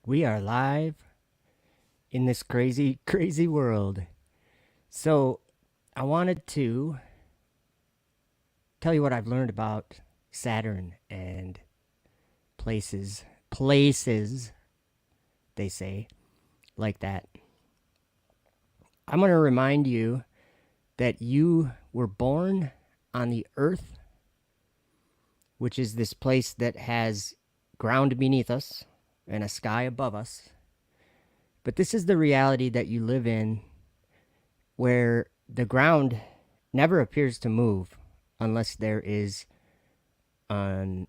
We are live in this crazy, crazy world. So, I wanted to tell you what I've learned about Saturn and places, they say, like that. I'm going to remind you that you were born on the Earth, which is this place that has ground beneath us and a sky above us. But this is the reality that you live in, where the ground never appears to move unless there is an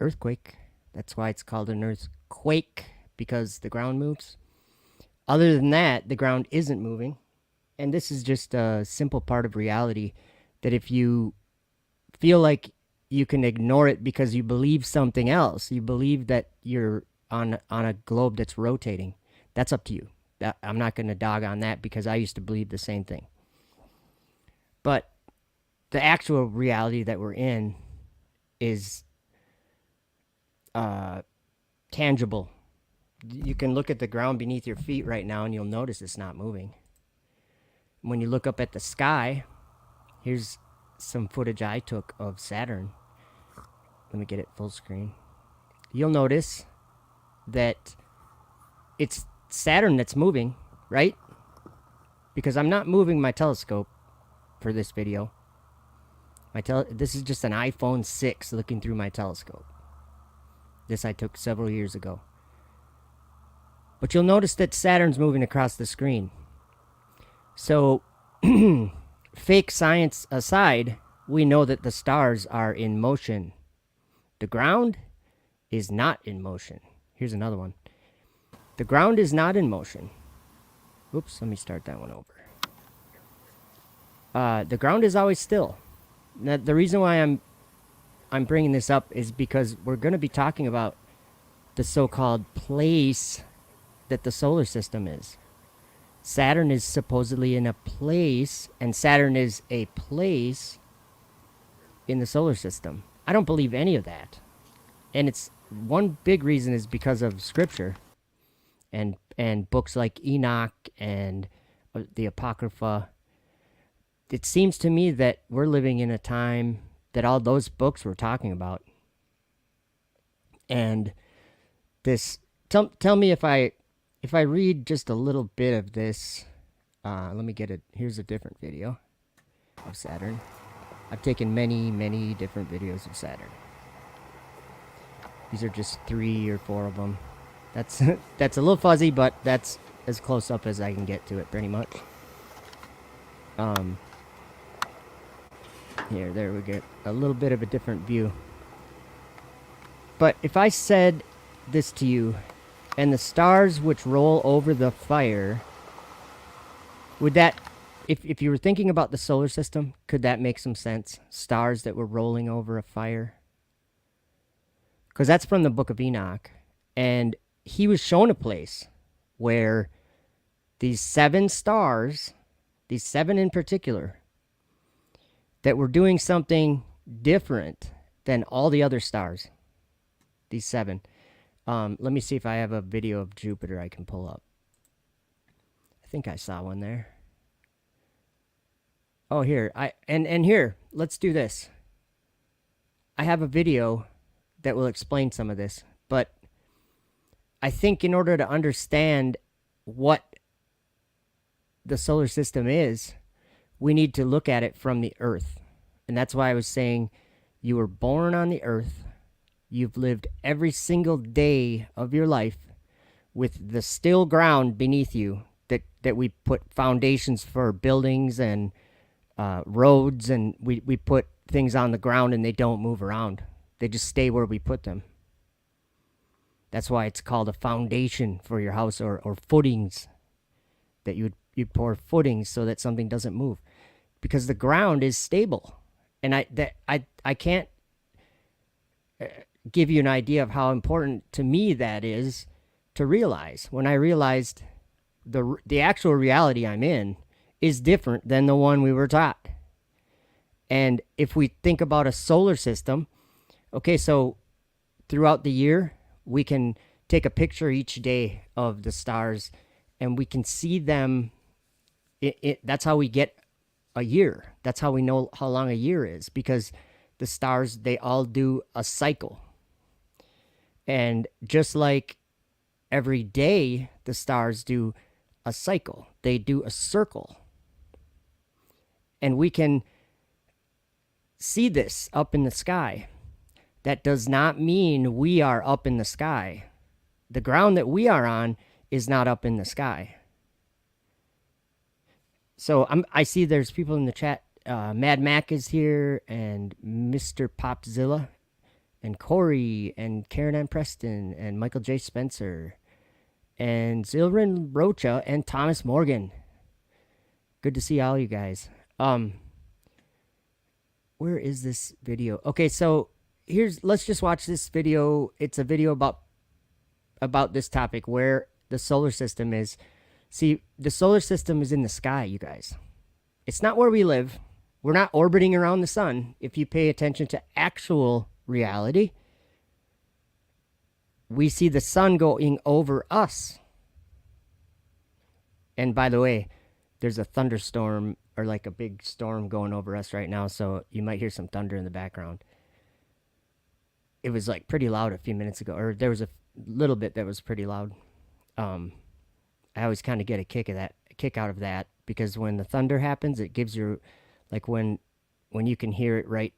earthquake. That's why it's called an earthquake, because the ground moves. Other than that, the ground isn't moving. And this is just a simple part of reality that if you feel like you can ignore it because you believe something else, you believe that you're on a globe that's rotating, that's up to you. I'm not going to dog on that because I used to believe the same thing. But the actual reality that we're in is tangible. You can look at the ground beneath your feet right now and you'll notice it's not moving. When you look up at the sky, here's some footage I took of Saturn. Let me get it full screen. You'll notice that it's Saturn that's moving, right? Because I'm not moving my telescope for this video. This is just an iPhone 6 looking through my telescope. This I took several years ago. But you'll notice that Saturn's moving across the screen. So, fake science aside, we know that the stars are in motion. The ground is not in motion. Here's another one. The ground is not in motion. Oops, let me start that one over. The ground is always still. Now, the reason why I'm bringing this up is because we're going to be talking about the so-called place that the solar system is. Saturn is supposedly in a place, and Saturn is a place in the solar system. I don't believe any of that. And it's one big reason is because of scripture and books like Enoch and the Apocrypha. It seems to me that we're living in a time that all those books were talking about. And this, tell me if I read just a little bit of this. Let me get it. Here's a different video of Saturn. I've taken many different videos of Saturn. These are just 3 or 4 of them. That's that's a little fuzzy, but that's as close up as I can get to it, pretty much. There we get a little bit of a different view. But if I said this to you, and the stars which roll over the fire, would that, if you were thinking about the solar system, could that make some sense? Stars that were rolling over a fire? Because that's from the book of Enoch. And he was shown a place where these 7 stars, these 7 in particular, that were doing something different than all the other stars. These 7. Let me see if I have a video of Jupiter I can pull up. I think I saw one there. Oh, here. And here, let's do this. I have a video that will explain some of this, but I think in order to understand what the solar system is, we need to look at it from the Earth. And that's why I was saying you were born on the Earth. You've lived every single day of your life with the still ground beneath you that we put foundations for buildings and roads, and we put things on the ground and they don't move around. They just stay where we put them. That's why it's called a foundation for your house, or footings, that you pour footings so that something doesn't move, because the ground is stable. And I can't give you an idea of how important to me that is to realize. When I realized the actual reality I'm in is different than the one we were taught. And if we think about a solar system, okay, so throughout the year, we can take a picture each day of the stars, and we can see them. That's how we get a year. That's how we know how long a year is, because the stars, they all do a cycle. And just like every day, the stars do a cycle, they do a circle. And we can see this up in the sky. That does not mean we are up in the sky. The ground that we are on is not up in the sky. So I see there's people in the chat. Mad Mac is here, and Mr. Popzilla, and Corey, and Karen Ann Preston, and Michael J. Spencer, and Zilrin Rocha, and Thomas Morgan. Good to see all you guys. Where is this video? Okay, so let's just watch this video. It's a video about this topic, where the solar system is. See, the solar system is in the sky, you guys. It's not where we live. We're not orbiting around the sun. If you pay attention to actual reality, we see the sun going over us. And by the way, there's a thunderstorm, or like a big storm, going over us right now, so you might hear some thunder in the background. It was like pretty loud a few minutes ago, or there was a little bit that was pretty loud. I always kind of get a kick out of that, because when the thunder happens, it gives you, like, when you can hear it right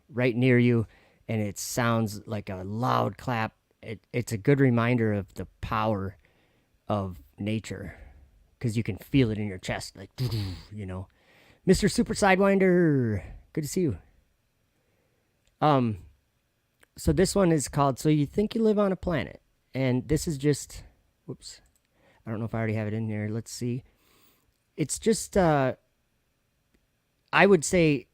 near you, and it sounds like a loud clap. It's a good reminder of the power of nature, because you can feel it in your chest, like, Mr. Super Sidewinder, good to see you. So this one is called "So You Think You Live on a Planet," and this is just, whoops, I don't know if I already have it in there. Let's see. It's just, I would say,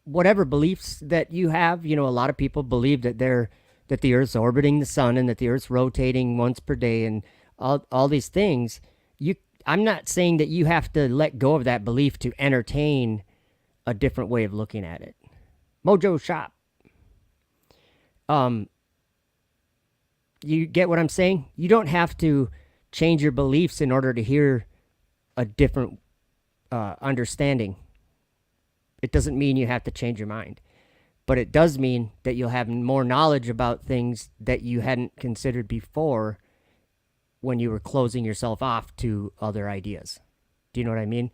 whatever beliefs that you have. A lot of people believe that the Earth's orbiting the sun, and that the Earth's rotating once per day, and all these things. I'm not saying that you have to let go of that belief to entertain a different way of looking at it. Mojo Shop. You get what I'm saying? You don't have to change your beliefs in order to hear a different understanding. It doesn't mean you have to change your mind, but it does mean that you'll have more knowledge about things that you hadn't considered before, when you were closing yourself off to other ideas. Do you know what I mean?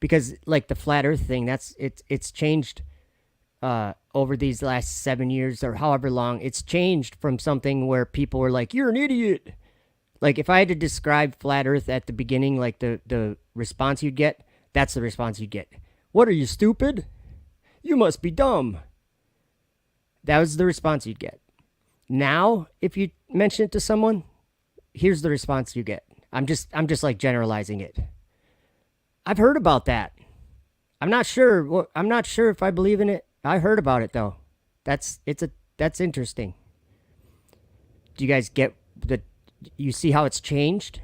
Because like the flat earth thing, it's changed over these last 7 years, or however long. It's changed from something where people were like, "You're an idiot." Like, if I had to describe flat earth at the beginning, like the response you'd get, that's the response you'd get. "What, are you stupid? You must be dumb." That was the response you'd get. Now, if you mention it to someone, here's the response you get. I'm just like generalizing it. "I've heard about that. I'm not sure. I'm not sure if I believe in it. I heard about it though." That's interesting. Do you guys get you see how it's changed?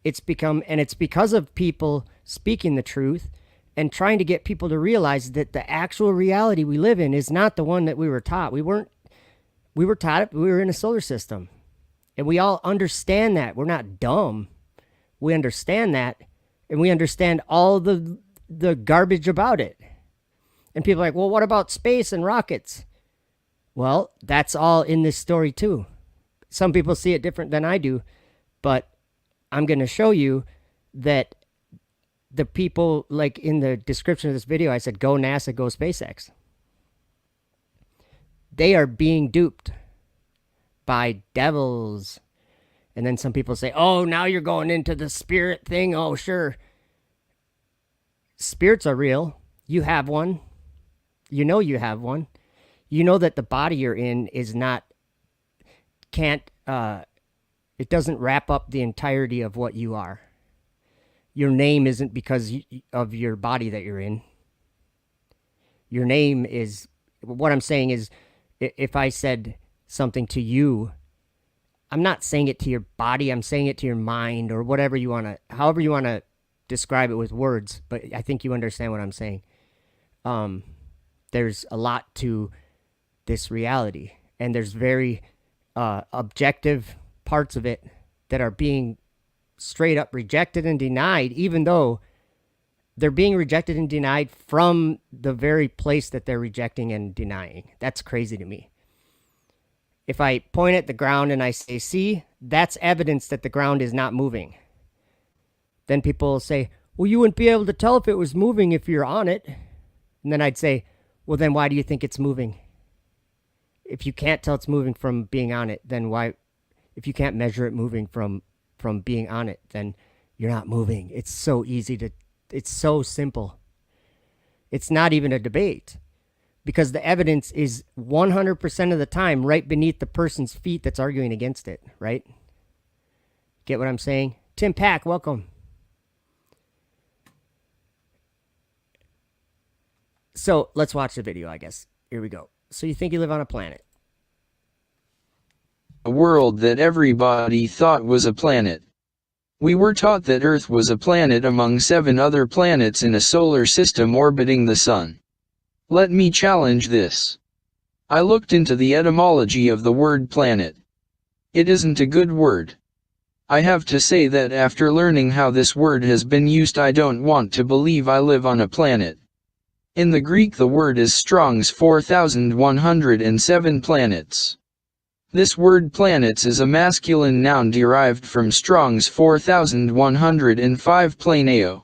It's because of people speaking the truth and trying to get people to realize that the actual reality we live in is not the one that we were taught. We were taught we were in a solar system. And we all understand that. We're not dumb. We understand that, and we understand all the garbage about it. And people are like, "Well, what about space and rockets?" Well, that's all in this story too. Some people see it different than I do, but I'm going to show you that the people, like in the description of this video, I said, "Go NASA, go SpaceX." They are being duped by devils. And then some people say, "Oh, now you're going into the spirit thing." Oh, sure. Spirits are real. You have one. You know you have one. You know that the body you're in is not, it doesn't wrap up the entirety of what you are. Your name isn't because of your body that you're in. Your name is, what I'm saying is, if I said something to you, I'm not saying it to your body, I'm saying it to your mind, or whatever you want to, however you want to describe it with words, but I think you understand what I'm saying. There's a lot to this reality, and there's very objective parts of it that are being straight up rejected and denied, even though they're being rejected and denied from the very place that they're rejecting and denying. That's crazy to me. If I point at the ground and I say, see, that's evidence that the ground is not moving. Then people will say, well, you wouldn't be able to tell if it was moving if you're on it. And then I'd say, well, then why do you think it's moving? If you can't tell it's moving from being on it, then why? If you can't measure it moving from being on it, then you're not moving. It's so easy to, it's so simple. It's not even a debate because the evidence is 100% of the time right beneath the person's feet that's arguing against it, right? Get what I'm saying? Tim Pack, welcome. So let's watch the video, I guess. Here we go. So you think you live on a planet? A world that everybody thought was a planet. We were taught that Earth was a planet among 7 other planets in a solar system orbiting the Sun. Let me challenge this. I looked into the etymology of the word planet. It isn't a good word. I have to say that after learning how this word has been used, I don't want to believe I live on a planet. In the Greek, the word is Strong's 4107 planets. This word planets is a masculine noun derived from Strong's 4105 planeo.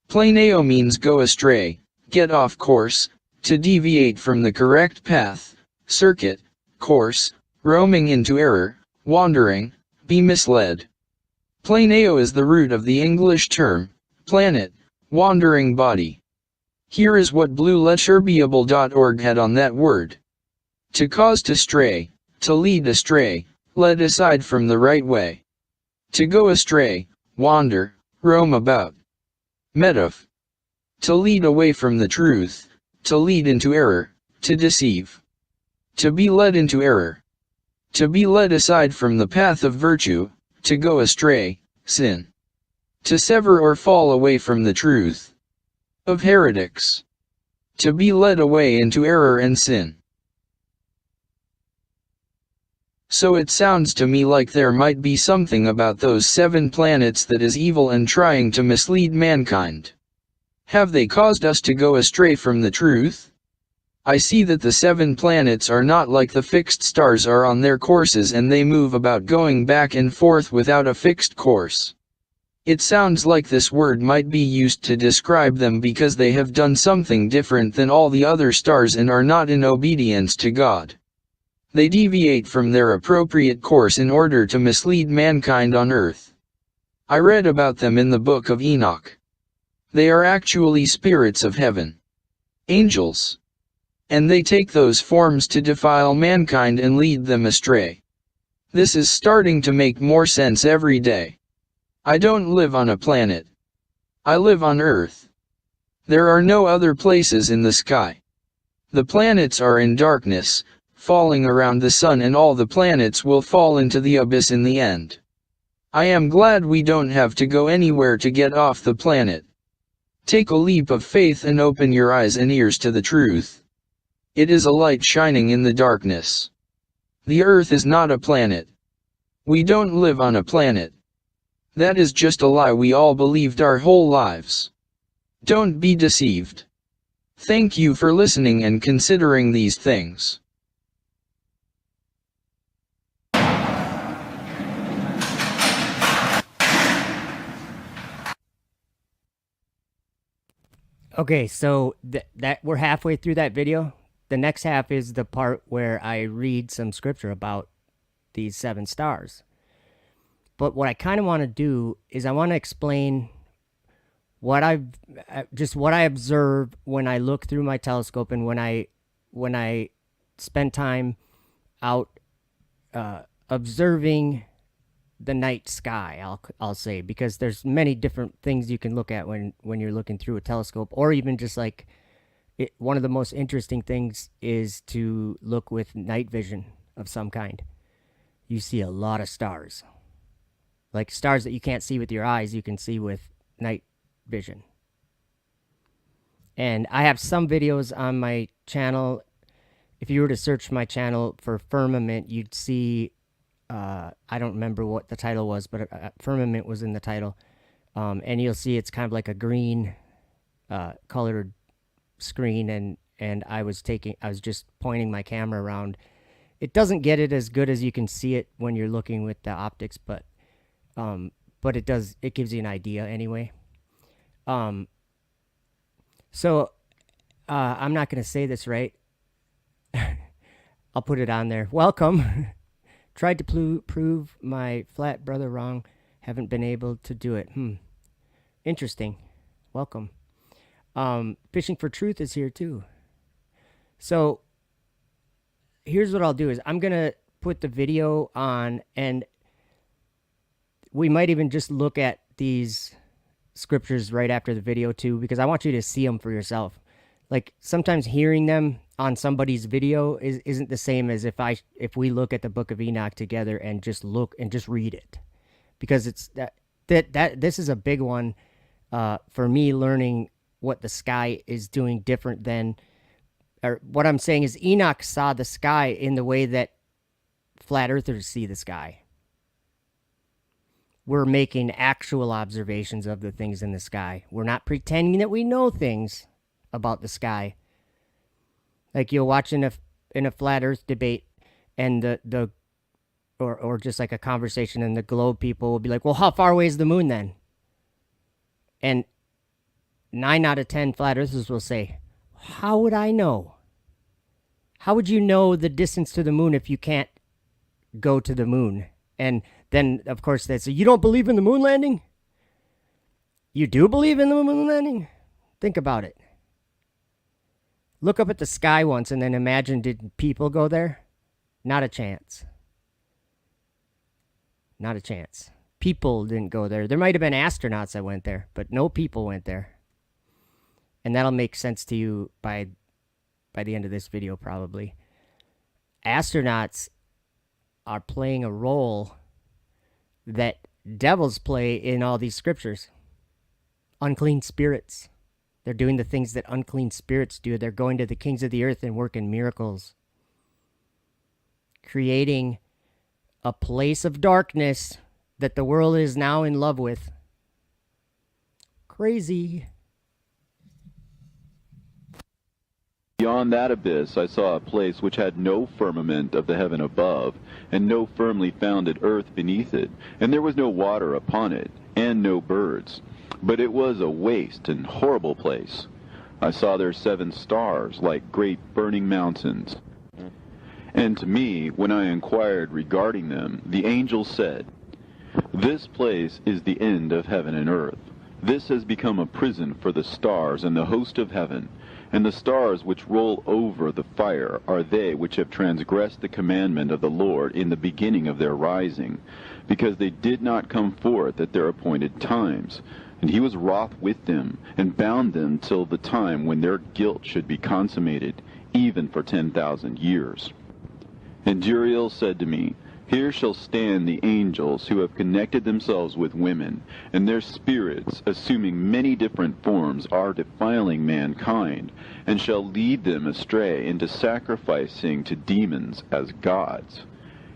Planeo means go astray, get off course, to deviate from the correct path, circuit, course, roaming into error, wandering, be misled. Planeo is the root of the English term, planet, wandering body. Here is what blueletterbible.org had on that word. To cause to stray, to lead astray, led aside from the right way. To go astray, wander, roam about. Metaph. To lead away from the truth, to lead into error, to deceive. To be led into error. To be led aside from the path of virtue, to go astray, sin. To sever or fall away from the truth. Of heretics. To be led away into error and sin. So it sounds to me like there might be something about those 7 planets that is evil and trying to mislead mankind. Have they caused us to go astray from the truth? I see that the 7 planets are not like the fixed stars are on their courses, and they move about going back and forth without a fixed course. It sounds like this word might be used to describe them because they have done something different than all the other stars and are not in obedience to God. They deviate from their appropriate course in order to mislead mankind on earth. I read about them in the book of Enoch. They are actually spirits of heaven. Angels. And they take those forms to defile mankind and lead them astray. This is starting to make more sense every day. I don't live on a planet. I live on Earth. There are no other places in the sky. The planets are in darkness, falling around the sun, and all the planets will fall into the abyss in the end. I am glad we don't have to go anywhere to get off the planet. Take a leap of faith and open your eyes and ears to the truth. It is a light shining in the darkness. The Earth is not a planet. We don't live on a planet. That is just a lie we all believed our whole lives. Don't be deceived. Thank you for listening and considering these things. Okay, so that we're halfway through that video. The next half is the part where I read some scripture about these 7 stars. But what I kind of want to do is I want to explain what I observe when I look through my telescope and when I spend time out observing the night sky. I'll say, because there's many different things you can look at when you're looking through a telescope, or even just like one of the most interesting things is to look with night vision of some kind. You see a lot of stars. Like stars that you can't see with your eyes, you can see with night vision. And I have some videos on my channel. If you were to search my channel for firmament, you'd see I don't remember what the title was, but firmament was in the title. And you'll see it's kind of like a green colored screen, and I was just pointing my camera around. It doesn't get it as good as you can see it when you're looking with the optics, but it gives you an idea anyway. So I'm not going to say this right. I'll put it on there. Welcome. Tried to prove my flat brother wrong. Haven't been able to do it. Interesting. Welcome. Fishing for Truth is here too. So here's what I'll do is I'm going to put the video on, and we might even just look at these scriptures right after the video too, because I want you to see them for yourself. Like sometimes hearing them on somebody's video isn't the same as if we look at the Book of Enoch together and just look and just read it, because it's that this is a big one for me, learning what the sky is doing different than, or what I'm saying is Enoch saw the sky in the way that flat earthers see the sky. We're making actual observations of the things in the sky. We're not pretending that we know things about the sky. Like you'll watch in a flat earth debate, and or just like a conversation, and the globe people will be like, well, how far away is the moon then? And 9 out of 10 flat earthers will say, how would I know? How would you know the distance to the moon if you can't go to the moon? And then, of course, they say, you don't believe in the moon landing? You do believe in the moon landing? Think about it. Look up at the sky once and then imagine, did people go there? Not a chance. Not a chance. People didn't go there. There might have been astronauts that went there, but no people went there. And that'll make sense to you by the end of this video, probably. Astronauts are playing a role that devils play in all these scriptures. Unclean spirits. They're doing the things that unclean spirits do. They're going to the kings of the earth and working miracles. Creating a place of darkness that the world is now in love with. Crazy. Beyond that abyss I saw a place which had no firmament of the heaven above, and no firmly founded earth beneath it, and there was no water upon it, and no birds. But it was a waste and horrible place. I saw there 7 stars, like great burning mountains. And to me, when I inquired regarding them, the angel said, this place is the end of heaven and earth. This has become a prison for the stars and the host of heaven. And the stars which roll over the fire are they which have transgressed the commandment of the Lord in the beginning of their rising, because they did not come forth at their appointed times. And he was wroth with them, and bound them till the time when their guilt should be consummated, even for 10,000 years. And Uriel said to me, here shall stand the angels who have connected themselves with women, and their spirits, assuming many different forms, are defiling mankind, and shall lead them astray into sacrificing to demons as gods.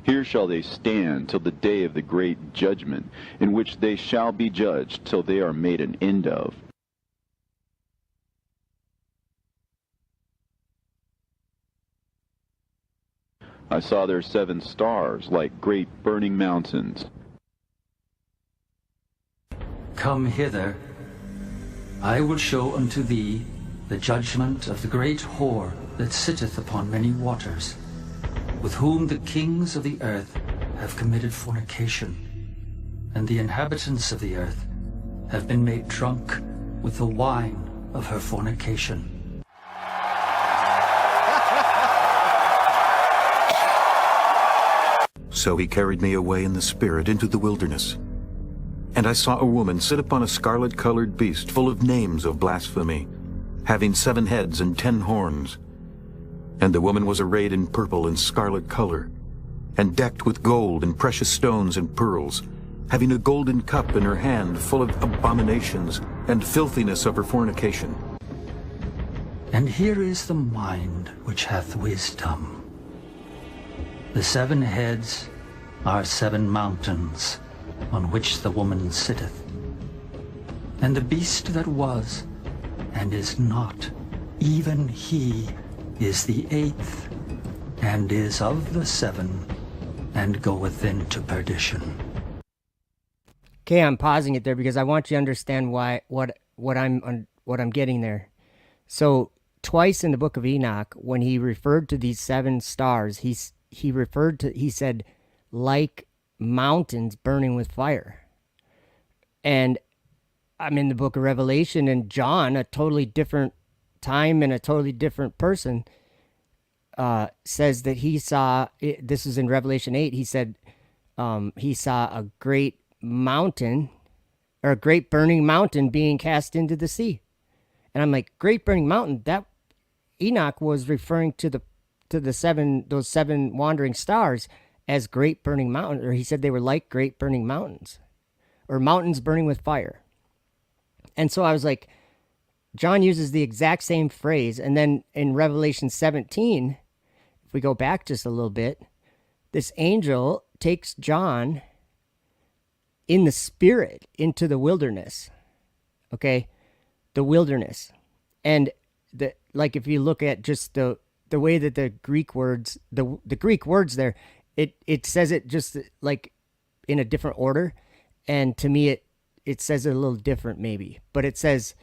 Here shall they stand till the day of the great judgment, in which they shall be judged till they are made an end of. I saw there 7 stars, like great burning mountains. Come hither. I will show unto thee the judgment of the great whore that sitteth upon many waters, with whom the kings of the earth have committed fornication, and the inhabitants of the earth have been made drunk with the wine of her fornication. So he carried me away in the spirit into the wilderness. And I saw a woman sit upon a scarlet-colored beast full of names of blasphemy, having 7 heads and 10 horns. And the woman was arrayed in purple and scarlet color, and decked with gold and precious stones and pearls, having a golden cup in her hand full of abominations and filthiness of her fornication. And here is the mind which hath wisdom. The 7 heads are 7 mountains on which the woman sitteth. And the beast that was, and is not, even he is the 8th, and is of the 7, and goeth into perdition. Okay, I'm pausing it there because I want you to understand what I'm getting there. So twice in the book of Enoch, when he referred to these 7 stars, he said like mountains burning with fire. And I'm in the book of Revelation, and John, a totally different time and a totally different person, says that he saw, this is in Revelation 8, he said he saw a great mountain, or a great burning mountain being cast into the sea. And I'm like, great burning mountain? That Enoch was referring to those 7 wandering stars as great burning mountains, or he said they were like great burning mountains, or mountains burning with fire. And so I was like, John uses the exact same phrase. And then in Revelation 17, if we go back just a little bit, this angel takes John in the spirit into the wilderness. Okay? The wilderness. And if you look at just the way that the Greek words, the Greek words there, it says it just like in a different order. And to me, it says it a little different maybe, but it says,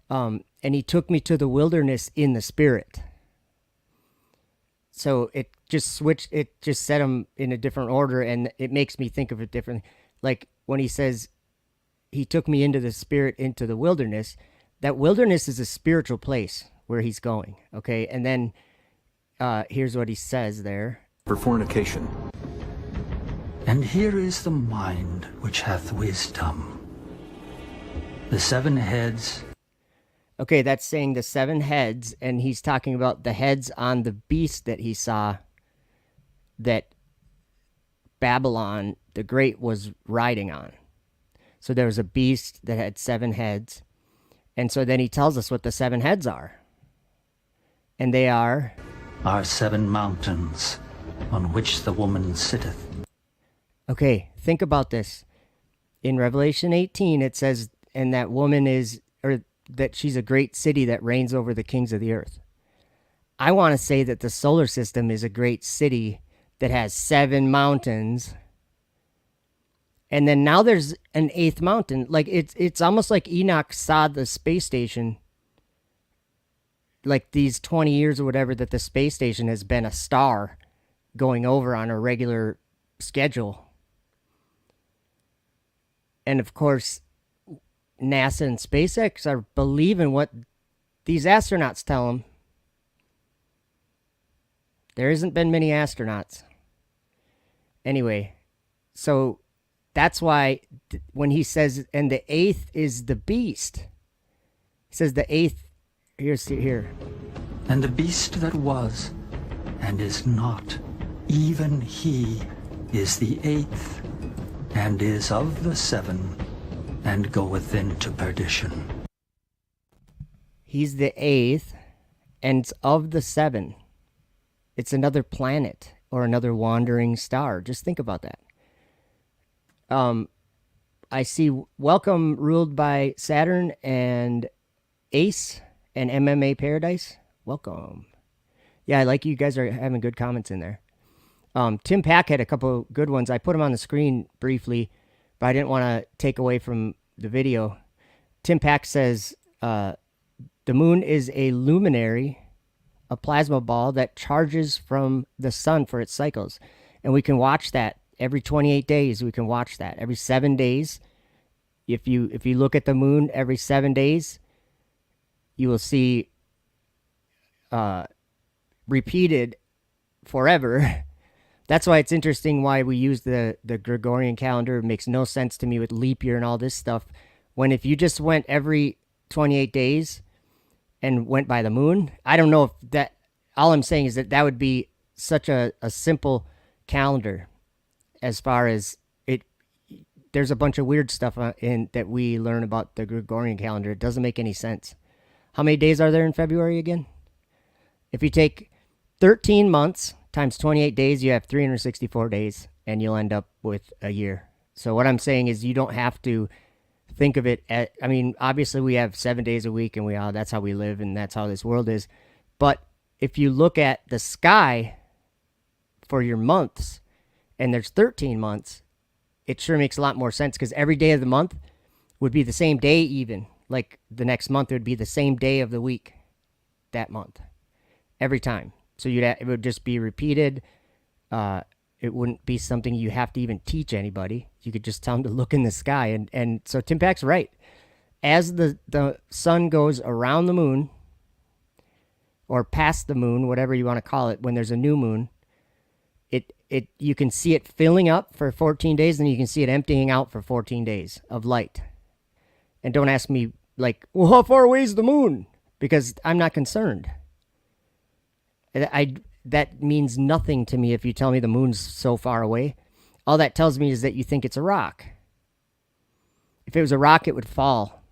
and he took me to the wilderness in the spirit. So it just set them in a different order, and it makes me think of it differently. Like when he says he took me into the spirit, into the wilderness, that wilderness is a spiritual place where he's going. Okay. And then here's what he says there. For fornication. And here is the mind which hath wisdom. The 7 heads. Okay, that's saying the 7 heads, and he's talking about the heads on the beast that he saw that Babylon the Great was riding on. So there was a beast that had 7 heads. And so then he tells us what the 7 heads are. And they are 7 mountains on which the woman sitteth. Okay, think about this. In Revelation 18, it says, and that woman is, or that she's a great city that reigns over the kings of the earth. I want to say that the solar system is a great city that has 7 mountains. And then now there's an 8th mountain. Like it's almost like Enoch saw the space station, like these 20 years or whatever that the space station has been a star going over on a regular schedule. And of course, NASA and Spacex are believing what these astronauts tell them. There hasn't been many astronauts. Anyway, so that's why when he says, and the 8th is the beast, he says the 8th, here. And the beast that was, and is not, even he is the 8th, and is of the 7, and goeth into perdition. He's the 8th, and it's of the 7. It's another planet or another wandering star. Just think about that. I see Welcome ruled by Saturn and Ace and MMA Paradise. Welcome. Yeah, I like you guys are having good comments in there. Tim Pack had a couple good ones. I put them on the screen briefly, but I didn't want to take away from the video. Tim Pack says, the moon is a luminary, a plasma ball that charges from the sun for its cycles. And we can watch that every 28 days. We can watch that every 7 days. If you look at the moon every 7 days, you will see repeated forever. That's why it's interesting why we use the Gregorian calendar. It makes no sense to me with leap year and all this stuff. When if you just went every 28 days and went by the moon, I don't know if that, all I'm saying is that would be such a simple calendar as far as it. There's a bunch of weird stuff in that we learn about the Gregorian calendar. It doesn't make any sense. How many days are there in February again? If you take 13 months times 28 days, you have 364 days. and you'll end up with a year. So what I'm saying is you don't have to think of it at, I mean, obviously we have 7 days a week and that's how we live and that's how this world is. But if you look at the sky for your months and there's 13 months, it sure makes a lot more sense because every day of the month would be the same day even. Like the next month would be the same day of the week that month every time. So it would just be repeated. It wouldn't be something you have to even teach anybody. You could just tell them to look in the sky. And so Tim Pack's right. As the sun goes around the moon or past the moon, whatever you want to call it, when there's a new moon, you can see it filling up for 14 days and you can see it emptying out for 14 days of light. And don't ask me like, well, how far away is the moon? Because I'm not concerned. That means nothing to me if you tell me the moon's so far away. All that tells me is that you think it's a rock. If it was a rock, it would fall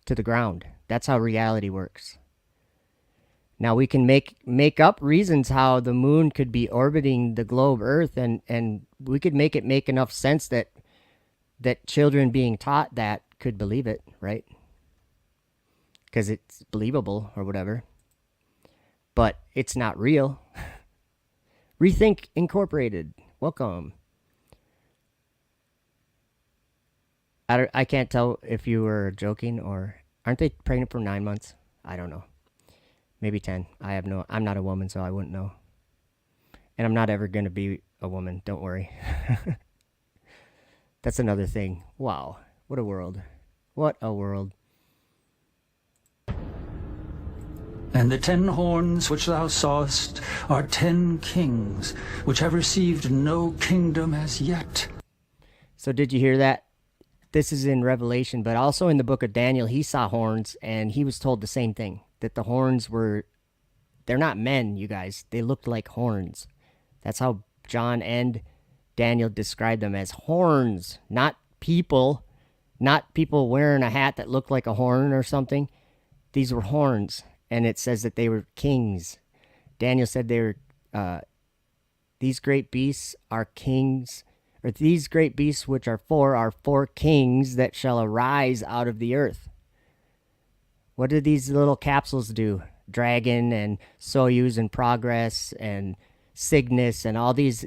to the ground. That's how reality works. Now we can make up reasons how the moon could be orbiting the globe Earth, and we could make it make enough sense that children being taught that could believe it, right? Because it's believable or whatever. But it's not real. Rethink Incorporated. Welcome. I can't tell if you were joking or aren't they pregnant for 9 months? I don't know. Maybe 10. I'm not a woman, so I wouldn't know. And I'm not ever going to be a woman. Don't worry. That's another thing. Wow. What a world. What a world. And the 10 horns which thou sawest are 10 kings, which have received no kingdom as yet. So did you hear that? This is in Revelation, but also in the book of Daniel, he saw horns, and he was told the same thing, that the horns they're not men, you guys. They looked like horns. That's how John and Daniel described them, as horns, not people wearing a hat that looked like a horn or something. These were horns. And it says that they were kings. Daniel said they were, these great beasts are kings, or these great beasts which are 4 kings that shall arise out of the earth. What do these little capsules do? Dragon and Soyuz and Progress and Cygnus and all these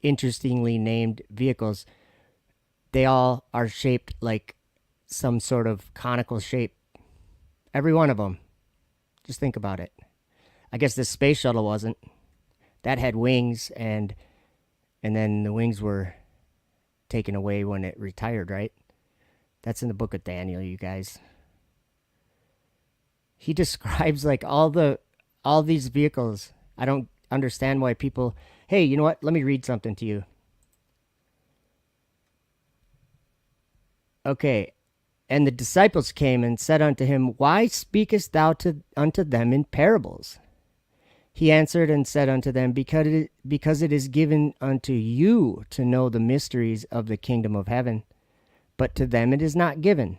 interestingly named vehicles, they all are shaped like some sort of conical shape. Every one of them. Just think about it. I guess the space shuttle wasn't. That had wings, and then the wings were taken away when it retired, right? That's in the book of Daniel, you guys. He describes like all these vehicles. I don't understand why people... Hey, you know what? Let me read something to you. Okay. And the disciples came and said unto him, Why speakest thou unto them in parables? He answered and said unto them, Because it is given unto you to know the mysteries of the kingdom of heaven, but to them it is not given.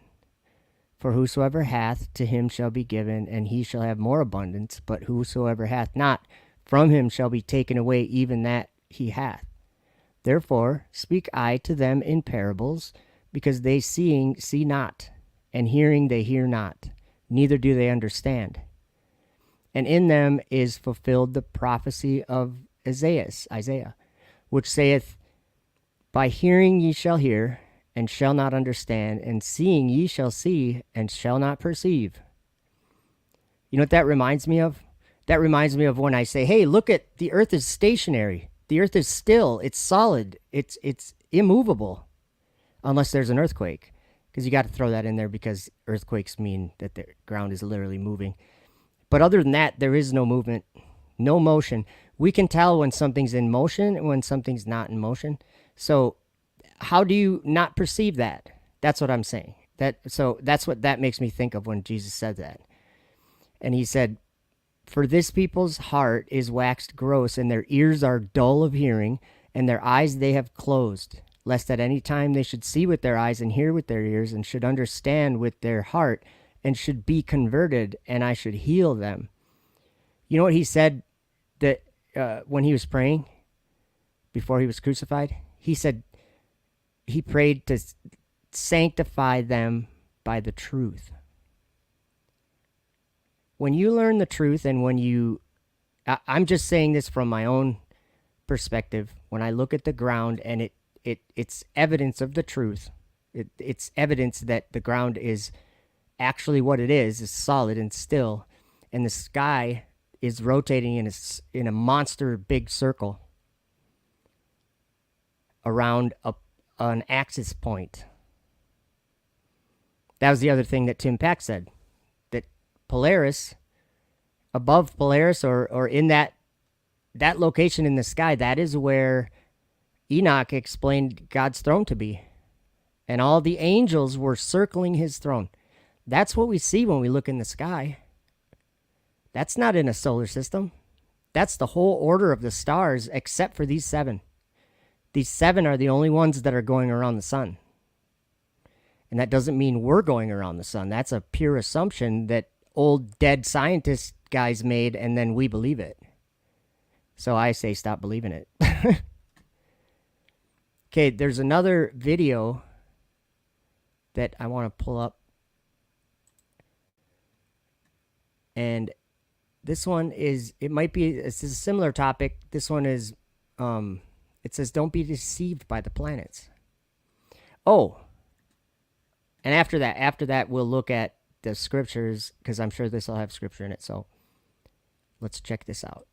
For whosoever hath, to him shall be given, and he shall have more abundance. But whosoever hath not, from him shall be taken away even that he hath. Therefore speak I to them in parables, because they seeing see not, and hearing they hear not, neither do they understand. And in them is fulfilled the prophecy of Isaiah, which saith, By hearing ye shall hear, and shall not understand, and seeing ye shall see, and shall not perceive. You know what that reminds me of? That reminds me of when I say, hey, look at, the earth is stationary. The earth is still. It's solid. It's immovable. Unless there's an earthquake, because you got to throw that in there because earthquakes mean that the ground is literally moving. But other than that, there is no movement, no motion. We can tell when something's in motion and when something's not in motion. So how do you not perceive that? That's what I'm saying. So that's what that makes me think of when Jesus said that. And he said, For this people's heart is waxed gross, and their ears are dull of hearing, and their eyes they have closed, lest at any time they should see with their eyes and hear with their ears and should understand with their heart and should be converted, and I should heal them. You know what he said that when he was praying? before he was crucified, he said he prayed to sanctify them by the truth. When you learn the truth, and when you, I'm just saying this from my own perspective, when I look at the ground and it's evidence of the truth, it's evidence that the ground is actually what it is solid and still, and the sky is rotating in a monster big circle around an axis point. That was the other thing that Tim Pack said, that Polaris, above Polaris, or in that location in the sky, that is where Enoch explained God's throne to be. And all the angels were circling his throne. That's what we see when we look in the sky. That's not in a solar system. That's the whole order of the stars, except for these 7. These 7 are the only ones that are going around the sun. And that doesn't mean we're going around the sun. That's a pure assumption that old dead scientist guys made, and then we believe it. So I say stop believing it. Okay, there's another video that I want to pull up. And this one is, it's a similar topic. This one is, it says, don't be deceived by the planets. Oh, and after that, we'll look at the scriptures, because I'm sure this will have scripture in it. So let's check this out.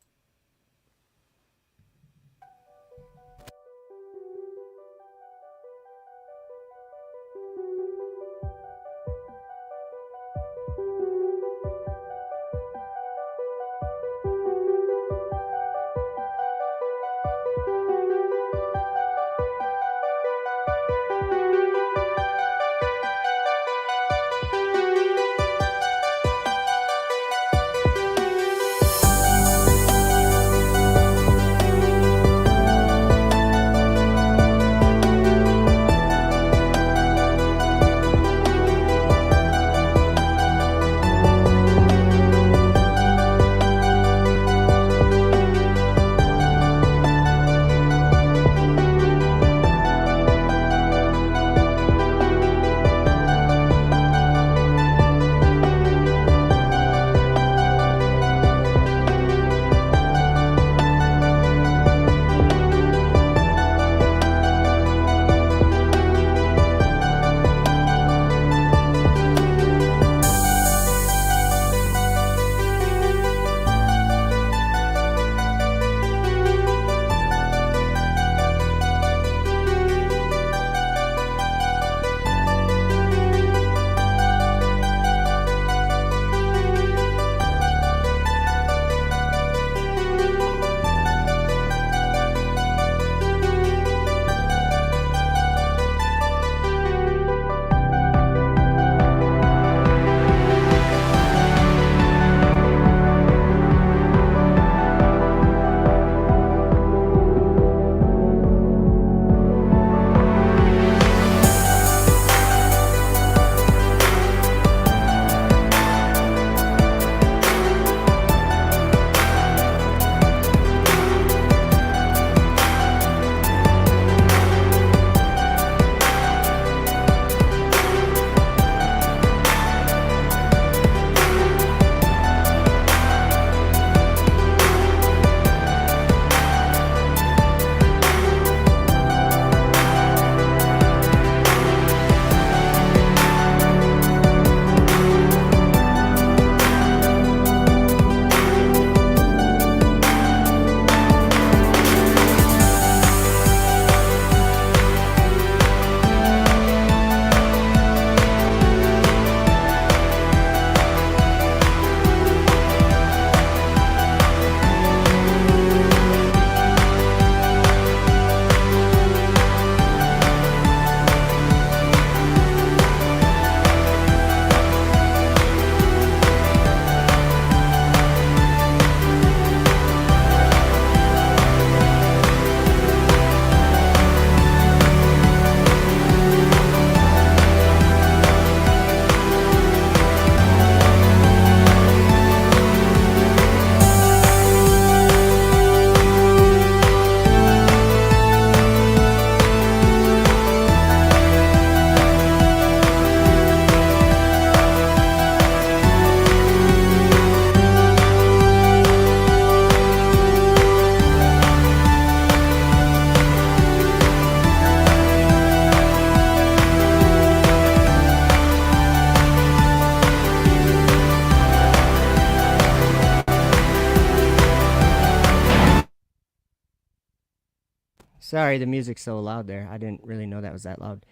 Sorry, the music's so loud there. I didn't really know that was that loud.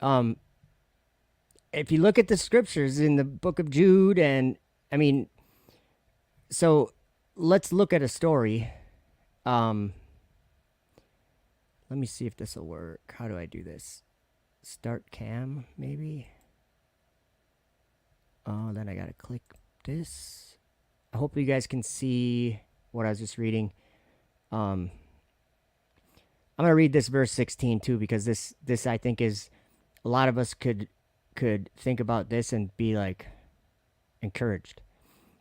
Um, if you look at the scriptures in the book of Jude, and I mean, so let's look at a story. Um, let me see if this will work. How do I do this? Start cam, maybe. Oh, then I gotta click this. I hope you guys can see what I was just reading. I'm gonna read this verse 16 too, because this I think is a lot of us could think about this and be like encouraged.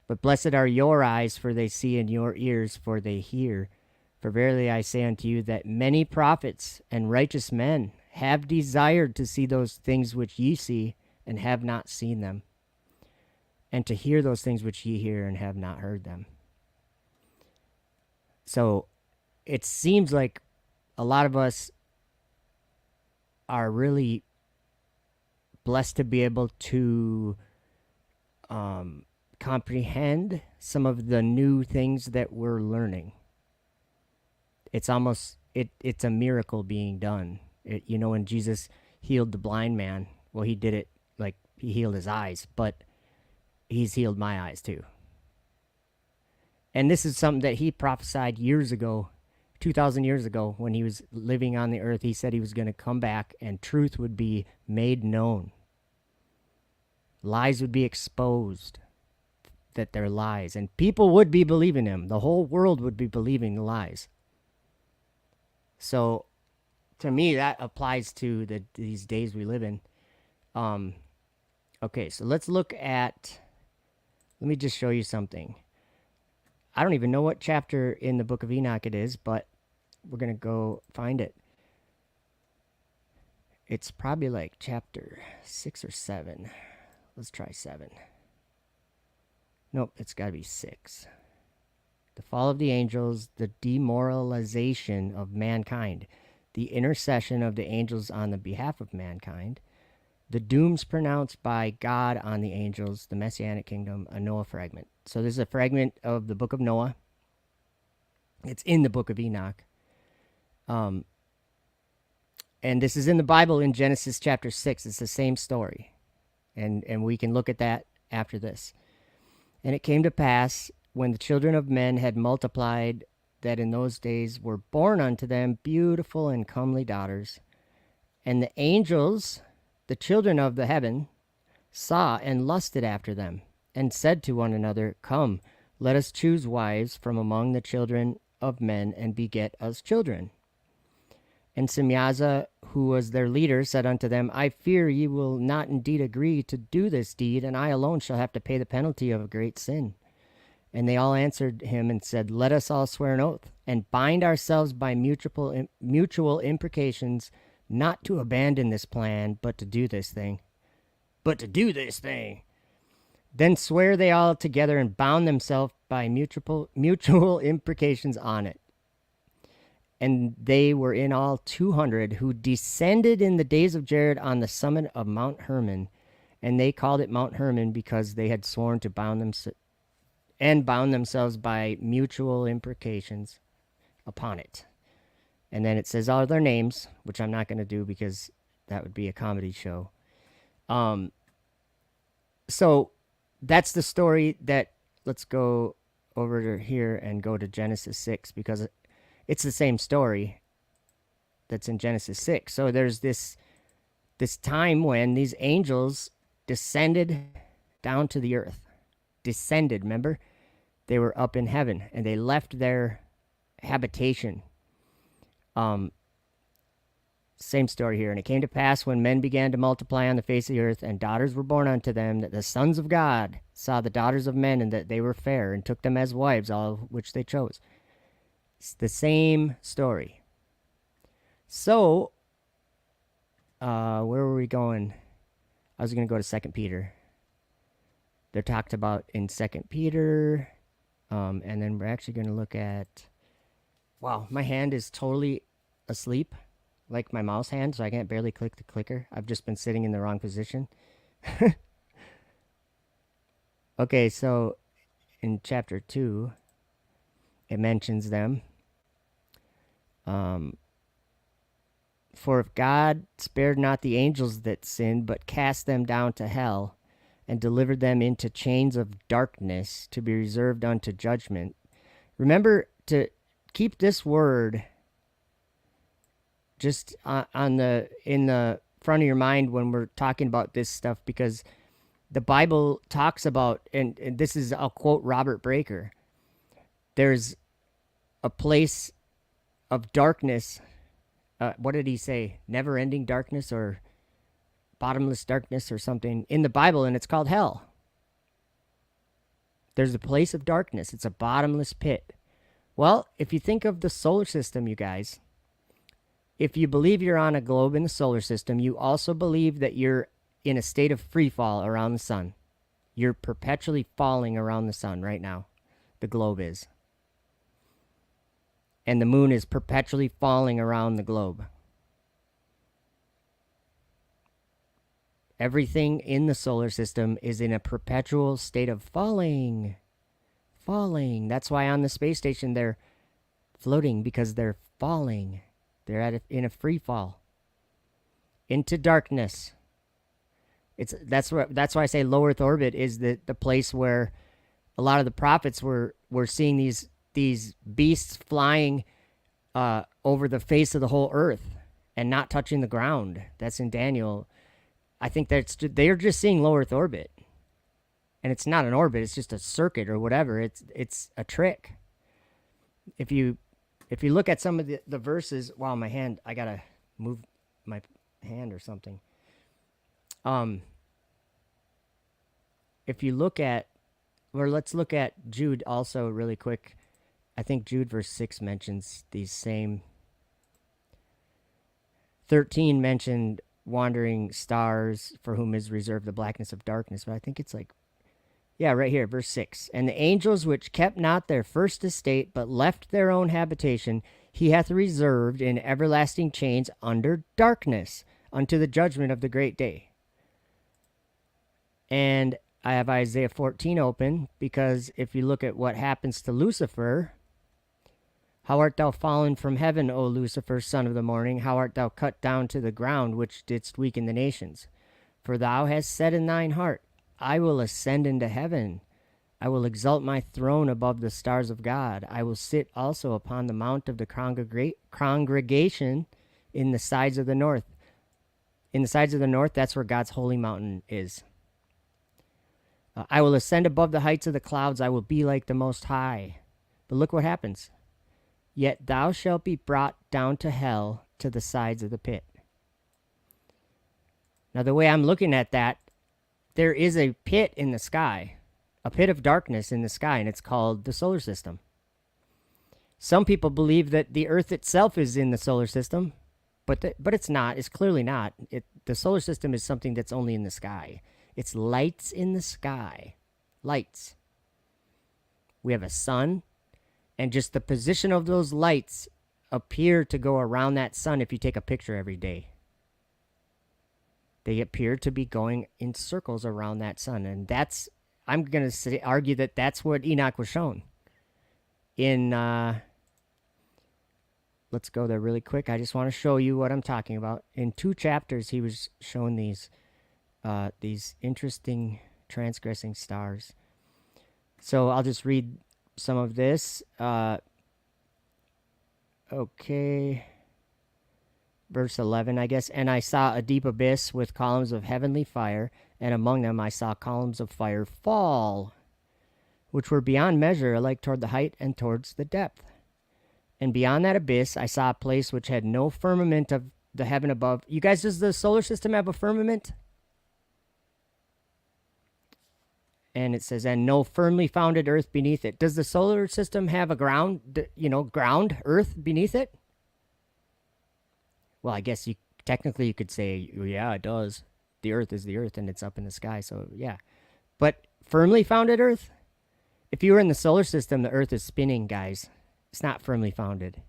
But blessed are your eyes, for they see, and your ears, for they hear. For verily I say unto you that many prophets and righteous men have desired to see those things which ye see, and have not seen them, and to hear those things which ye hear, and have not heard them. So it seems like a lot of us are really blessed to be able to comprehend some of the new things that we're learning. It's almost it's a miracle being done. When Jesus healed the blind man, well, he did it like he healed his eyes, but he's healed my eyes too. And this is something that he prophesied years ago, 2,000 years ago, when he was living on the earth. He said he was going to come back and truth would be made known. Lies would be exposed, that they're lies, and people would be believing him. The whole world would be believing the lies. So to me, that applies to these days we live in. Okay, so let's look at, let me just show you something. I don't even know what chapter in the book of Enoch it is, but we're going to go find it. It's probably like chapter 6 or 7. Let's try 7. Nope, it's got to be 6. The fall of the angels, the demoralization of mankind, the intercession of the angels on the behalf of mankind, the dooms pronounced by God on the angels, the Messianic kingdom, a Noah fragment. So this is a fragment of the book of Noah. It's in the book of Enoch. And this is in the Bible in Genesis chapter 6. It's the same story. And we can look at that after this. And it came to pass, when the children of men had multiplied, that in those days were born unto them beautiful and comely daughters. And the angels, the children of the heaven, saw and lusted after them, and said to one another, Come, let us choose wives from among the children of men, and beget us children. And Simyaza, who was their leader, said unto them, I fear ye will not indeed agree to do this deed, and I alone shall have to pay the penalty of a great sin. And they all answered him and said, Let us all swear an oath, and bind ourselves by mutual imprecations, not to abandon this plan, but to do this thing. Then swear they all together, and bound themselves by mutual imprecations on it. And they were in all 200, who descended in the days of Jared on the summit of Mount Hermon. And they called it Mount Hermon, because they had sworn to bound themselves by mutual imprecations upon it. And then it says all their names, which I'm not going to do because that would be a comedy show. So that's the story that, let's go over to here and go to Genesis 6, because it's the same story that's in Genesis 6. So there's this time when these angels descended down to the earth. Descended, remember? They were up in heaven, and they left their habitation. Same story here. And it came to pass, when men began to multiply on the face of the earth, and daughters were born unto them, that the sons of God saw the daughters of men, and that they were fair, and took them as wives, all which they chose. It's the same story. So, where were we going? I was going to go to 2 Peter. They're talked about in 2 Peter. And then we're actually going to look at... Wow, my hand is totally asleep, like my mouse hand, so I can't barely click the clicker. I've just been sitting in the wrong position. Okay, so in chapter 2, it mentions them. For if God spared not the angels that sinned, but cast them down to hell, and delivered them into chains of darkness to be reserved unto judgment. Remember to keep this word just in the front of your mind when we're talking about this stuff, because the Bible talks about, and this is, I'll quote Robert Breaker, there's a place of darkness. What did he say? Never-ending darkness or bottomless darkness or something in the Bible, and it's called hell. There's a place of darkness. It's a bottomless pit. Well, if you think of the solar system, you guys, if you believe you're on a globe in the solar system, you also believe that you're in a state of free fall around the sun. You're perpetually falling around the sun right now. The globe is. And the moon is perpetually falling around the globe. Everything in the solar system is in a perpetual state of falling. Falling. That's why on the space station they're floating, because they're falling. They're in a free fall into darkness. That's why I say low Earth orbit is the place where a lot of the prophets were seeing these beasts flying over the face of the whole earth and not touching the ground. That's in Daniel. I think they're just seeing low Earth orbit, and it's not an orbit. It's just a circuit or whatever. It's a trick. If you look at some of the verses, wow, my hand, I gotta move my hand or something. If you look at, or let's look at Jude also really quick. I think Jude verse 6 mentions these same. 13 mentioned wandering stars for whom is reserved the blackness of darkness. But I think it's like, yeah, right here, verse 6. And the angels which kept not their first estate, but left their own habitation, he hath reserved in everlasting chains under darkness unto the judgment of the great day. And I have Isaiah 14 open, because if you look at what happens to Lucifer, how art thou fallen from heaven, O Lucifer, son of the morning? How art thou cut down to the ground, which didst weaken the nations? For thou hast said in thine heart, I will ascend into heaven. I will exalt my throne above the stars of God. I will sit also upon the mount of the congregation in the sides of the north. In the sides of the north, that's where God's holy mountain is. I will ascend above the heights of the clouds. I will be like the Most High. But look what happens. Yet thou shalt be brought down to hell, to the sides of the pit. Now, the way I'm looking at that, there is a pit in the sky, a pit of darkness in the sky, and it's called the solar system. Some people believe that the Earth itself is in the solar system, but it's not. It's clearly not. The solar system is something that's only in the sky. It's lights in the sky. Lights. We have a sun, and just the position of those lights appear to go around that sun if you take a picture every day. They appear to be going in circles around that sun. And that's, I'm going to argue that that's what Enoch was shown. In, let's go there really quick. I just want to show you what I'm talking about. In 2 chapters, he was shown these interesting transgressing stars. So I'll just read some of this. Okay. Verse 11, I guess. And I saw a deep abyss with columns of heavenly fire, and among them I saw columns of fire fall, which were beyond measure, alike toward the height and towards the depth. And beyond that abyss I saw a place which had no firmament of the heaven above. You guys, does the solar system have a firmament? And it says, and no firmly founded earth beneath it. Does the solar system have a ground, earth beneath it? Well, I guess technically you could say, yeah, it does. The earth is the earth and it's up in the sky, so yeah. But firmly founded earth? If you were in the solar system, the earth is spinning, guys. It's not firmly founded.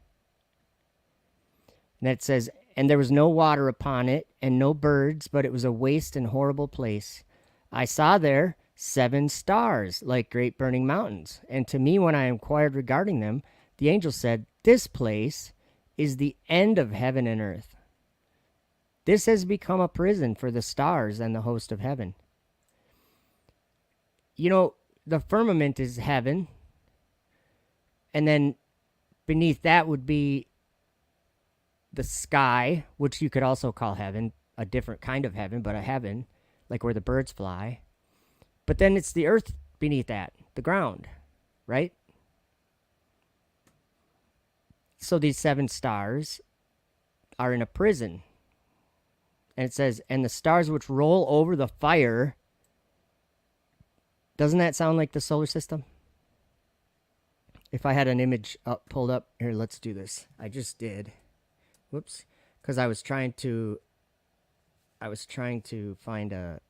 And it says, and there was no water upon it, and no birds, but it was a waste and horrible place. I saw there 7 stars, like great burning mountains. And to me, when I inquired regarding them, the angel said, this place is the end of heaven and earth. This has become a prison for the stars and the host of heaven. You know, the firmament is heaven, and then beneath that would be the sky, which you could also call heaven, a different kind of heaven, but a heaven, like where the birds fly. But then it's the earth beneath that, the ground, right? So these 7 stars are in a prison. And it says, and the stars which roll over the fire. Doesn't that sound like the solar system? If I had an image pulled up, here, let's do this. I just did. Whoops. Because I was trying to find a...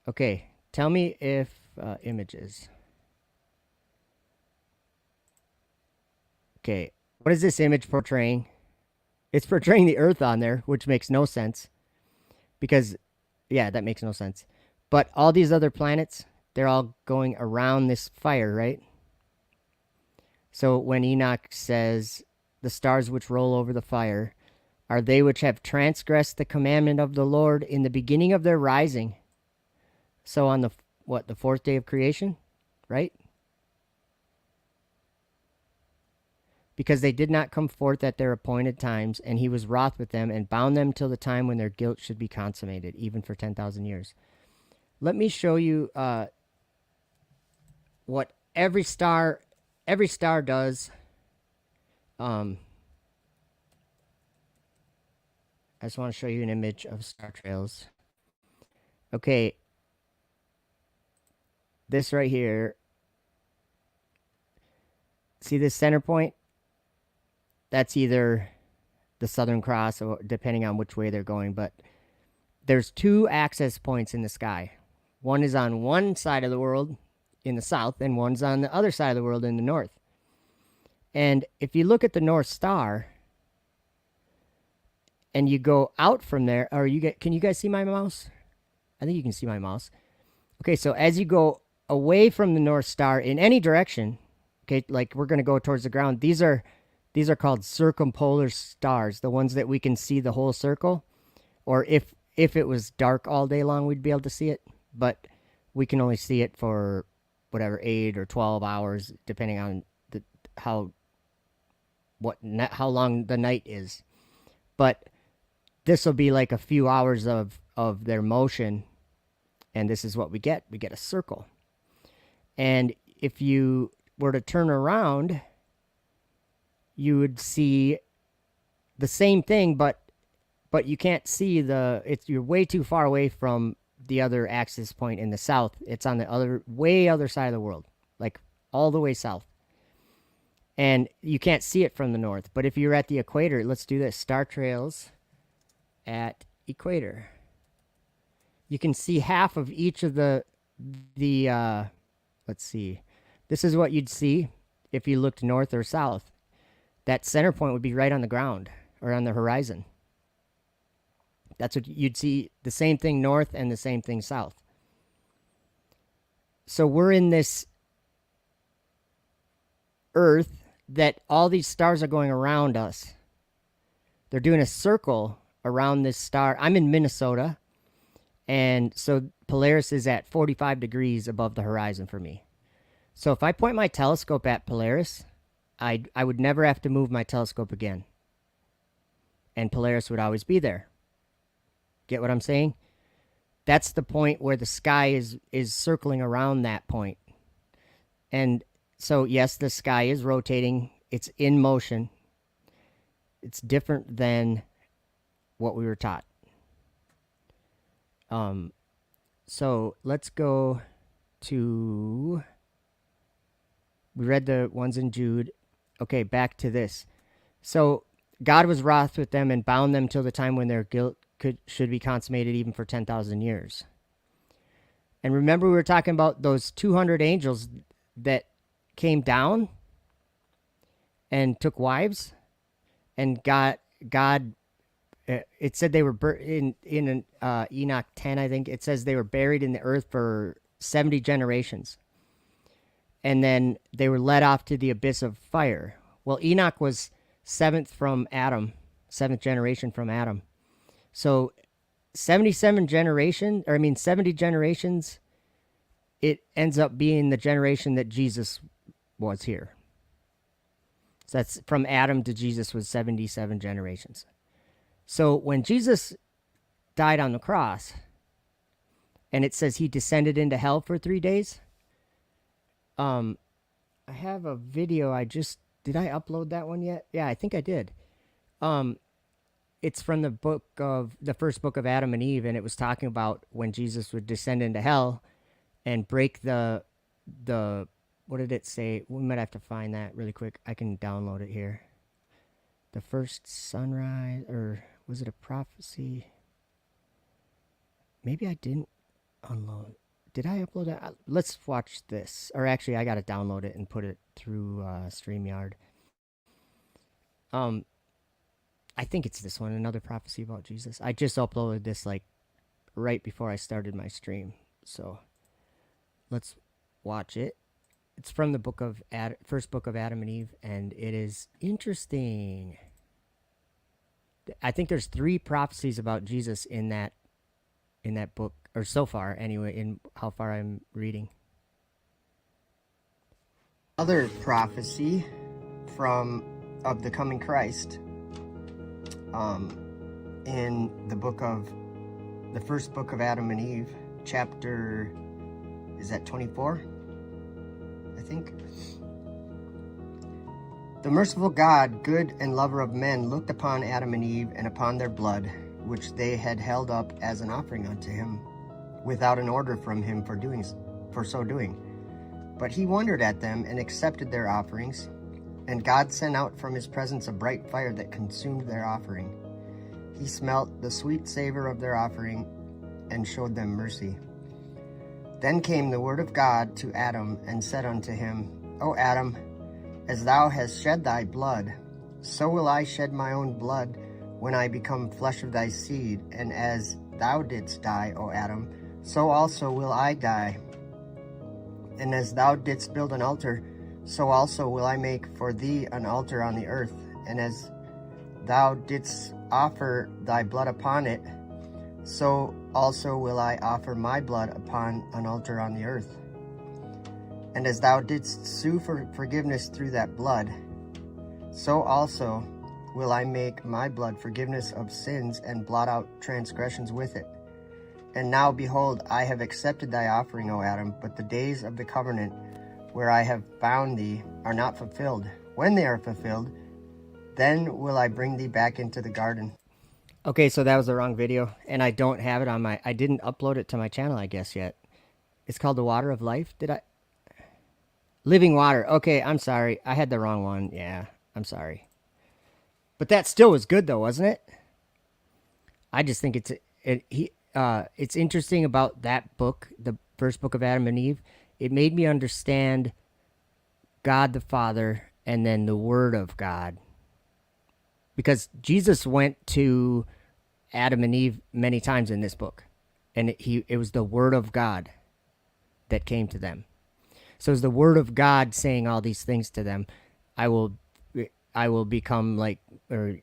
Okay, tell me if images. Okay, what is this image portraying? It's portraying the Earth on there, which makes no sense. Because, yeah, that makes no sense. But all these other planets, they're all going around this fire, right? So when Enoch says, the stars which roll over the fire are they which have transgressed the commandment of the Lord in the beginning of their rising. So on the 4th day of creation, right? Because they did not come forth at their appointed times, and he was wroth with them and bound them till the time when their guilt should be consummated, even for 10,000 years. Let me show you what every star does. I just want to show you an image of star trails. Okay. This right here. See this center point? That's either the Southern Cross, or depending on which way they're going, but there's 2 access points in the sky. One is on one side of the world in the south, and one's on the other side of the world in the north. And if you look at the North Star, and you go out from there, or can you guys see my mouse? I think you can see my mouse. Okay, so as you go away from the North Star in any direction, okay, like we're going to go towards the ground, these are called circumpolar stars, the ones that we can see the whole circle. Or if it was dark all day long, we'd be able to see it. But we can only see it for whatever 8 or 12 hours, depending on how long the night is. But this will be like a few hours of their motion, and this is what we get. We get a circle. And if you were to turn around, you would see the same thing, but you can't see you're way too far away from the other axis point in the south. It's on the other side of the world, like all the way south. And you can't see it from the north. But if you're at the equator, let's do this. Star trails at equator. You can see half of each of the let's see. This is what you'd see if you looked north or south. That center point would be right on the ground or on the horizon. That's what you'd see, the same thing north and the same thing south. So we're in this Earth that all these stars are going around us. They're doing a circle around this star. I'm in Minnesota, and so Polaris is at 45 degrees above the horizon for me. So if I point my telescope at Polaris, I would never have to move my telescope again. And Polaris would always be there. Get what I'm saying? That's the point where the sky is circling around that point. And so, yes, the sky is rotating. It's in motion. It's different than what we were taught. So let's go to... We read the ones in Jude. Okay, back to this. So God was wroth with them and bound them till the time when their guilt should be consummated, even for 10,000 years. And remember, we were talking about those 200 angels that came down and took wives, and God it said they were in Enoch 10, I think it says they were buried in the earth for 70 generations, and then they were led off to the abyss of fire. Well, Enoch was seventh generation from Adam, So 70 generations, it ends up being the generation that Jesus was here. So that's from Adam to Jesus was 77 generations. So when Jesus died on the cross, and it says he descended into hell for 3 days, I have a video. Did I upload that one yet? Yeah, I think I did. It's from the first book of Adam and Eve, and it was talking about when Jesus would descend into hell and break the what did it say? We might have to find that really quick. I can download it here. The first sunrise, or was it a prophecy? Maybe I didn't unload. Did I upload it? Let's watch this. Or actually, I got to download it and put it through StreamYard. I think it's this one, another prophecy about Jesus. I just uploaded this like right before I started my stream. So let's watch it. It's from the first book of Adam and Eve, and it is interesting. I think there's 3 prophecies about Jesus in that book, or so far anyway, in how far I'm reading. Other prophecy of the coming Christ, in the first book of Adam and Eve, chapter, is that 24? I think. The merciful God, good and lover of men, looked upon Adam and Eve and upon their blood, which they had held up as an offering unto him, without an order from him for so doing. But he wondered at them and accepted their offerings, and God sent out from his presence a bright fire that consumed their offering. He smelt the sweet savor of their offering and showed them mercy. Then came the word of God to Adam and said unto him, O Adam, as thou hast shed thy blood, so will I shed my own blood when I become flesh of thy seed. And as thou didst die, O Adam, so also will I die. And as thou didst build an altar, so also will I make for thee an altar on the earth. And as thou didst offer thy blood upon it, so also will I offer my blood upon an altar on the earth. And as thou didst sue for forgiveness through that blood, so also will I make my blood forgiveness of sins and blot out transgressions with it. And now, behold, I have accepted thy offering, O Adam, but the days of the covenant where I have bound thee are not fulfilled. When they are fulfilled, then will I bring thee back into the garden. Okay, so that was the wrong video, and I don't have it on I didn't upload it to my channel, I guess, yet. It's called The Water of Life. Living Water. Okay, I'm sorry. I had the wrong one. Yeah, I'm sorry. But that still was good, though, wasn't it? I just think it's interesting about that book, the first book of Adam and Eve. It made me understand God the Father and then the Word of God. Because Jesus went to Adam and Eve many times in this book. And it was the Word of God that came to them. So it's the Word of God saying all these things to them. I will become like, or,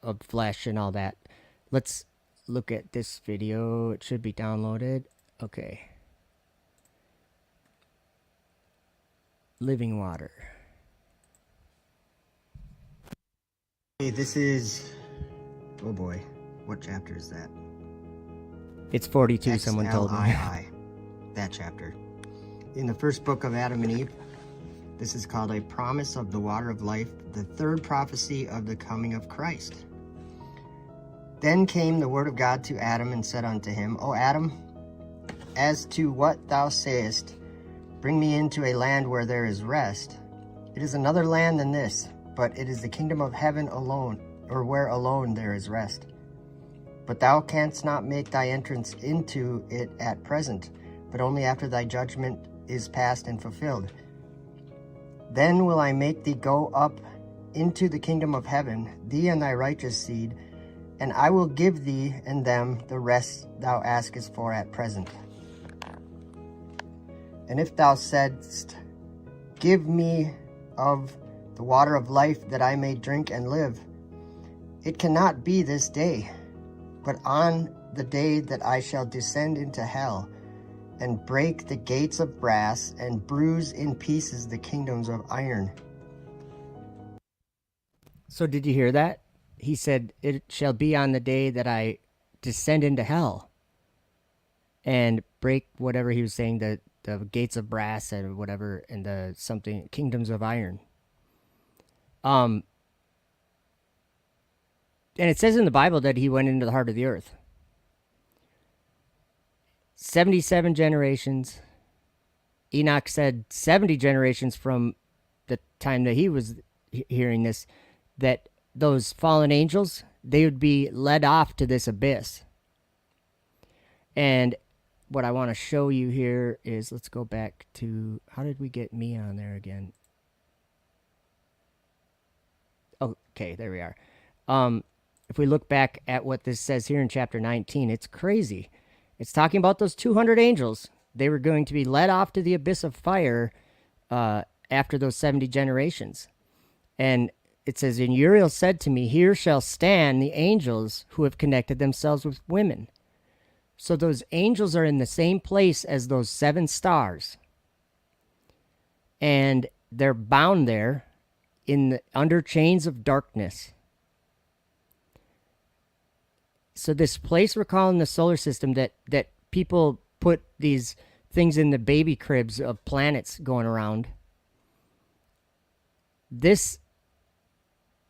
of flesh and all that. Let's look at this video. It should be downloaded. Okay. Living Water. Hey, this is, oh boy, what chapter is that? It's 42, someone told me. That chapter. In the first book of Adam and Eve, this is called A Promise of the Water of Life, the third prophecy of the coming of Christ. Then came the word of God to Adam and said unto him, O Adam, as to what thou sayest, bring me into a land where there is rest. It is another land than this, but it is the kingdom of heaven alone, or where alone there is rest. But thou canst not make thy entrance into it at present, but only after thy judgment is past and fulfilled. Then will I make thee go up into the kingdom of heaven, thee and thy righteous seed, and I will give thee and them the rest thou askest for at present. And if thou saidst, give me of the water of life that I may drink and live, it cannot be this day. But on the day that I shall descend into hell and break the gates of brass and bruise in pieces the kingdoms of iron. So did you hear that? He said, it shall be on the day that I descend into hell and break whatever he was saying, the gates of brass and whatever, and the something kingdoms of iron. And it says in the Bible that he went into the heart of the earth. 77 generations. Enoch said 70 generations from the time that he was hearing this, that those fallen angels, they would be led off to this abyss. And what I want to show you here is, let's go back to, how did we get me on there again? Okay, there we are. If we look back at what this says here in chapter 19, it's crazy. It's talking about those 200 angels. They were going to be led off to the abyss of fire after those 70 generations. And it says, and Uriel said to me, here shall stand the angels who have connected themselves with women. So those angels are in the same place as those 7 stars. And they're bound there under chains of darkness. So this place we're calling the solar system, that people put these things in the baby cribs of planets going around, this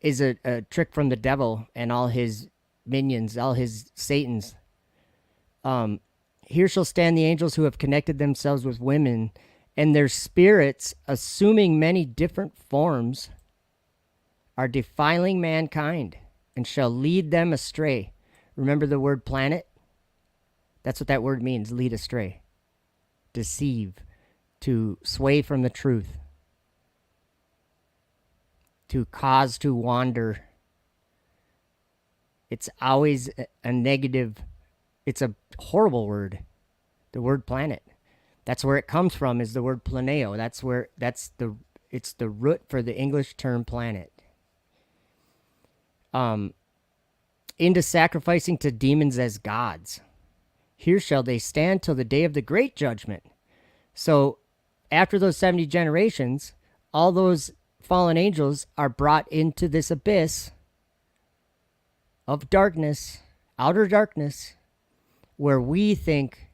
is a trick from the devil and all his minions, all his Satans. Here shall stand the angels who have connected themselves with women, and their spirits, assuming many different forms, are defiling mankind and shall lead them astray. Remember the word planet? That's what that word means, lead astray. Deceive, to sway from the truth, to cause to wander. It's always a negative, it's a horrible word, the word planet. That's where it comes from, is the word planeo. It's the root for the English term planet. Into sacrificing to demons as gods. Here shall they stand till the day of the great judgment. So after those 70 generations, all those fallen angels are brought into this abyss of darkness, outer darkness, where we think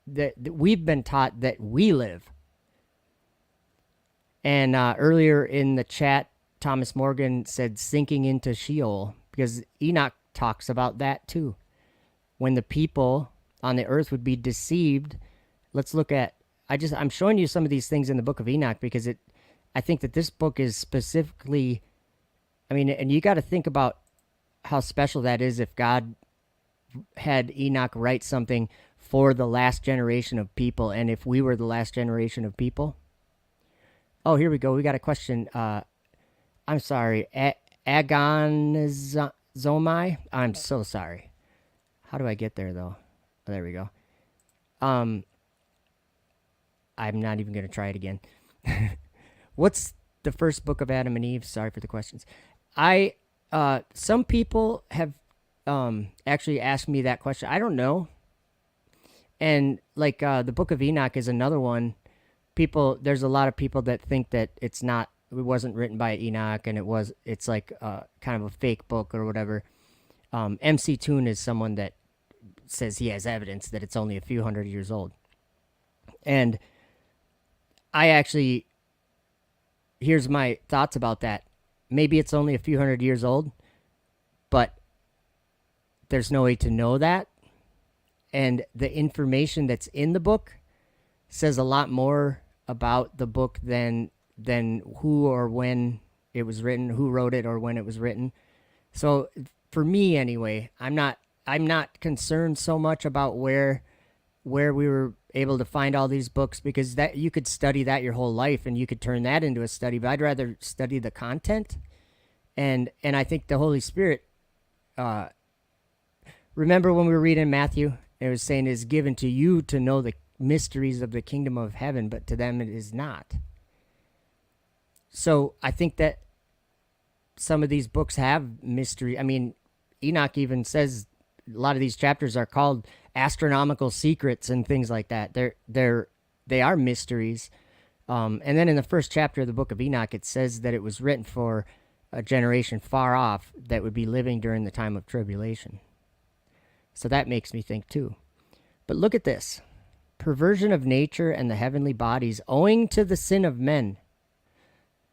that we've been taught that we live. And earlier in the chat, Thomas Morgan said sinking into Sheol, because Enoch talks about that too. When the people on the earth would be deceived. Let's look at, I'm showing you some of these things in the book of Enoch because I think that this book is specifically, and you got to think about how special that is if God had Enoch write something for the last generation of people, and if we were the last generation of people. Oh, here we go. We got a question. I'm sorry. Agonizomai? I'm so sorry. How do I get there, though? Oh, there we go. I'm not even going to try it again. What's the first book of Adam and Eve? Sorry for the questions. Some people have actually asked me that question. I don't know. And like the book of Enoch is another one. There's a lot of people that think that it wasn't written by Enoch, and it's like kind of a fake book or whatever. MC Toon is someone that says he has evidence that it's only a few hundred years old. And here's my thoughts about that. Maybe it's only a few hundred years old, but there's no way to know that. And the information that's in the book says a lot more about the book than who or when it was written, who wrote it or when it was written. So for me anyway, I'm not concerned so much about where we were able to find all these books, because that you could study that your whole life and you could turn that into a study, but I'd rather study the content. And I think the Holy Spirit, remember when we were reading Matthew, it was saying, is given to you to know the mysteries of the kingdom of heaven, but to them it is not. So I think that some of these books have mystery. Enoch even says a lot of these chapters are called astronomical secrets and things like that. They are mysteries. And then in the first chapter of the book of Enoch, it says that it was written for a generation far off that would be living during the time of tribulation. So that makes me think too. But look at this. Perversion of nature and the heavenly bodies owing to the sin of men.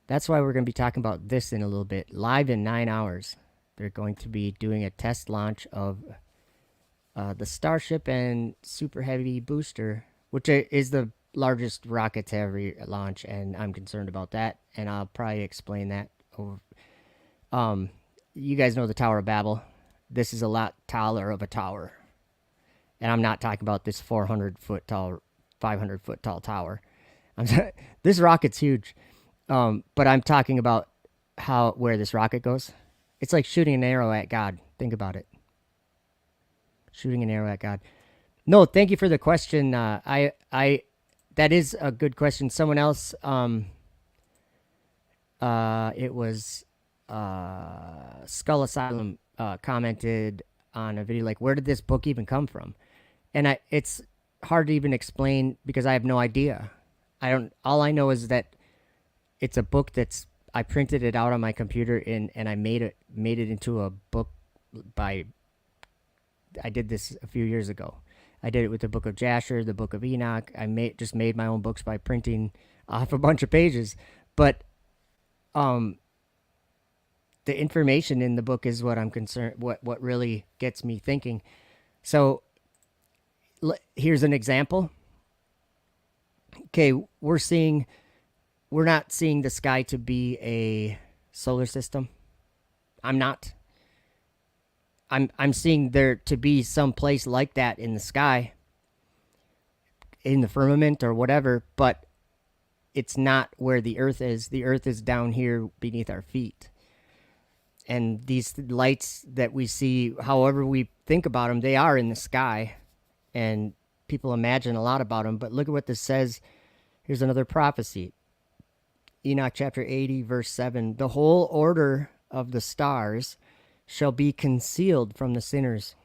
That's why we're going to be talking about this in a little bit. Live in 9 hours. They're going to be doing a test launch of the Starship and Super Heavy booster, which is the largest rocket to ever launch, and I'm concerned about that, and I'll probably explain that over. You guys know the Tower of Babel. This is a lot taller of a tower. And I'm not talking about this 400-foot tall, 500-foot tall tower. This rocket's huge. But I'm talking about where this rocket goes. It's like shooting an arrow at God. Think about it. Shooting an arrow at God. No, thank you for the question. That is a good question. Someone else, it was Skull Asylum commented on a video like, where did this book even come from? And it's hard to even explain because I have no idea. All I know is that it's a book I printed it out on my computer and I made it into a book I did this a few years ago. I did it with the book of Jasher, the book of Enoch. I just made my own books by printing off a bunch of pages. But the information in the book is what I'm concerned, what really gets me thinking. So here's an example. Okay, we're not seeing the sky to be a solar system. I'm not. I'm seeing there to be some place like that in the sky, in the firmament or whatever, but it's not where the earth is. The earth is down here beneath our feet. And these lights that we see, however we think about them, they are in the sky. And people imagine a lot about them. But look at what this says. Here's another prophecy. Enoch chapter 80, verse 7. The whole order of the stars shall be concealed from the sinners.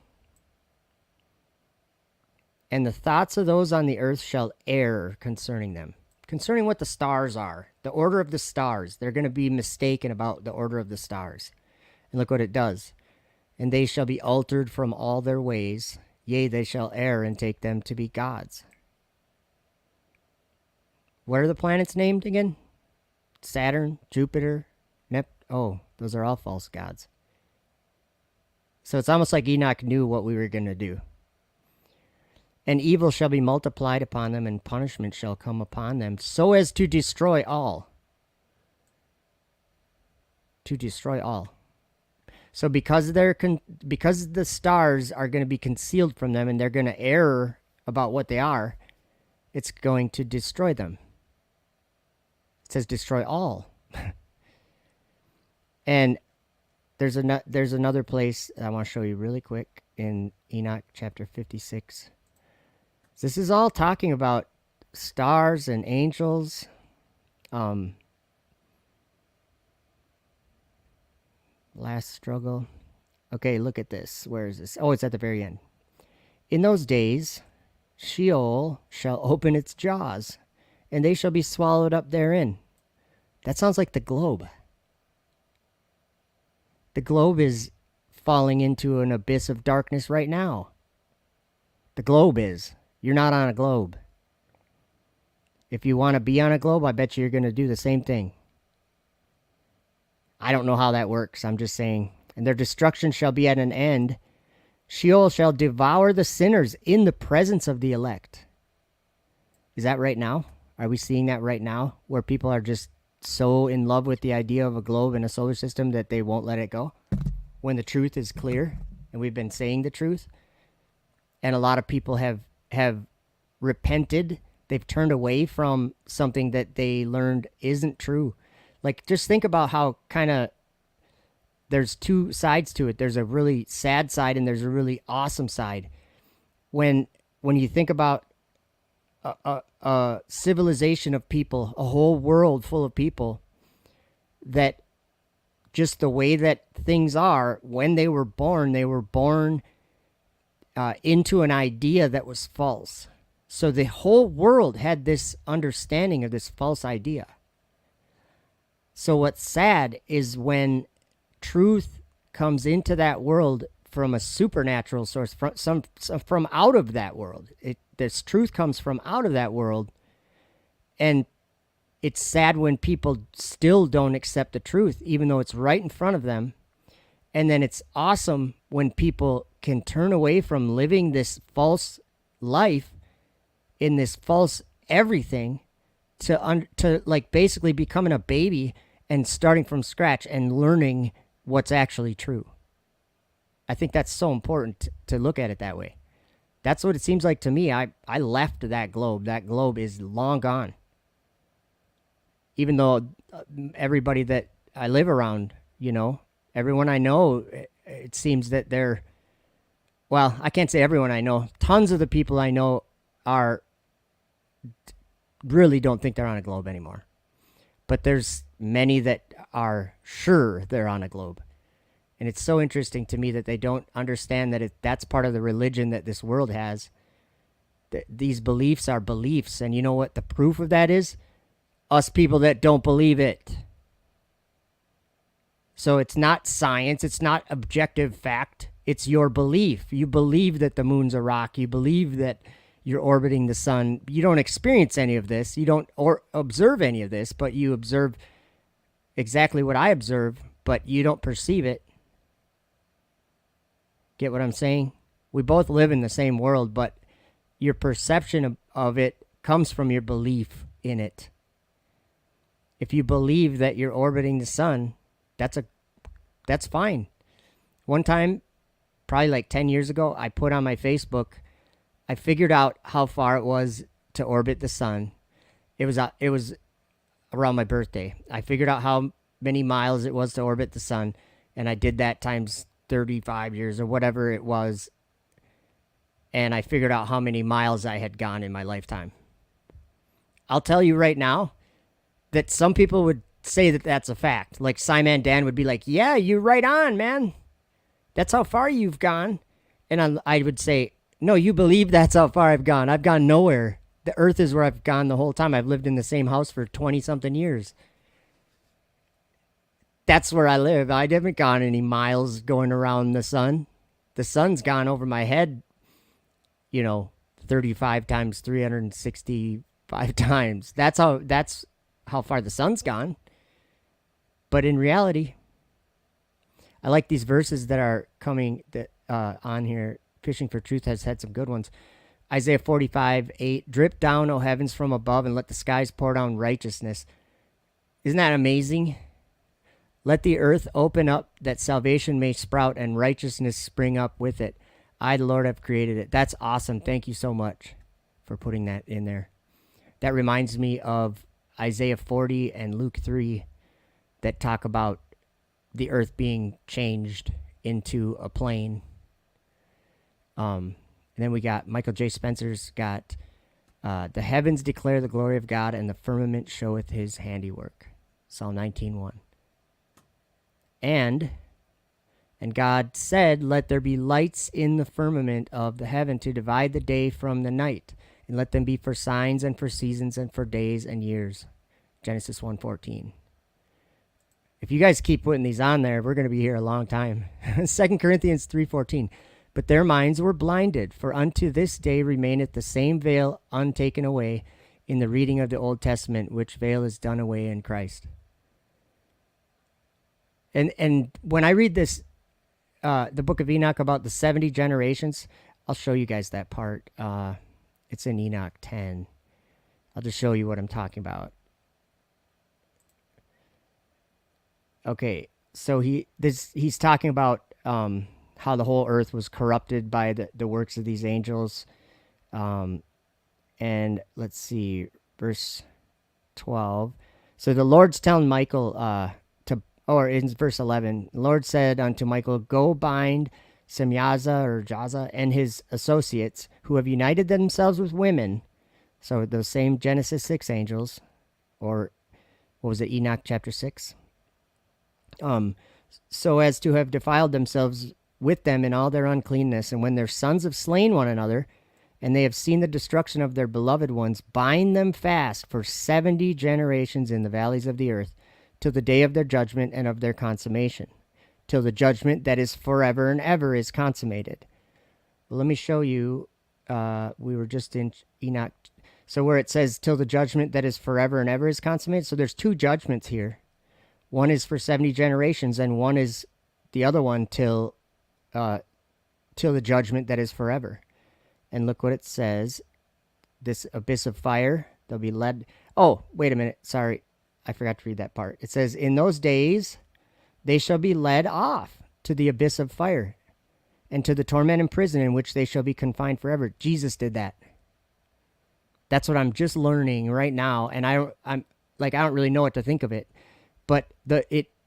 And the thoughts of those on the earth shall err concerning them. Concerning what the stars are. The order of the stars. They're going to be mistaken about the order of the stars. And look what it does. And they shall be altered from all their ways. Yea, they shall err and take them to be gods. What are the planets named again? Saturn, Jupiter, oh, those are all false gods. So it's almost like Enoch knew what we were going to do. And evil shall be multiplied upon them, and punishment shall come upon them, so as to destroy all. To destroy all. So because the stars are going to be concealed from them, and they're going to err about what they are, it's going to destroy them. It says destroy all. And there's another place I want to show you really quick in Enoch chapter 56. This is all talking about stars and angels. Last struggle. Okay, look at this. Where is this? Oh, it's at the very end. In those days, Sheol shall open its jaws, and they shall be swallowed up therein. That sounds like the globe. The globe is falling into an abyss of darkness right now. The globe is. You're not on a globe. If you want to be on a globe, I bet you're going to do the same thing. I don't know how that works. I'm just saying. And their destruction shall be at an end. Sheol shall devour the sinners in the presence of the elect. Is that right now? Are we seeing that right now? Where people are just so in love with the idea of a globe and a solar system that they won't let it go? When the truth is clear, and we've been saying the truth, and a lot of people have repented. They've turned away from something that they learned isn't true. Like, just think about how kind of there's two sides to it. There's a really sad side and there's a really awesome side. When you think about a civilization of people, a whole world full of people, that just the way that things are, when they were born into an idea that was false. So the whole world had this understanding of this false idea. So what's sad is when truth comes into that world from a supernatural source, from out of that world. This truth comes from out of that world, and it's sad when people still don't accept the truth, even though it's right in front of them. And then it's awesome when people can turn away from living this false life in this false everything to like basically becoming a baby and starting from scratch and learning what's actually true. I think that's so important to look at it that way. That's what it seems like to me. I left that globe. That globe is long gone. Even though everybody that I live around, everyone I know, it seems that they're, well, I can't say everyone I know. Tons of the people I know really don't think they're on a globe anymore. But there's many that are sure they're on a globe. And it's so interesting to me that they don't understand that that's part of the religion that this world has. These beliefs are beliefs. And you know what the proof of that is? Us people that don't believe it. So it's not science. It's not objective fact. It's your belief. You believe that the moon's a rock. You believe that you're orbiting the sun. You don't experience any of this. You don't observe any of this, but you observe exactly what I observe, but you don't perceive it. Get what I'm saying? We both live in the same world, but your perception of it comes from your belief in it. If you believe that you're orbiting the sun, that's fine. One time, probably like 10 years ago, I put on my Facebook, I figured out how far it was to orbit the sun. It was around my birthday. I figured out how many miles it was to orbit the sun, and I did that times 35 years or whatever it was, and I figured out how many miles I had gone in my lifetime. I'll tell you right now that some people would say that that's a fact. Like Simon Dan would be like, yeah, you're right on, man. That's how far you've gone. And I would say, no, you believe that's how far I've gone. I've gone nowhere. The earth is where I've gone the whole time. I've lived in the same house for 20-something years. That's where I live. I haven't gone any miles going around the sun. The sun's gone over my head, 35 times 365 times. That's how far the sun's gone. But in reality, I like these verses that are coming on here. Fishing for Truth has had some good ones. Isaiah 45:8, drip down, O heavens, from above, and let the skies pour down righteousness. Isn't that amazing? Let the earth open up that salvation may sprout and righteousness spring up with it. I, the Lord, have created it. That's awesome. Thank you so much for putting that in there. That reminds me of Isaiah 40 and Luke 3 that talk about the earth being changed into a plane. And then we got Michael J. Spencer's got the heavens declare the glory of God, and the firmament showeth his handiwork. Psalm 19:1. And God said, let there be lights in the firmament of the heaven to divide the day from the night, and let them be for signs and for seasons and for days and years. Genesis 1:14. If you guys keep putting these on there, we're going to be here a long time. 2 Corinthians 3:14. But their minds were blinded, for unto this day remaineth the same veil untaken away in the reading of the Old Testament, which veil is done away in Christ. And when I read this, the book of Enoch about the 70 generations, I'll show you guys that part. It's in Enoch 10. I'll just show you what I'm talking about. Okay, so he's talking about how the whole earth was corrupted by the works of these angels. And let's see, verse 12. So the Lord's telling Michael or in verse 11, the Lord said unto Michael, go bind Semyaza or Jaza and his associates who have united themselves with women. So those same Genesis 6 angels, or what was it, Enoch chapter 6? So as to have defiled themselves with them in all their uncleanness, and when their sons have slain one another, and they have seen the destruction of their beloved ones, bind them fast for 70 generations in the valleys of the earth, till the day of their judgment and of their consummation, till the judgment that is forever and ever is consummated. Well, let me show you. We were just in Enoch. So where it says, till the judgment that is forever and ever is consummated. So there's two judgments here. One is for 70 generations, and one is the other one till the judgment that is forever. And look what it says. This abyss of fire, they'll be led. Oh, wait a minute. Sorry. I forgot to read that part. It says, in those days, they shall be led off to the abyss of fire and to the torment and prison in which they shall be confined forever. Jesus did that. That's what I'm just learning right now. And I don't really know what to think of it, but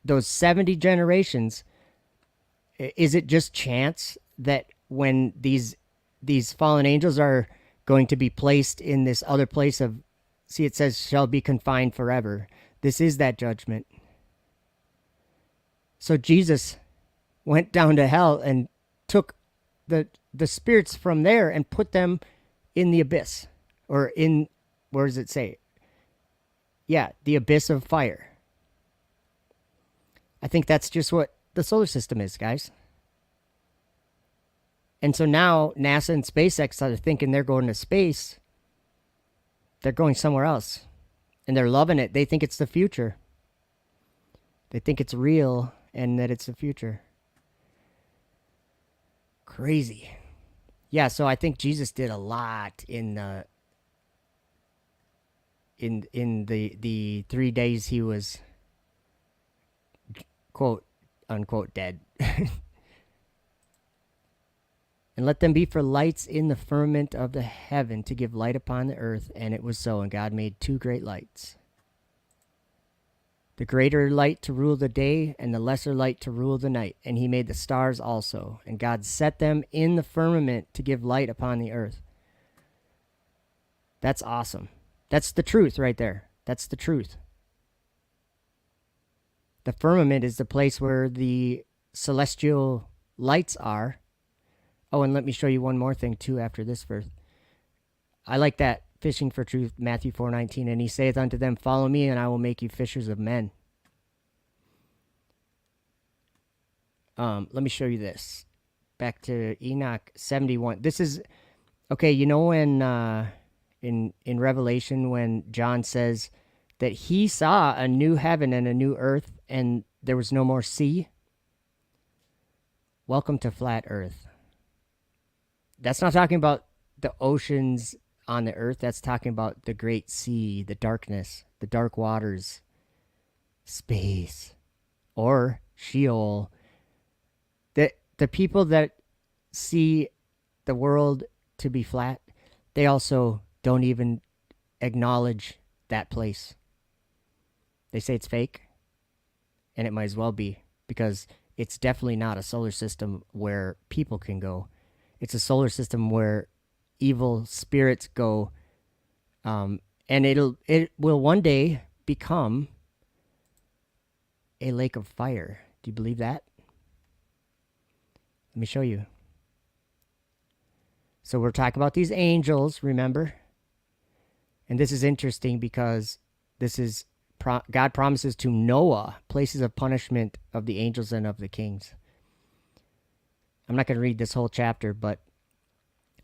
those 70 generations, is it just chance that when these fallen angels are going to be placed in this other place of, see, it says shall be confined forever. This is that judgment. So Jesus went down to hell and took the spirits from there and put them in the abyss, or in, where does it say? Yeah, the abyss of fire. I think that's just what the solar system is, guys. And so now NASA and SpaceX are thinking they're going to space. They're going somewhere else. And they're loving it. They think it's the future. They think it's real and that it's the future. Crazy. Yeah, so I think Jesus did a lot in the 3 days he was, quote unquote, dead. And let them be for lights in the firmament of the heaven to give light upon the earth. And it was so. And God made two great lights, the greater light to rule the day and the lesser light to rule the night. And he made the stars also. And God set them in the firmament to give light upon the earth. That's awesome. That's the truth right there. That's the truth. The firmament is the place where the celestial lights are. Oh, and let me show you one more thing too after this verse. I like that fishing for truth, Matthew 4:19. And he saith unto them, follow me, and I will make you fishers of men. Let me show you this. Back to Enoch 71. This is, okay, you know when in Revelation when John says that he saw a new heaven and a new earth and there was no more sea? Welcome to flat earth. That's not talking about the oceans on the earth. That's talking about the great sea, the darkness, the dark waters, space, or Sheol. The people that see the world to be flat, they also don't even acknowledge that place. They say it's fake, and it might as well be, because it's definitely not a solar system where people can go. It's a solar system where evil spirits go, and it will one day become a lake of fire. Do you believe that? Let me show you. So we're talking about these angels, remember? And this is interesting because this is God promises to Noah places of punishment of the angels and of the kings. I'm not going to read this whole chapter, but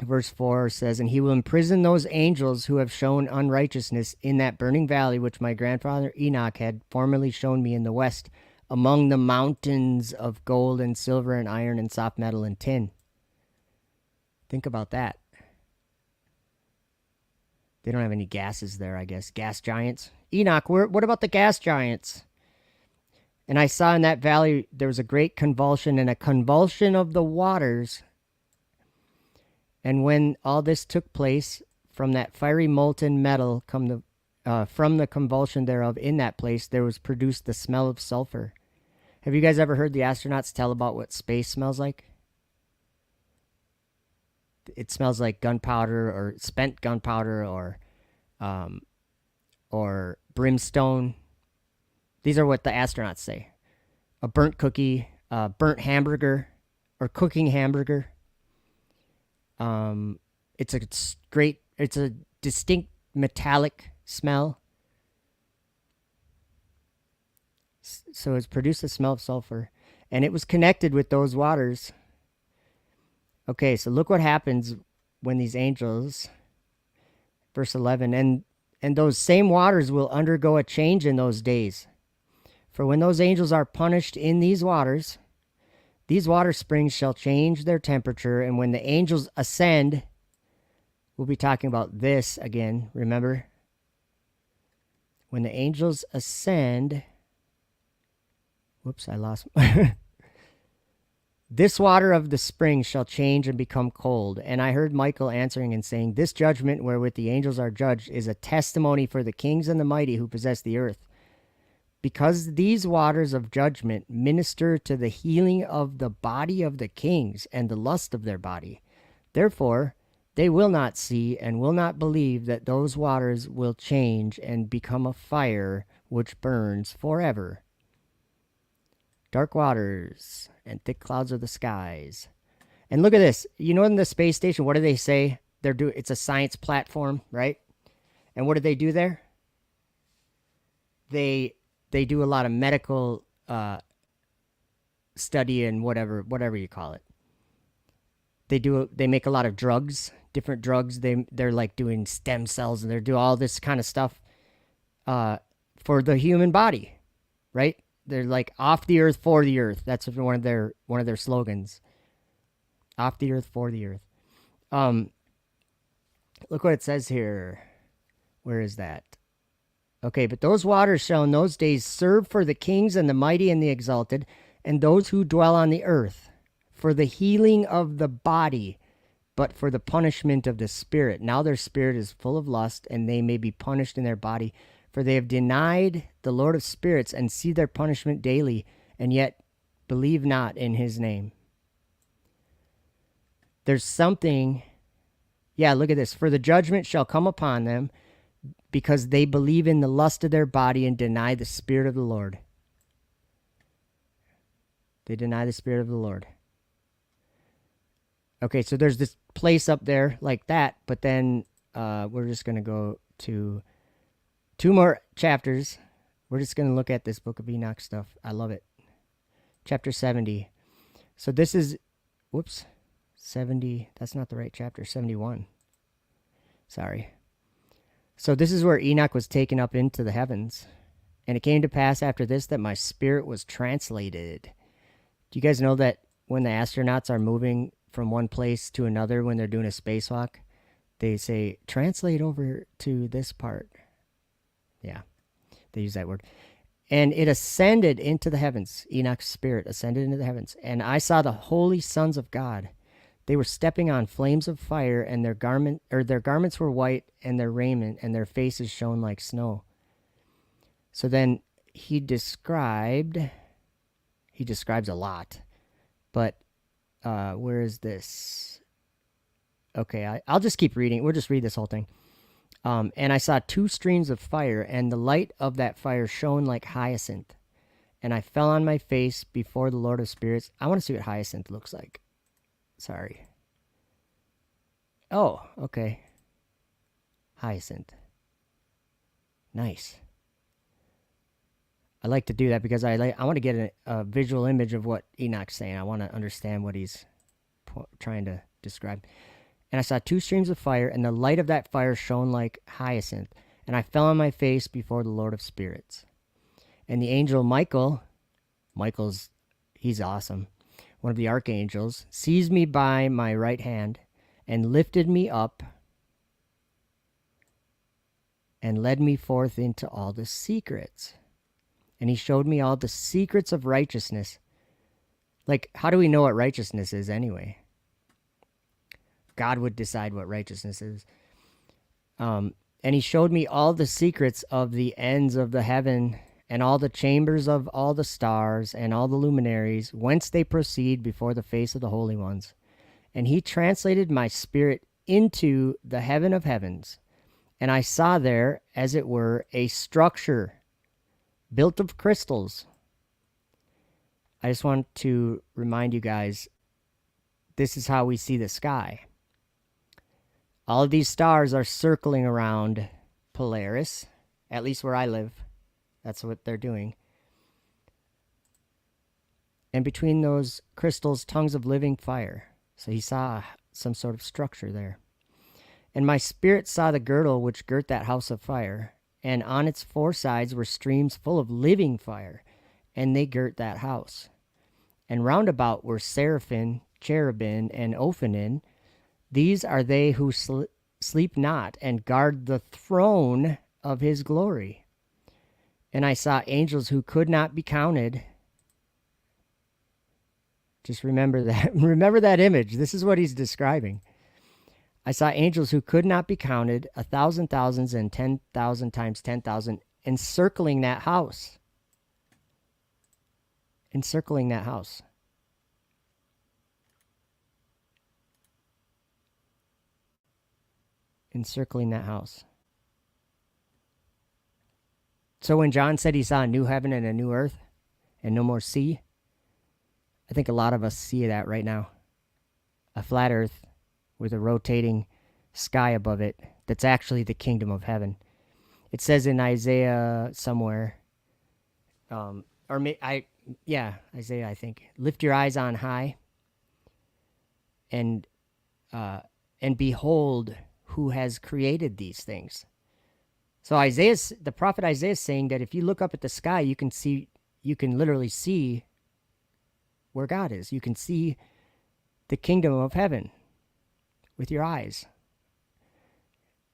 verse 4 says, and he will imprison those angels who have shown unrighteousness in that burning valley which my grandfather Enoch had formerly shown me in the west, among the mountains of gold and silver and iron and soft metal and tin. Think about that. They don't have any gases there, I guess. Gas giants. Enoch, what about the gas giants? And I saw in that valley there was a great convulsion, and a convulsion of the waters. And when all this took place, from that fiery molten metal from the convulsion thereof in that place, there was produced the smell of sulfur. Have you guys ever heard the astronauts tell about what space smells like? It smells like gunpowder, or spent gunpowder, or brimstone. These are what the astronauts say. A burnt cookie, a burnt hamburger, or cooking hamburger. It's a great, it's a distinct metallic smell. So it's produced a smell of sulfur, and it was connected with those waters. Okay, so look what happens when these angels, verse 11, and those same waters will undergo a change in those days. For when those angels are punished in these water springs shall change their temperature, and when the angels ascend, we'll be talking about this again, remember? When the angels ascend, whoops, I lost. This water of the spring shall change and become cold. And I heard Michael answering and saying, this judgment wherewith the angels are judged is a testimony for the kings and the mighty who possess the earth. Because these waters of judgment minister to the healing of the body of the kings and the lust of their body. Therefore, they will not see and will not believe that those waters will change and become a fire which burns forever. Dark waters and thick clouds of the skies. And look at this. You know, in the space station, what do they say? It's a science platform, right? And what do they do there? They do a lot of medical study and whatever you call it. They make a lot of drugs, different drugs. They're like doing stem cells, and they're doing all this kind of stuff for the human body, right? They're like off the earth for the earth. That's one of their slogans. Off the earth for the earth. Look what it says here. Where is that? Okay, but those waters shall in those days serve for the kings and the mighty and the exalted, and those who dwell on the earth, for the healing of the body, but for the punishment of the spirit. Now their spirit is full of lust, and they may be punished in their body, for they have denied the Lord of spirits and see their punishment daily, and yet believe not in his name. There's something, yeah, look at this. For the judgment shall come upon them, because they believe in the lust of their body and deny the Spirit of the Lord. They deny the Spirit of the Lord. Okay, so there's this place up there like that, but then we're just going to go to 2 more chapters. We're just going to look at this Book of Enoch stuff. I love it. Chapter 70. So this is, 70. That's not the right chapter. 71. Sorry. So this is where Enoch was taken up into the heavens. And it came to pass after this that my spirit was translated. Do you guys know that when the astronauts are moving from one place to another when they're doing a spacewalk, they say, translate over to this part? Yeah, they use that word. And it ascended into the heavens. Enoch's spirit ascended into the heavens. And I saw the holy sons of God. They were stepping on flames of fire, and their garments were white, and their raiment and their faces shone like snow. So then he describes a lot, but where is this? Okay, I'll just keep reading. We'll just read this whole thing. And I saw 2 streams of fire, and the light of that fire shone like hyacinth. And I fell on my face before the Lord of spirits. I want to see what hyacinth looks like. Sorry. Oh, okay. Hyacinth. Nice. I like to do that because I want to get a visual image of what Enoch's saying. I want to understand what he's trying to describe. And I saw 2 streams of fire, and the light of that fire shone like hyacinth. And I fell on my face before the Lord of spirits. And the angel he's awesome, one of the archangels, seized me by my right hand and lifted me up and led me forth into all the secrets. And he showed me all the secrets of righteousness. Like, how do we know what righteousness is anyway? God would decide what righteousness is. And he showed me all the secrets of the ends of the heaven, and all the chambers of all the stars, and all the luminaries, whence they proceed before the face of the holy ones. And he translated my spirit into the heaven of heavens. And I saw there, as it were, a structure built of crystals. I just want to remind you guys, this is how we see the sky. All of these stars are circling around Polaris, at least where I live. That's what they're doing. And between those crystals, tongues of living fire. So he saw some sort of structure there. And my spirit saw the girdle which girt that house of fire, and on its four sides were streams full of living fire, and they girt that house. And round about were seraphim, cherubim, and ophanim. These are they who sleep not, and guard the throne of his glory. And I saw angels who could not be counted. Just remember that. Remember that image. This is what he's describing. I saw angels who could not be counted, 1,000 thousands and 10,000 times 10,000, encircling that house. Encircling that house. Encircling that house. So when John said he saw a new heaven and a new earth and no more sea, I think a lot of us see that right now. A flat earth with a rotating sky above it that's actually the kingdom of heaven. It says in Isaiah somewhere, Isaiah, I think, lift your eyes on high and behold who has created these things. So the prophet Isaiah is saying that if you look up at the sky, you can literally see where God is. You can see the kingdom of heaven with your eyes.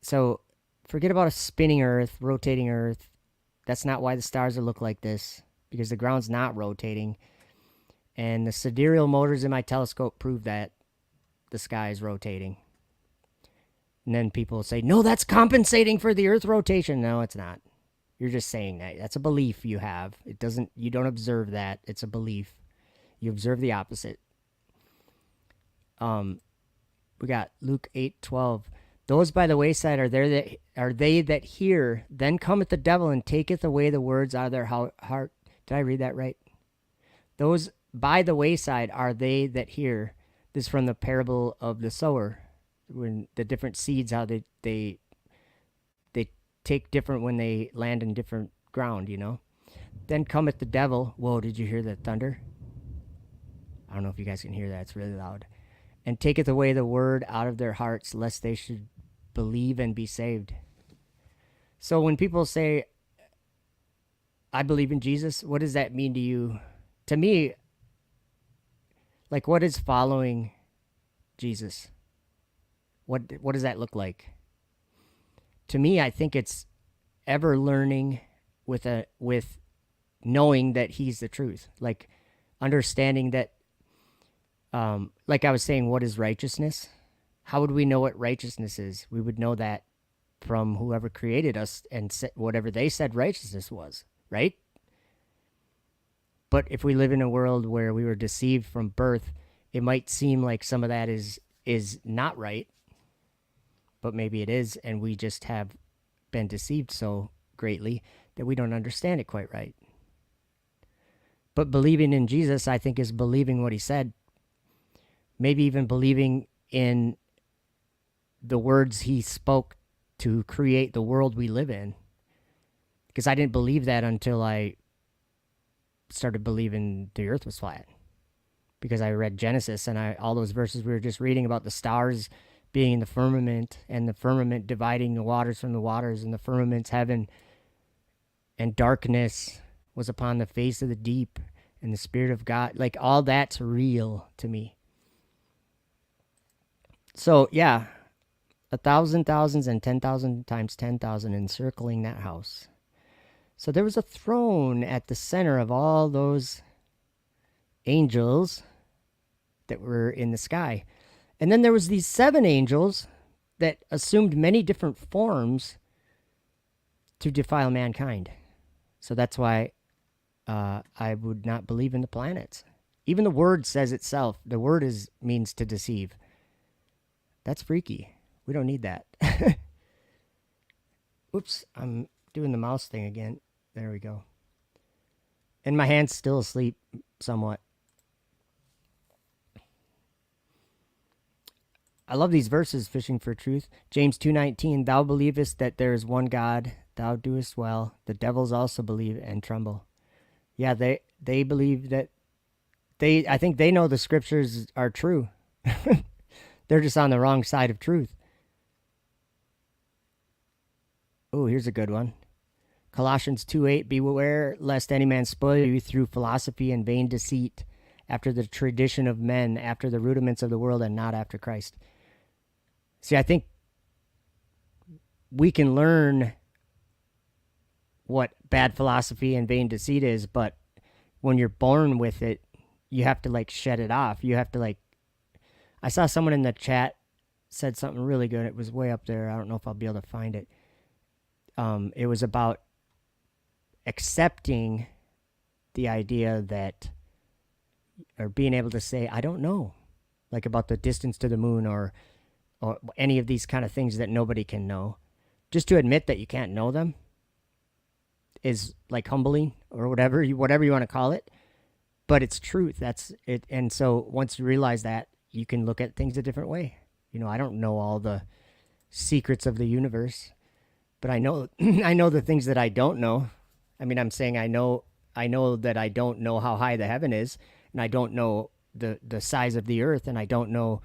So forget about a spinning earth, rotating earth. That's not why the stars look like this, because the ground's not rotating. And the sidereal motors in my telescope prove that the sky is rotating. And then people say, no, that's compensating for the earth rotation. No, it's not. You're just saying that. That's a belief you have. You don't observe that. It's a belief. You observe the opposite. We got Luke 8:12. Those by the wayside are they that hear, then cometh the devil and taketh away the words out of their heart. Did I read that right? Those by the wayside are they that hear. This is from the parable of the sower, when the different seeds, how they take different when they land in different ground, you know. Then cometh the devil. Whoa, did you hear the thunder? I don't know if you guys can hear that. It's really loud. And taketh away the word out of their hearts, lest they should believe and be saved. So when people say, I believe in Jesus, what does that mean to you? To me, like, what is following Jesus? What does that look like? To me, I think it's ever learning with knowing that he's the truth. Like understanding that, like I was saying, what is righteousness? How would we know what righteousness is? We would know that from whoever created us and whatever they said righteousness was, right? But if we live in a world where we were deceived from birth, it might seem like some of that is not right, but maybe it is, and we just have been deceived so greatly that we don't understand it quite right. But believing in Jesus, I think, is believing what he said. Maybe even believing in the words he spoke to create the world we live in. Because I didn't believe that until I started believing the earth was flat. Because I read Genesis and all those verses we were just reading about the stars being in the firmament and the firmament dividing the waters from the waters and the firmament's heaven, and darkness was upon the face of the deep and the Spirit of God. Like, all that's real to me. So, yeah, 1,000 thousands and 10,000 times 10,000 encircling that house. So there was a throne at the center of all those angels that were in the sky. And then there was these 7 angels that assumed many different forms to defile mankind. So that's why I would not believe in the planets. Even the word says itself. The word means to deceive. That's freaky. We don't need that. Oops, I'm doing the mouse thing again. There we go. And my hand's still asleep somewhat. I love these verses, fishing for truth. James 2:19, thou believest that there is one God, thou doest well. The devils also believe and tremble. Yeah, they believe that I think they know the scriptures are true. They're just on the wrong side of truth. Oh, here's a good one. Colossians 2:8, beware lest any man spoil you through philosophy and vain deceit, after the tradition of men, after the rudiments of the world, and not after Christ. See, I think we can learn what bad philosophy and vain deceit is, but when you're born with it, you have to like shed it off. You have to like, I saw someone in the chat said something really good. It was way up there. I don't know if I'll be able to find it. It was about accepting the idea that, or being able to say, I don't know, like about the distance to the moon or any of these kind of things that nobody can know. Just to admit that you can't know them is like humbling, or whatever you want to call it. But it's truth. That's it. And so once you realize that, you can look at things a different way. You know, I don't know all the secrets of the universe, but I know I know the things that I don't know. I mean, I'm saying I know that I don't know how high the heaven is, and I don't know the size of the earth, and I don't know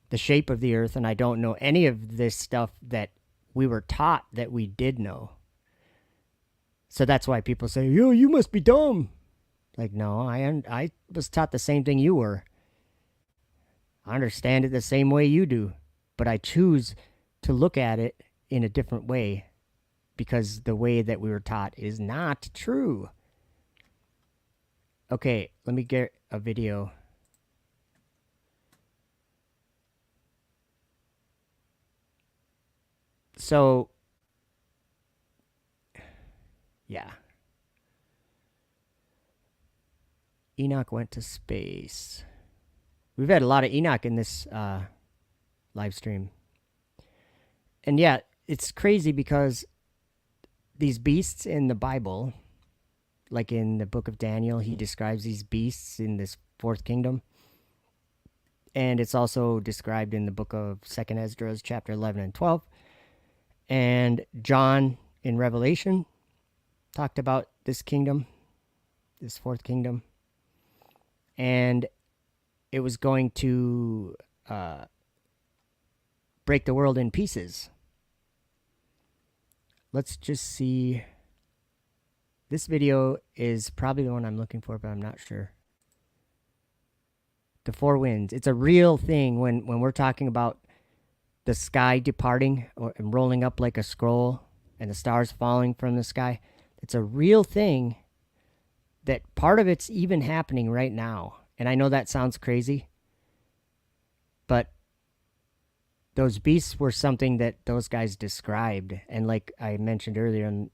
the shape of the earth, and I don't know any of this stuff that we were taught that we did know. So that's why people say, "Yo, you must be dumb." Like, no, I was taught the same thing you were. I understand it the same way you do, but I choose to look at it in a different way because the way that we were taught is not true. Okay, let me get a video. So, yeah. Enoch went to space. We've had a lot of Enoch in this live stream. And yeah, it's crazy because these beasts in the Bible, like in the book of Daniel, he describes these beasts in this fourth kingdom. And it's also described in the book of 2nd Esdras, chapter 11 and 12. And John in Revelation talked about this kingdom, this fourth kingdom. And it was going to break the world in pieces. Let's just see. This video is probably the one I'm looking for, but I'm not sure. The four winds. It's a real thing when we're talking about the sky departing and rolling up like a scroll and the stars falling from the sky. It's a real thing that part of it's even happening right now. And I know that sounds crazy, but those beasts were something that those guys described. And like I mentioned earlier, and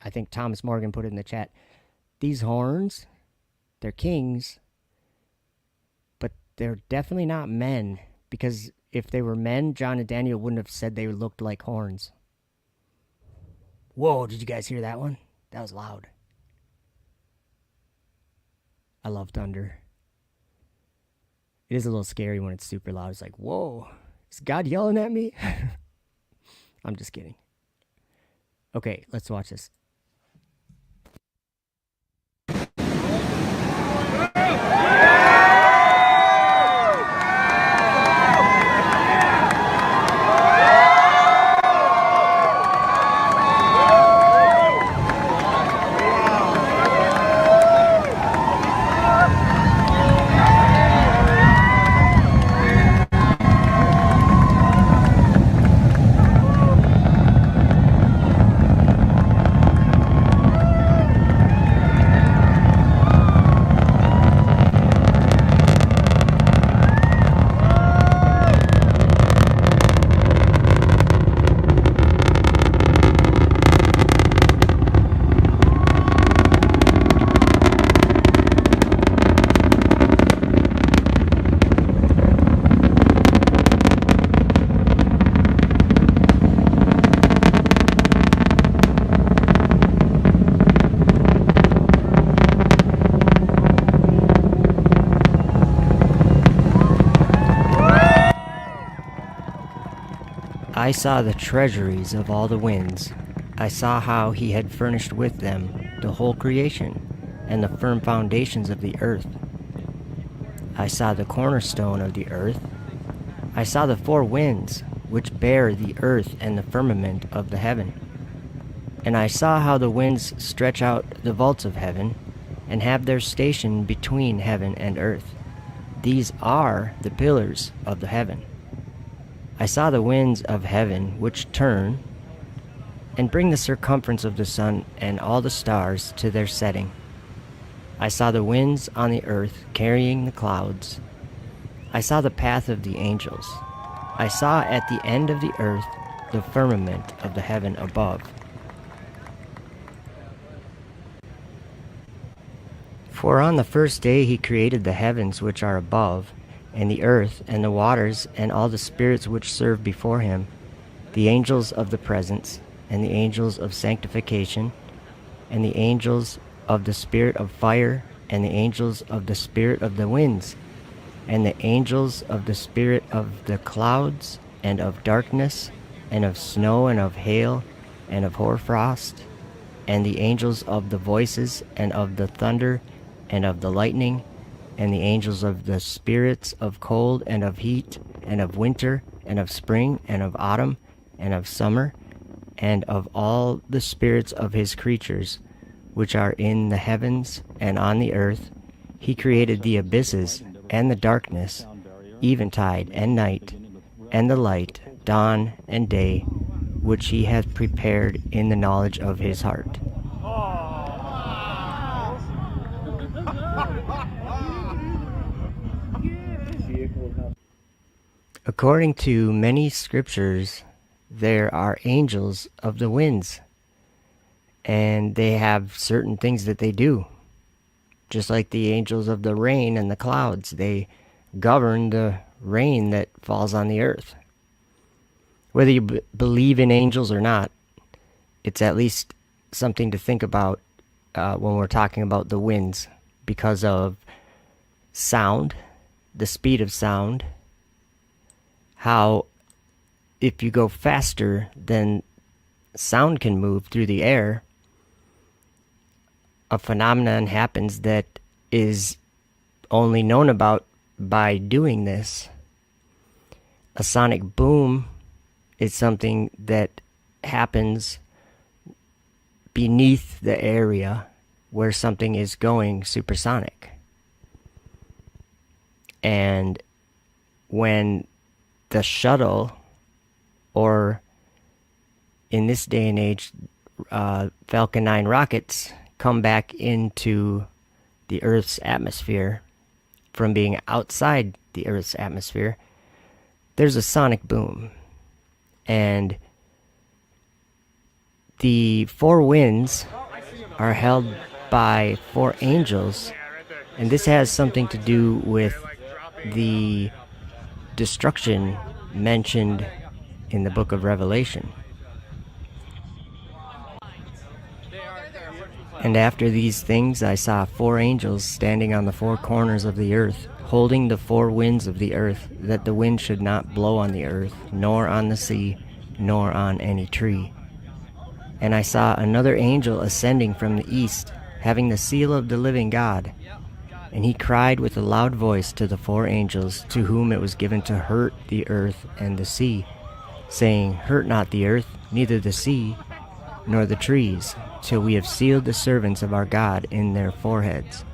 I think Thomas Morgan put it in the chat, these horns, they're kings, but they're definitely not men, because if they were men, John and Daniel wouldn't have said they looked like horns. Whoa, did you guys hear that one? That was loud. I love thunder. It is a little scary when it's super loud. It's like, whoa, is God yelling at me? I'm just kidding. Okay, let's watch this. I saw the treasuries of all the winds. I saw how he had furnished with them the whole creation, and the firm foundations of the earth. I saw the cornerstone of the earth. I saw the four winds, which bear the earth and the firmament of the heaven. And I saw how the winds stretch out the vaults of heaven, and have their station between heaven and earth. These are the pillars of the heaven. I saw the winds of heaven which turn, and bring the circumference of the sun and all the stars to their setting. I saw the winds on the earth carrying the clouds. I saw the path of the angels. I saw at the end of the earth the firmament of the heaven above. For on the first day he created the heavens which are above, and the earth, and the waters, and all the spirits which serve before him, the angels of the presence, and the angels of sanctification, and the angels of the spirit of fire, and the angels of the spirit of the winds, and the angels of the spirit of the clouds, and of darkness, and of snow, and of hail, and of hoarfrost, and the angels of the voices, and of the thunder, and of the lightning, and the angels of the spirits of cold, and of heat, and of winter, and of spring, and of autumn, and of summer, and of all the spirits of his creatures, which are in the heavens and on the earth. He created the abysses, and the darkness, eventide and night, and the light, dawn and day, which he hath prepared in the knowledge of his heart. According to many scriptures, there are angels of the winds, and they have certain things that they do. Just like the angels of the rain and the clouds, they govern the rain that falls on the earth. Whether you believe in angels or not, it's at least something to think about when we're talking about the winds, because of sound, the speed of sound, how if you go faster than sound can move through the air, a phenomenon happens that is only known about by doing this. A sonic boom is something that happens beneath the area where something is going supersonic. And when the shuttle, or in this day and age, Falcon 9 rockets come back into the Earth's atmosphere from being outside the Earth's atmosphere, there's a sonic boom. And the four winds are held by four angels, and this has something to do with the destruction mentioned in the book of Revelation. And after these things I saw four angels standing on the four corners of the earth, holding the four winds of the earth, that the wind should not blow on the earth, nor on the sea, nor on any tree. And I saw another angel ascending from the east, having the seal of the living God. And he cried with a loud voice to the four angels, to whom it was given to hurt the earth and the sea, saying, Hurt not the earth, neither the sea, nor the trees, till we have sealed the servants of our God in their foreheads.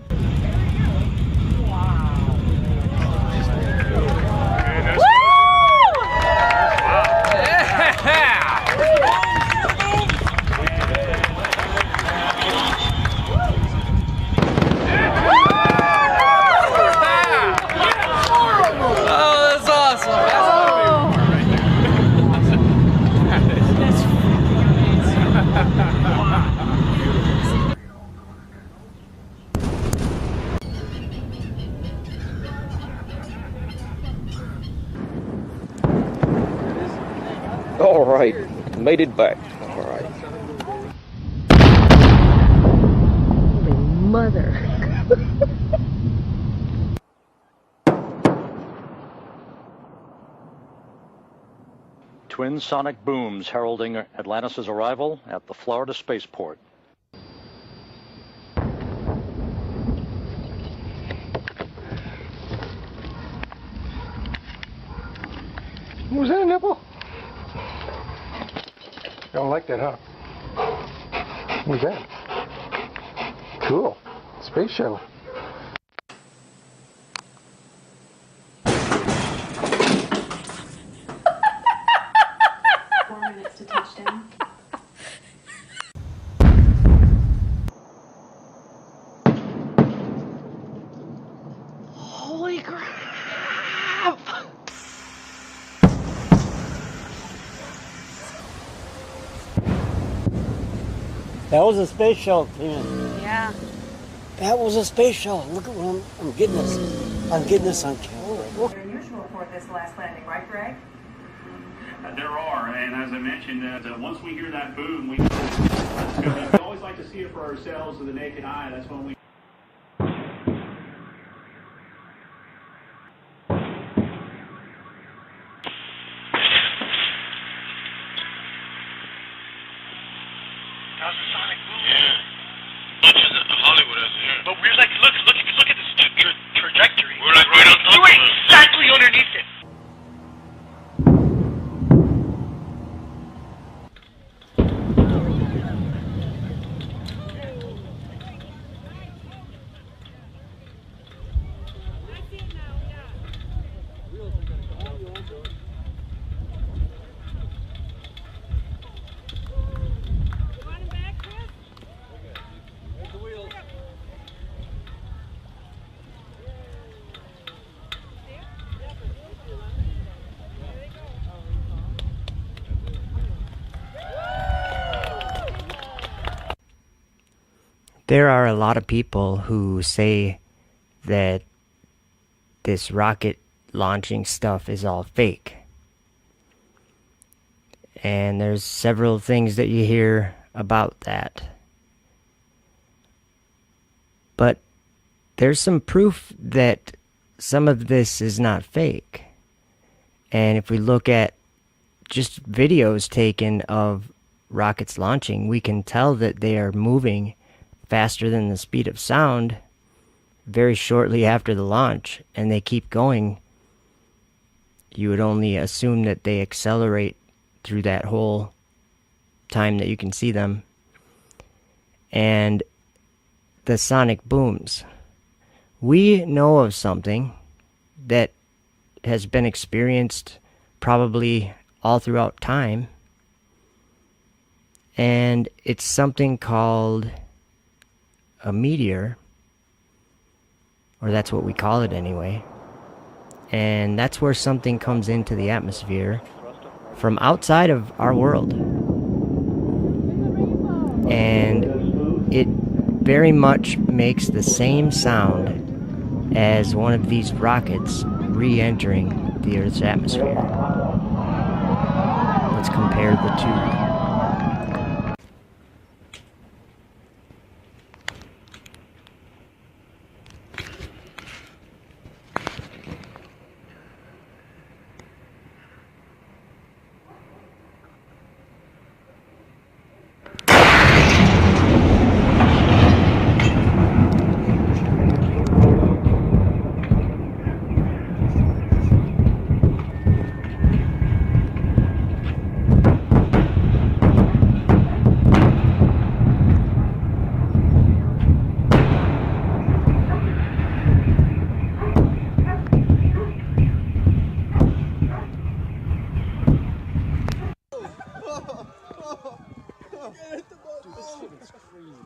All right, made it back. All right. Holy mother. Twin sonic booms heralding Atlantis' arrival at the Florida spaceport. Was that a nipple? Don't like that, huh? What's that? Cool. Space shuttle. 4 minutes to touchdown. Holy crap! That was a space shuttle, Tina. Yeah. That was a space shuttle. Look at what I'm getting this. I'm getting this on camera. Unusual for this last landing, right, Greg? There are, and as I mentioned, once we hear that boom, we always like to see it for ourselves with the naked eye. That's when we. How's the sonic boom? Yeah. Much as Hollywood has here. But we're like, look at this trajectory. We're like right on top of it. We're exactly underneath it. There are a lot of people who say that this rocket launching stuff is all fake. And there's several things that you hear about that. But there's some proof that some of this is not fake. And if we look at just videos taken of rockets launching, we can tell that they are moving faster than the speed of sound very shortly after the launch, and they keep going. You would only assume that they accelerate through that whole time that you can see them. And the sonic booms. We know of something that has been experienced probably all throughout time, and it's something called a meteor, or that's what we call it anyway. And that's where something comes into the atmosphere from outside of our world. And it very much makes the same sound as one of these rockets re-entering the Earth's atmosphere. Let's compare the two.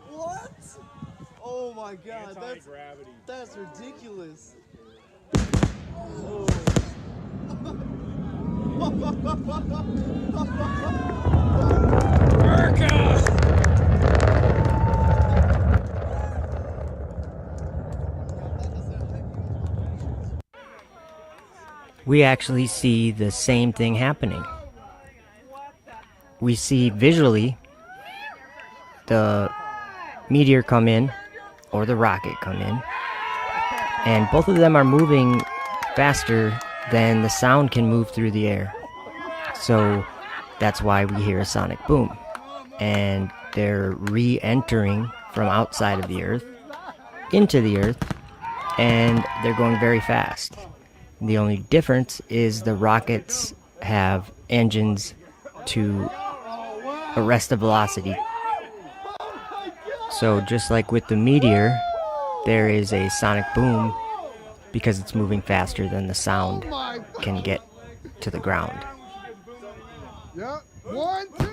What? Oh my god, that's ridiculous. Oh. We actually see the same thing happening. We see visually the meteor come in, or the rocket come in, and both of them are moving faster than the sound can move through the air. So That's why we hear a sonic boom. And they're re-entering from outside of the Earth into the Earth, and they're going very fast. The only difference is the rockets have engines to arrest the velocity. So just like with the meteor, there is a sonic boom because it's moving faster than the sound can get to the ground. Yep. 1, 2.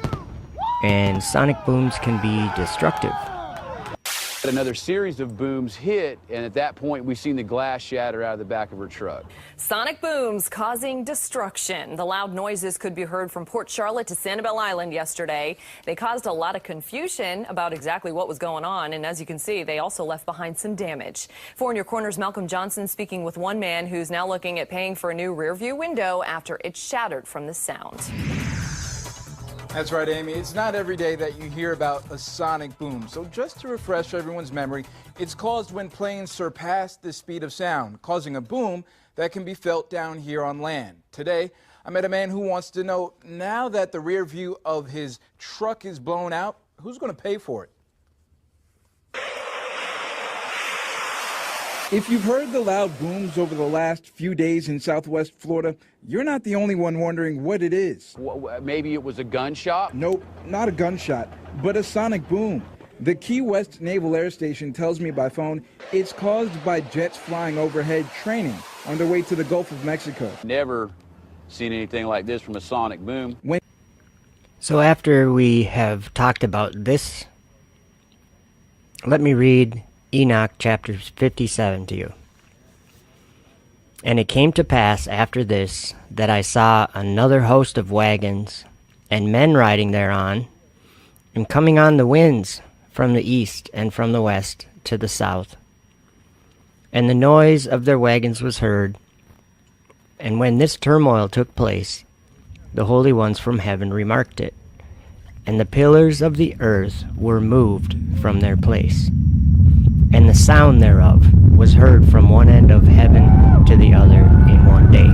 And sonic booms can be destructive. Another series of booms hit, and at that point, we've seen the glass shatter out of the back of her truck. Sonic booms causing destruction. The loud noises could be heard from Port Charlotte to Sanibel Island yesterday. They caused a lot of confusion about exactly what was going on, and as you can see, they also left behind some damage. 4 in Your Corner's Malcolm Johnson speaking with one man who's now looking at paying for a new rearview window after it shattered from the sound. That's right, Amy. It's not every day that you hear about a sonic boom. So just to refresh everyone's memory, it's caused when planes surpass the speed of sound, causing a boom that can be felt down here on land. Today, I met a man who wants to know, now that the rear view of his truck is blown out, who's going to pay for it? If you've heard the loud booms over the last few days in Southwest Florida, you're not the only one wondering what it is. Maybe it was a gunshot? Nope, not a gunshot, but a sonic boom. The Key West Naval Air Station tells me by phone it's caused by jets flying overhead training on their way to the Gulf of Mexico. Never seen anything like this from a sonic boom. So after we have talked about this, let me read Enoch chapter 57 to you. And it came to pass after this that I saw another host of wagons and men riding thereon, and coming on the winds from the east and from the west to the south. And the noise of their wagons was heard. And when this turmoil took place, the holy ones from heaven remarked it. And the pillars of the earth were moved from their place. And the sound thereof was heard from one end of heaven to the other in one day.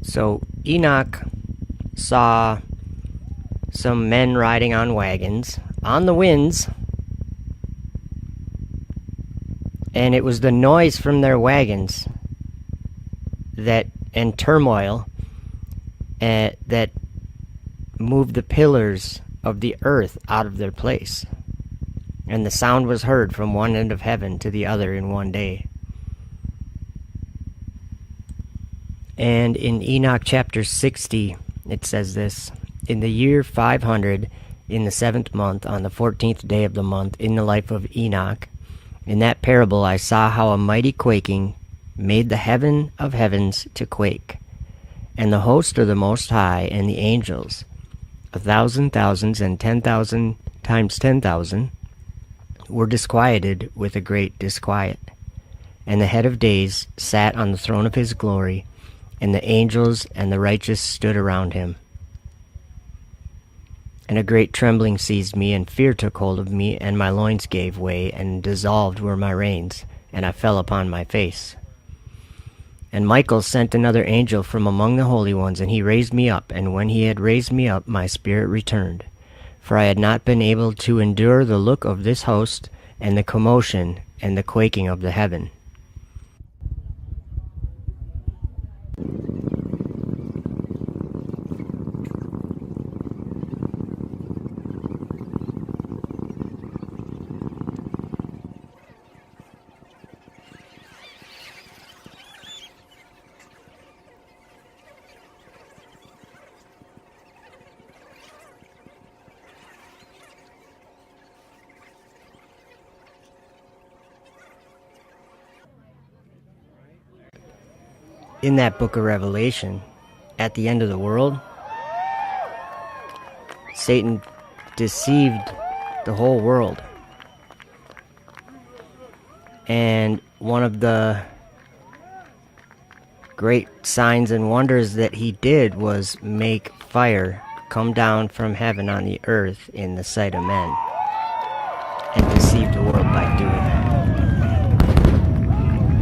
So Enoch saw some men riding on wagons on the winds, and it was the noise from their wagons that and turmoil that moved the pillars of the earth out of their place. And the sound was heard from one end of heaven to the other in one day. And in Enoch chapter 60, it says this: in the year 500, in the 7th month, on the 14th day of the month, in the life of Enoch, in that parable I saw how a mighty quaking made the heaven of heavens to quake, and the host of the Most High and the angels, 1,000 thousands and 10,000 times 10,000, were disquieted with a great disquiet. And the head of days sat on the throne of his glory, and the angels and the righteous stood around him. And a great trembling seized me, and fear took hold of me, and my loins gave way, and dissolved were my reins, and I fell upon my face. And Michael sent another angel from among the holy ones, and he raised me up, and when he had raised me up, my spirit returned. For I had not been able to endure the look of this host, and the commotion, and the quaking of the heaven. in that book of Revelation, at the end of the world, Satan deceived the whole world. And one of the great signs and wonders that he did was make fire come down from heaven on the earth in the sight of men, and deceive the world by doing that.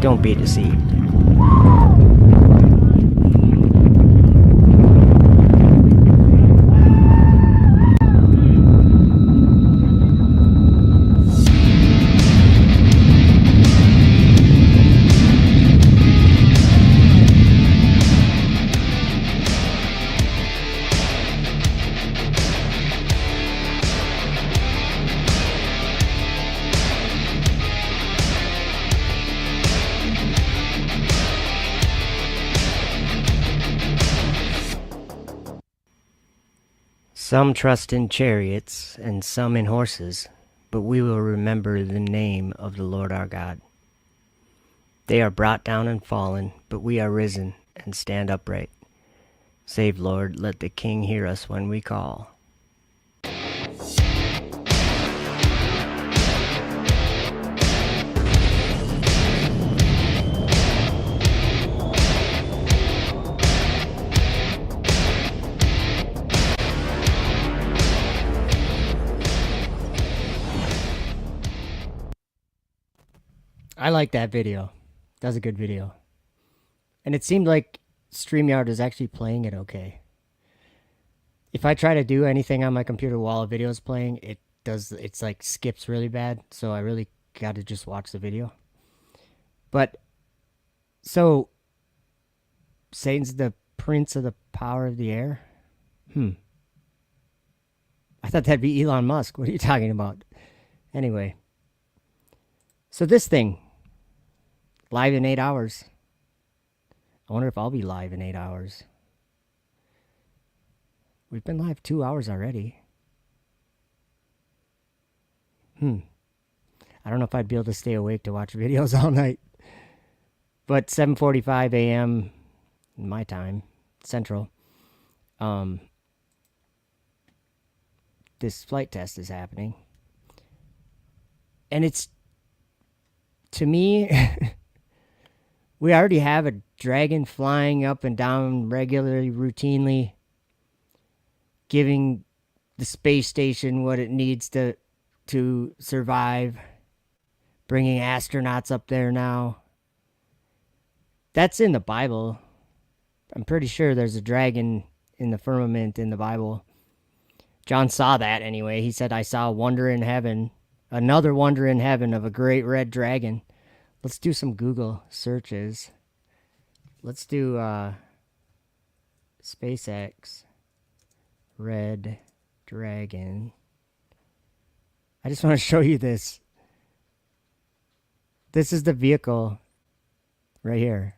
Don't be deceived. Some trust in chariots, and some in horses, but we will remember the name of the Lord our God. They are brought down and fallen, but we are risen and stand upright. Save, Lord, let the King hear us when we call. I like that video. That's a good video. And it seemed like StreamYard is actually playing it okay. If I try to do anything on my computer while a video is playing, it's like skips really bad. So I really got to just watch the video. But, so, Satan's the prince of the power of the air? I thought that'd be Elon Musk. What are you talking about? Anyway. So this thing, live in 8 hours. I wonder if I'll be live in 8 hours. We've been live 2 hours already. I don't know if I'd be able to stay awake to watch videos all night. But 7:45 a.m. my time, Central. This flight test is happening. And it's, to me, we already have a dragon flying up and down regularly, routinely, giving the space station what it needs to survive, bringing astronauts up there now. That's in the Bible. I'm pretty sure there's a dragon in the firmament in the Bible. John saw that anyway. He said, I saw a wonder in heaven, another wonder in heaven of a great red dragon. Let's do some Google searches. Let's do Spacex red dragon. I just want to show you this. This is the vehicle right here.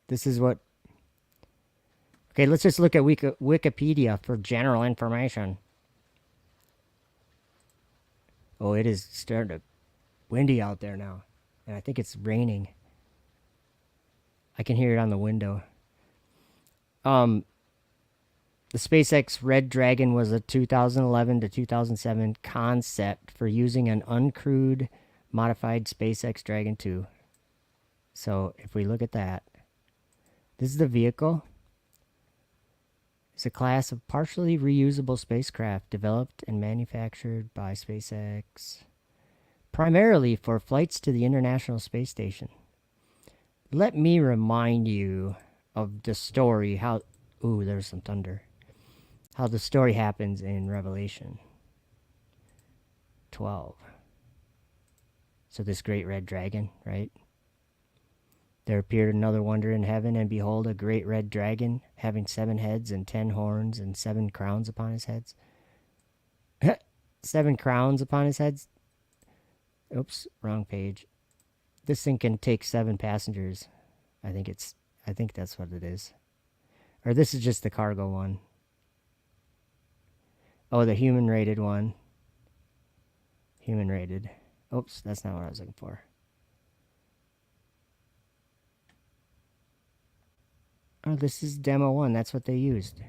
This is what... Okay, let's just look at Wikipedia for general information. Oh, it is starting to windy out there now. And I think it's raining. I can hear it on the window. The SpaceX Red Dragon was a 2011 to 2007 concept for using an uncrewed modified SpaceX Dragon 2. So if we look at that, this is the vehicle. It's a class of partially reusable spacecraft developed and manufactured by SpaceX, primarily for flights to the International Space Station. Let me remind you of the story, how... Ooh, there's some thunder. How the story happens in Revelation 12. So this great red dragon, right? There appeared another wonder in heaven, and behold, a great red dragon, having 7 heads and 10 horns and 7 crowns upon his heads. 7 crowns upon his heads? Oops, wrong page. This thing can take 7 passengers. I think that's what it is. Or this is just the cargo one. Oh, the human rated one. Human rated. Oops, that's not what I was looking for. Oh, this is demo 1. That's what they used.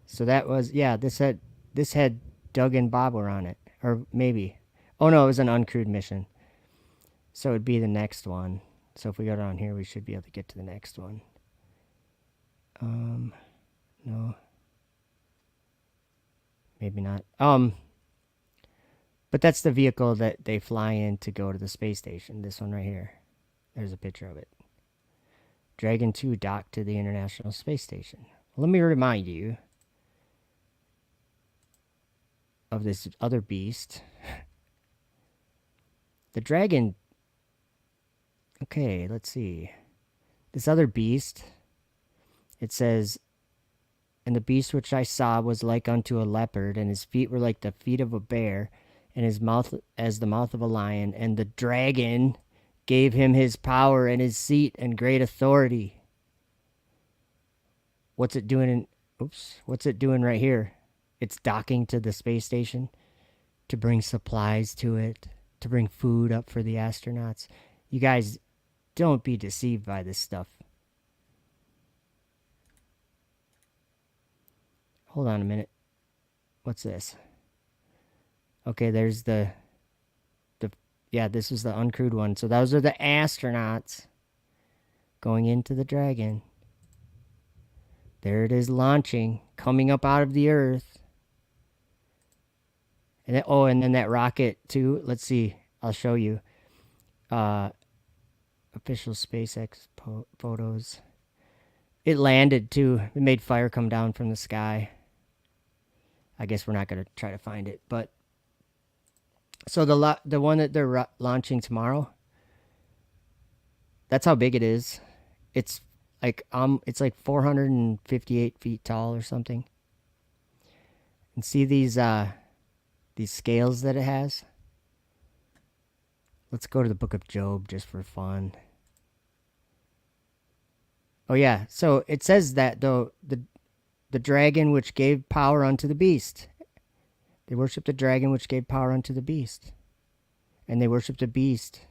So that was, yeah, this had Doug and Bob were on it. Or maybe. Oh no, it was an uncrewed mission. So it'd be the next one. So if we go down here, we should be able to get to the next one. No. Maybe not. But that's the vehicle that they fly in to go to the space station. This one right here. There's a picture of it. Dragon 2 docked to the International Space Station. Let me remind you of this other beast. The Dragon... Okay, let's see. This other beast, it says, "And the beast which I saw was like unto a leopard, and his feet were like the feet of a bear, and his mouth as the mouth of a lion. And the dragon gave him his power and his seat and great authority." What's it doing what's it doing right here? It's docking to the space station to bring supplies to it, to bring food up for the astronauts. You guys, don't be deceived by this stuff. Hold on a minute. What's this? Okay, there's yeah, this is the uncrewed one. So those are the astronauts going into the Dragon. There it is launching, coming up out of the Earth. And then, oh, and then that rocket too. Let's see. I'll show you. Official SpaceX photos. It landed too. It made fire come down from the sky. I guess we're not going to try to find it, but so the one that they're launching tomorrow, that's how big it is. It's like 458 feet tall or something. And see these scales that it has? Let's go to the book of Job just for fun. Oh yeah, so it says that though the dragon which gave power unto the beast. They worship the dragon which gave power unto the beast. And they worship the beast.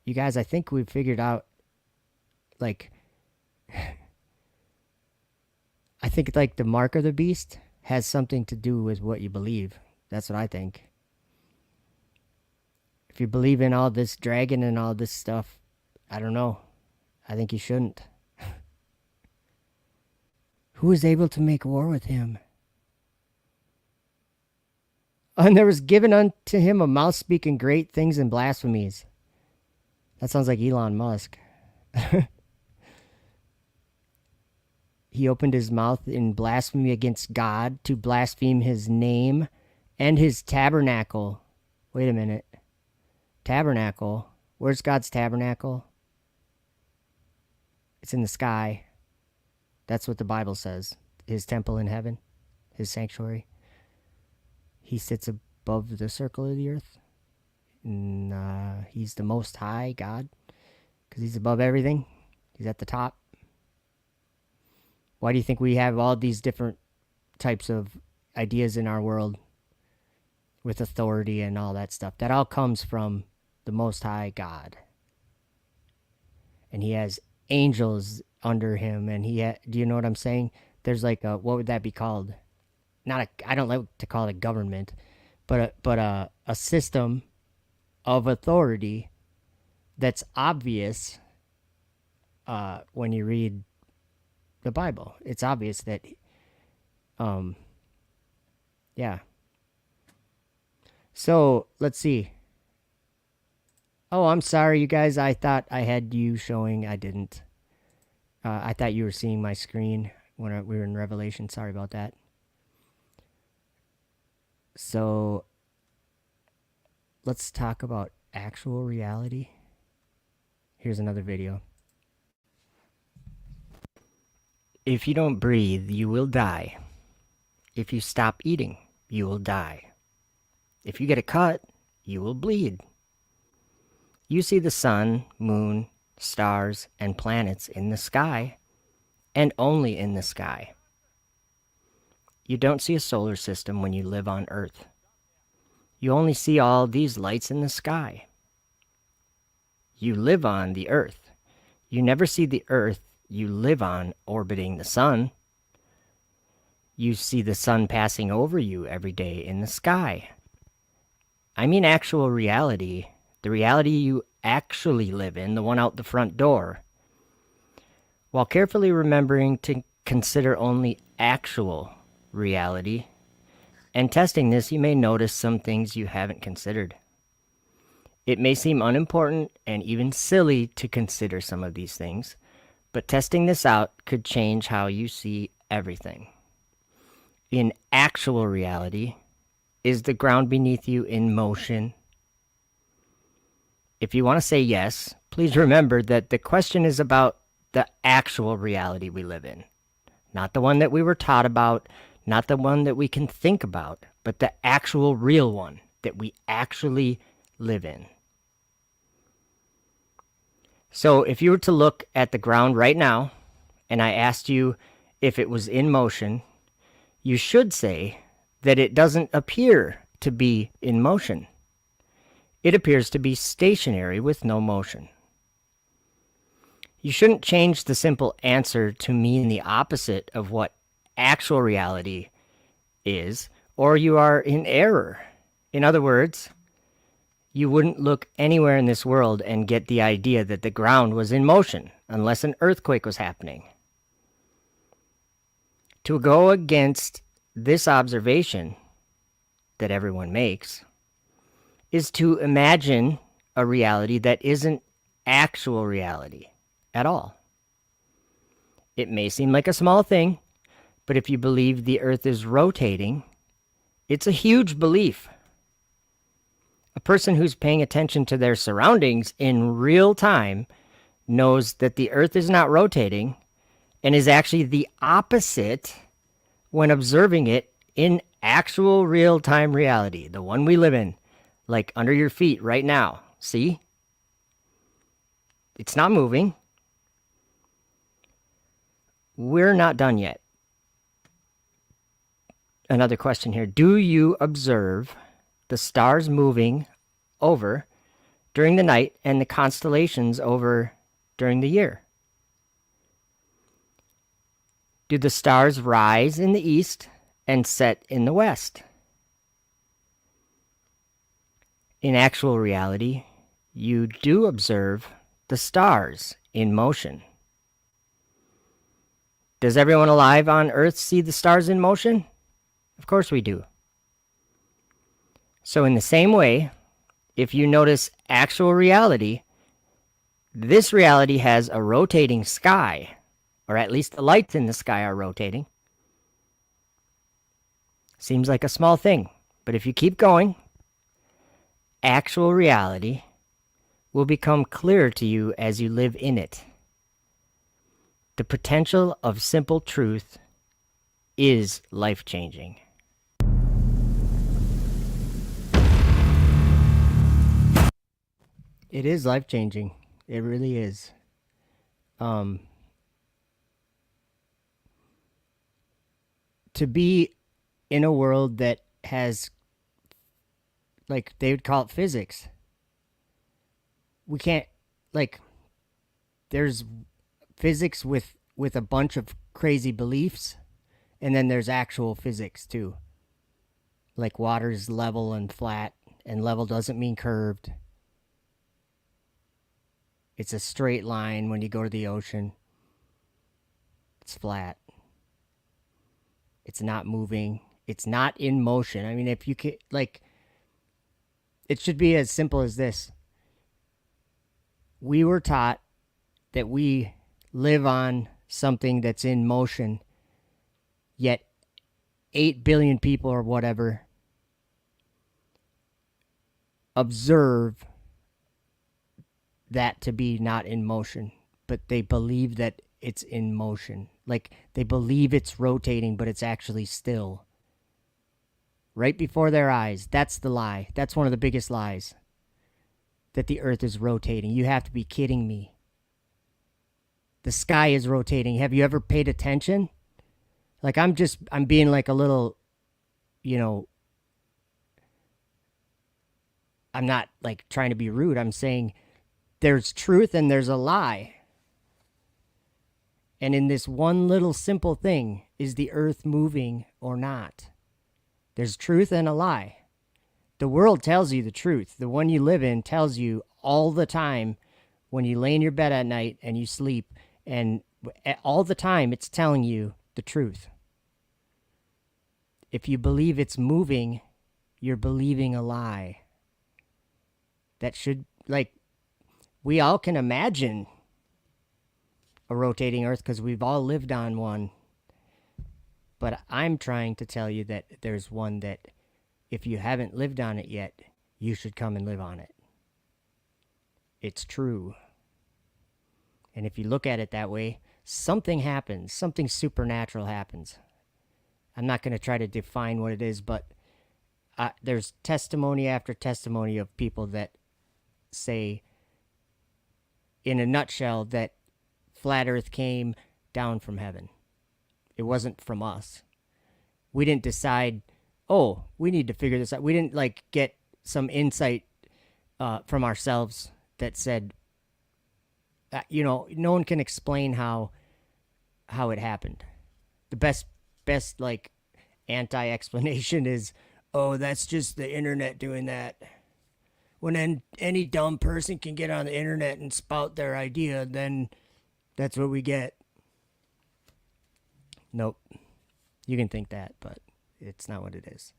You guys, I think we've figured out, like, I think like the mark of the beast has something to do with what you believe. That's what I think. If you believe in all this dragon and all this stuff, I don't know. I think you shouldn't. Who is able to make war with him? And there was given unto him a mouth speaking great things and blasphemies. That sounds like Elon Musk. He opened his mouth in blasphemy against God to blaspheme his name and his tabernacle. Wait a minute. Tabernacle? Where's God's tabernacle? It's in the sky. That's what the Bible says. His temple in heaven. His sanctuary. He sits above the circle of the earth. And, he's the most high God. Because he's above everything. He's at the top. Why do you think we have all these different types of ideas in our world with authority and all that stuff? That all comes from the Most High God. And he has angels under him. And do you know what I'm saying? There's like a, what would that be called? I don't like to call it a government, but a system of authority that's obvious when you read the Bible. It's obvious that, yeah. So, let's see. Oh, I'm sorry, you guys. I thought I had you showing. I didn't. I thought you were seeing my screen when we were in Revelation. Sorry about that. So, let's talk about actual reality. Here's another video. If you don't breathe, you will die. If you stop eating, you will die. If you get a cut, you will bleed. You see the sun, moon, stars, and planets in the sky, and only in the sky. You don't see a solar system when you live on Earth. You only see all these lights in the sky. You live on the Earth. You never see the Earth you live on orbiting the sun. You see the sun passing over you every day in the sky. I mean actual reality, the reality you actually live in, the one out the front door. While carefully remembering to consider only actual reality, and testing this, you may notice some things you haven't considered. It may seem unimportant and even silly to consider some of these things, but testing this out could change how you see everything. In actual reality, is the ground beneath you in motion? If you want to say yes, please remember that the question is about the actual reality we live in. Not the one that we were taught about, not the one that we can think about, but the actual real one that we actually live in. So if you were to look at the ground right now, and I asked you if it was in motion, you should say that it doesn't appear to be in motion. It appears to be stationary with no motion. You shouldn't change the simple answer to mean the opposite of what actual reality is, or you are in error. In other words, you wouldn't look anywhere in this world and get the idea that the ground was in motion unless an earthquake was happening. To go against this observation that everyone makes is to imagine a reality that isn't actual reality at all. It may seem like a small thing, but if you believe the earth is rotating, it's a huge belief. A person who's paying attention to their surroundings in real time knows that the earth is not rotating and is actually the opposite when observing it in actual real-time reality, the one we live in, like under your feet right now. See? It's not moving. We're not done yet. Another question here. Do you observe the stars moving over during the night and the constellations over during the year? Do the stars rise in the east and set in the west? In actual reality, you do observe the stars in motion. Does everyone alive on Earth see the stars in motion? Of course we do. So in the same way, if you notice actual reality, this reality has a rotating sky, or at least the lights in the sky are rotating. Seems like a small thing, but if you keep going, actual reality will become clearer to you as you live in it. The potential of simple truth is life-changing. It is life-changing. It really is. To be in a world that has, like, they would call it physics. We can't, like, there's physics with a bunch of crazy beliefs, and then there's actual physics too. Like water's level and flat, and level doesn't mean curved. It's a straight line when you go to the ocean. It's flat. It's not moving. It's not in motion. I mean, if you could, like, it should be as simple as this. We were taught that we live on something that's in motion, yet 8 billion people or whatever observe that to be not in motion, but they believe that it's in motion. Like, they believe it's rotating, but it's actually still. Right before their eyes. That's the lie. That's one of the biggest lies. That the earth is rotating. You have to be kidding me. The sky is rotating. Have you ever paid attention? Like, I'm being like a little, you know, I'm not like trying to be rude. I'm saying there's truth and there's a lie. And in this one little simple thing, is the earth moving or not? There's truth and a lie. The world tells you the truth. The one you live in tells you all the time when you lay in your bed at night and you sleep, and all the time it's telling you the truth. If you believe it's moving, you're believing a lie. That should, like, we all can imagine a rotating earth because we've all lived on one. But I'm trying to tell you that there's one that if you haven't lived on it yet, you should come and live on it. It's true. And if you look at it that way, something happens. Something supernatural happens. I'm not going to try to define what it is, but there's testimony after testimony of people that say, in a nutshell, that flat earth came down from heaven. It wasn't from us. We didn't decide, oh, we need to figure this out. We didn't like get some insight from ourselves that said, no one can explain how it happened. The best like anti-explanation is, oh, that's just the internet doing that. When any dumb person can get on the internet and spout their idea, then that's what we get. Nope. You can think that, but it's not what it is.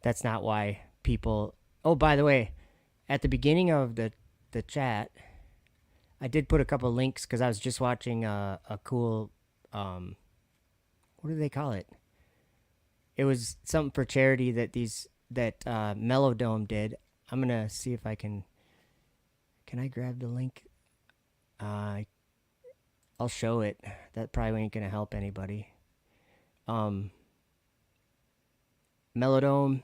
That's not why people... Oh, by the way, at the beginning of the chat, I did put a couple links because I was just watching a cool... what do they call it? It was something for charity that Melodome did. I'm going to see if I can... Can I grab the link? I'll show it. That probably ain't going to help anybody. Melodome,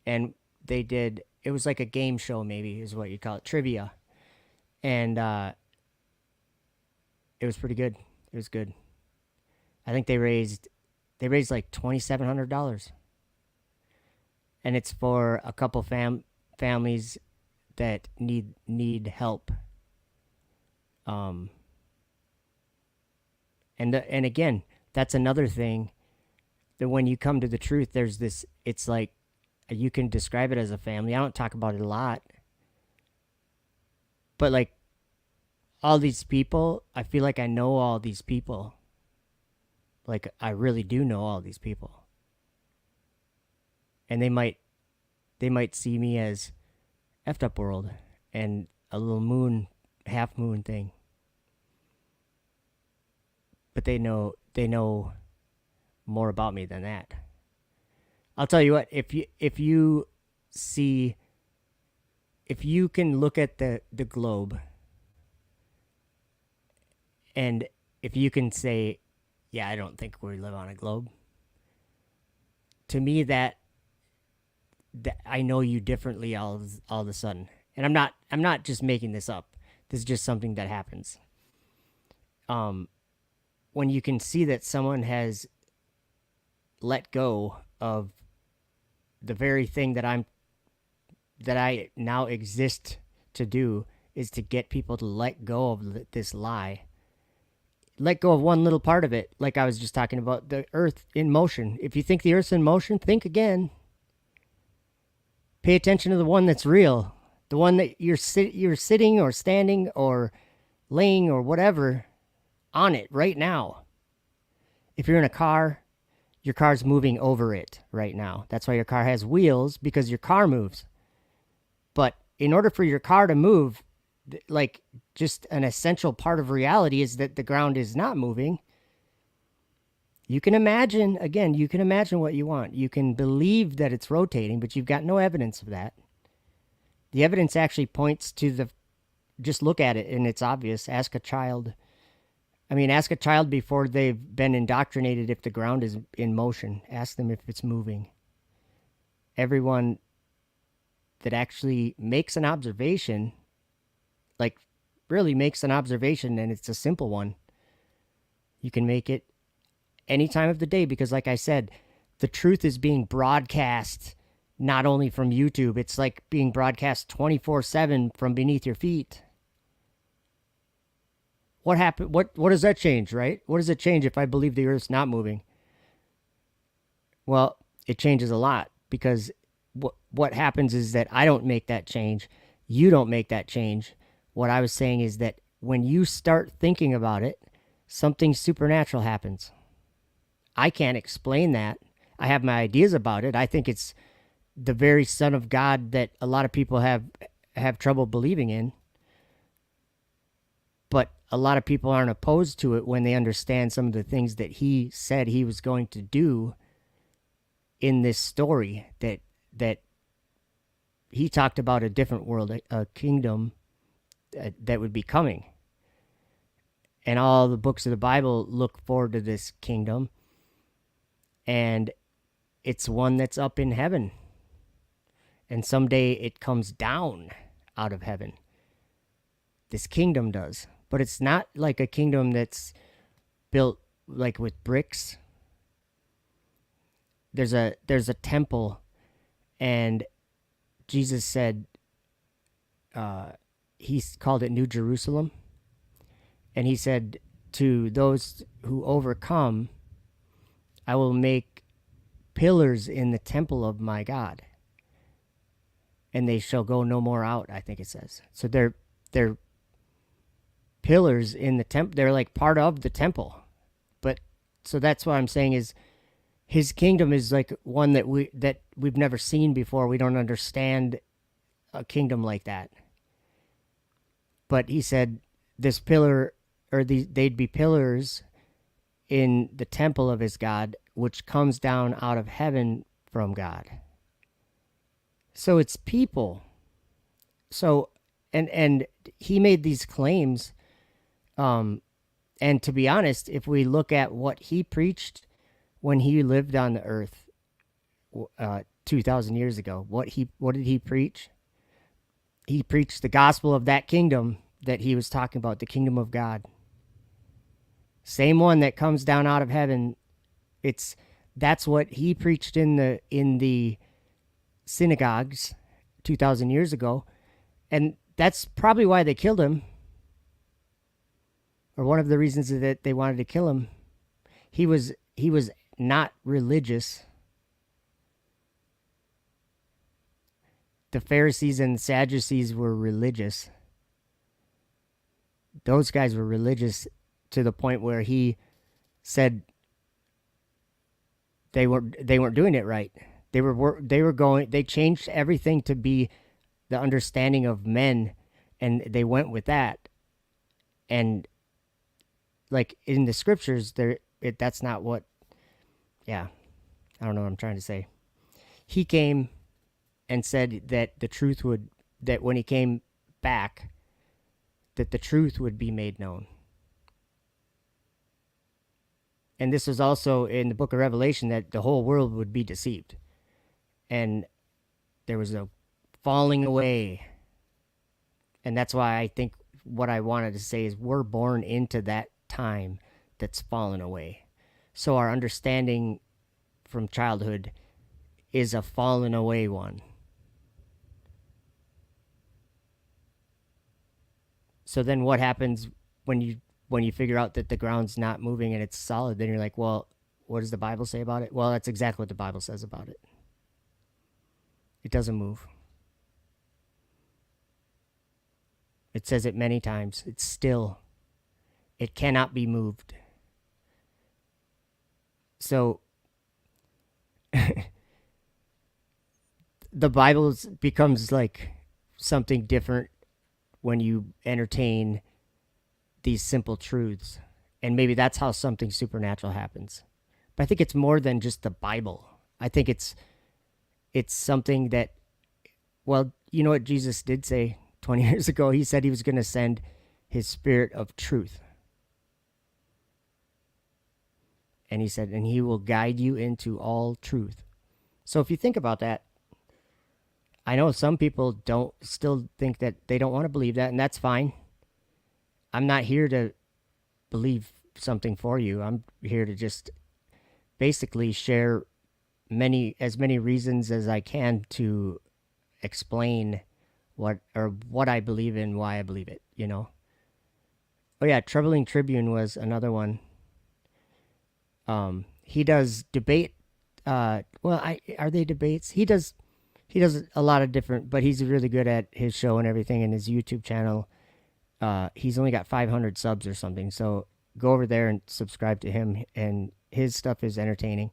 and they did... It was like a game show, maybe, is what you call it. Trivia. And it was pretty good. It was good. I think they raised like $2,700. And it's for a couple families that need help. And again, that's another thing, that when you come to the truth, there's this, it's like, you can describe it as a family. I don't talk about it a lot. But like, all these people, I feel like I know all these people. Like, I really do know all these people. And they might see me as effed up world and a little moon, half moon thing. But they know more about me than that. I'll tell you what, if you can look at the globe, and if you can say, yeah, I don't think we live on a globe. To me, that I know you differently all of a sudden. And I'm not just making this up. This is just something that happens. When you can see that someone has let go of the very thing that I now exist to do, is to get people to let go of this lie. Let go of one little part of it, like I was just talking about, the earth in motion. If you think the earth's in motion, think again. Pay attention to the one that's real. The one that you're sitting or standing or laying or whatever on it right now. If you're in a car, your car's moving over it right now. That's why your car has wheels, because your car moves. But in order for your car to move, like, just an essential part of reality is that the ground is not moving. You can imagine what you want. You can believe that it's rotating, but you've got no evidence of that. The evidence actually points to just look at it and it's obvious. Ask a child before they've been indoctrinated if the ground is in motion. Ask them if it's moving. Everyone that actually makes an observation, like really makes an observation, and it's a simple one, you can make it any time of the day, because like I said, the truth is being broadcast not only from YouTube, it's like being broadcast 24/7 from beneath your feet. what happened? What does that change, right? What does it change if I believe the Earth's not moving? Well, it changes a lot because what happens is that I don't make that change. You don't make that change. What I was saying is that when you start thinking about it, something supernatural happens. I can't explain that. I have my ideas about it. I think it's the very Son of God that a lot of people have trouble believing in. But a lot of people aren't opposed to it when they understand some of the things that he said he was going to do in this story, that he talked about a different world, a kingdom that would be coming. And all the books of the Bible look forward to this kingdom. And it's one that's up in heaven. And someday it comes down out of heaven. This kingdom does. But it's not like a kingdom that's built like with bricks. There's a temple, and Jesus said, he called it New Jerusalem. And he said, to those who overcome, I will make pillars in the temple of my God, and they shall go no more out, I think it says. So they're pillars in the temple. They're like part of the temple. But so that's what I'm saying is his kingdom is like one that we've never seen before. We don't understand a kingdom like that. But he said this pillar, or they'd be pillars in the temple of his God, which comes down out of heaven from God. So it's people. So and he made these claims, and to be honest, if we look at what he preached when he lived on the earth 2,000 years ago, what did he preach? He preached the gospel of that kingdom that he was talking about, the kingdom of God. Same one that comes down out of heaven. That's what he preached in the synagogues 2,000 years ago, and that's probably why they killed him, or one of the reasons that they wanted to kill him. He was not religious. The Pharisees and the Sadducees were religious. Those guys were religious to the point where he said they weren't doing it right. They changed everything to be the understanding of men, and they went with that. And like in the scriptures, that's not what. Yeah, I don't know what I'm trying to say. He came and said that that when he came back, that the truth would be made known. And this is also in the book of Revelation, that the whole world would be deceived. And there was a falling away. And that's why I think what I wanted to say is we're born into that time that's fallen away. So our understanding from childhood is a fallen away one. So then what happens when you figure out that the ground's not moving and it's solid? Then you're like, well, what does the Bible say about it? Well, that's exactly what the Bible says about it. It doesn't move. It says it many times. It's still. It cannot be moved. So the Bible becomes like something different when you entertain these simple truths. And maybe that's how something supernatural happens. But I think it's more than just the Bible. I think it's something that, well, you know what Jesus did say 20 years ago? He said he was going to send his spirit of truth. And he said, and he will guide you into all truth. So if you think about that, I know some people still think that they don't want to believe that, and that's fine. I'm not here to believe something for you. I'm here to just basically share as many reasons as I can to explain what I believe in, why I believe it, you know. Oh yeah, Troubling Tribune was another one. He does debate. Are they debates? He does a lot of different, but he's really good at his show and everything, and his YouTube channel. He's only got 500 subs or something, so go over there and subscribe to him, and his stuff is entertaining.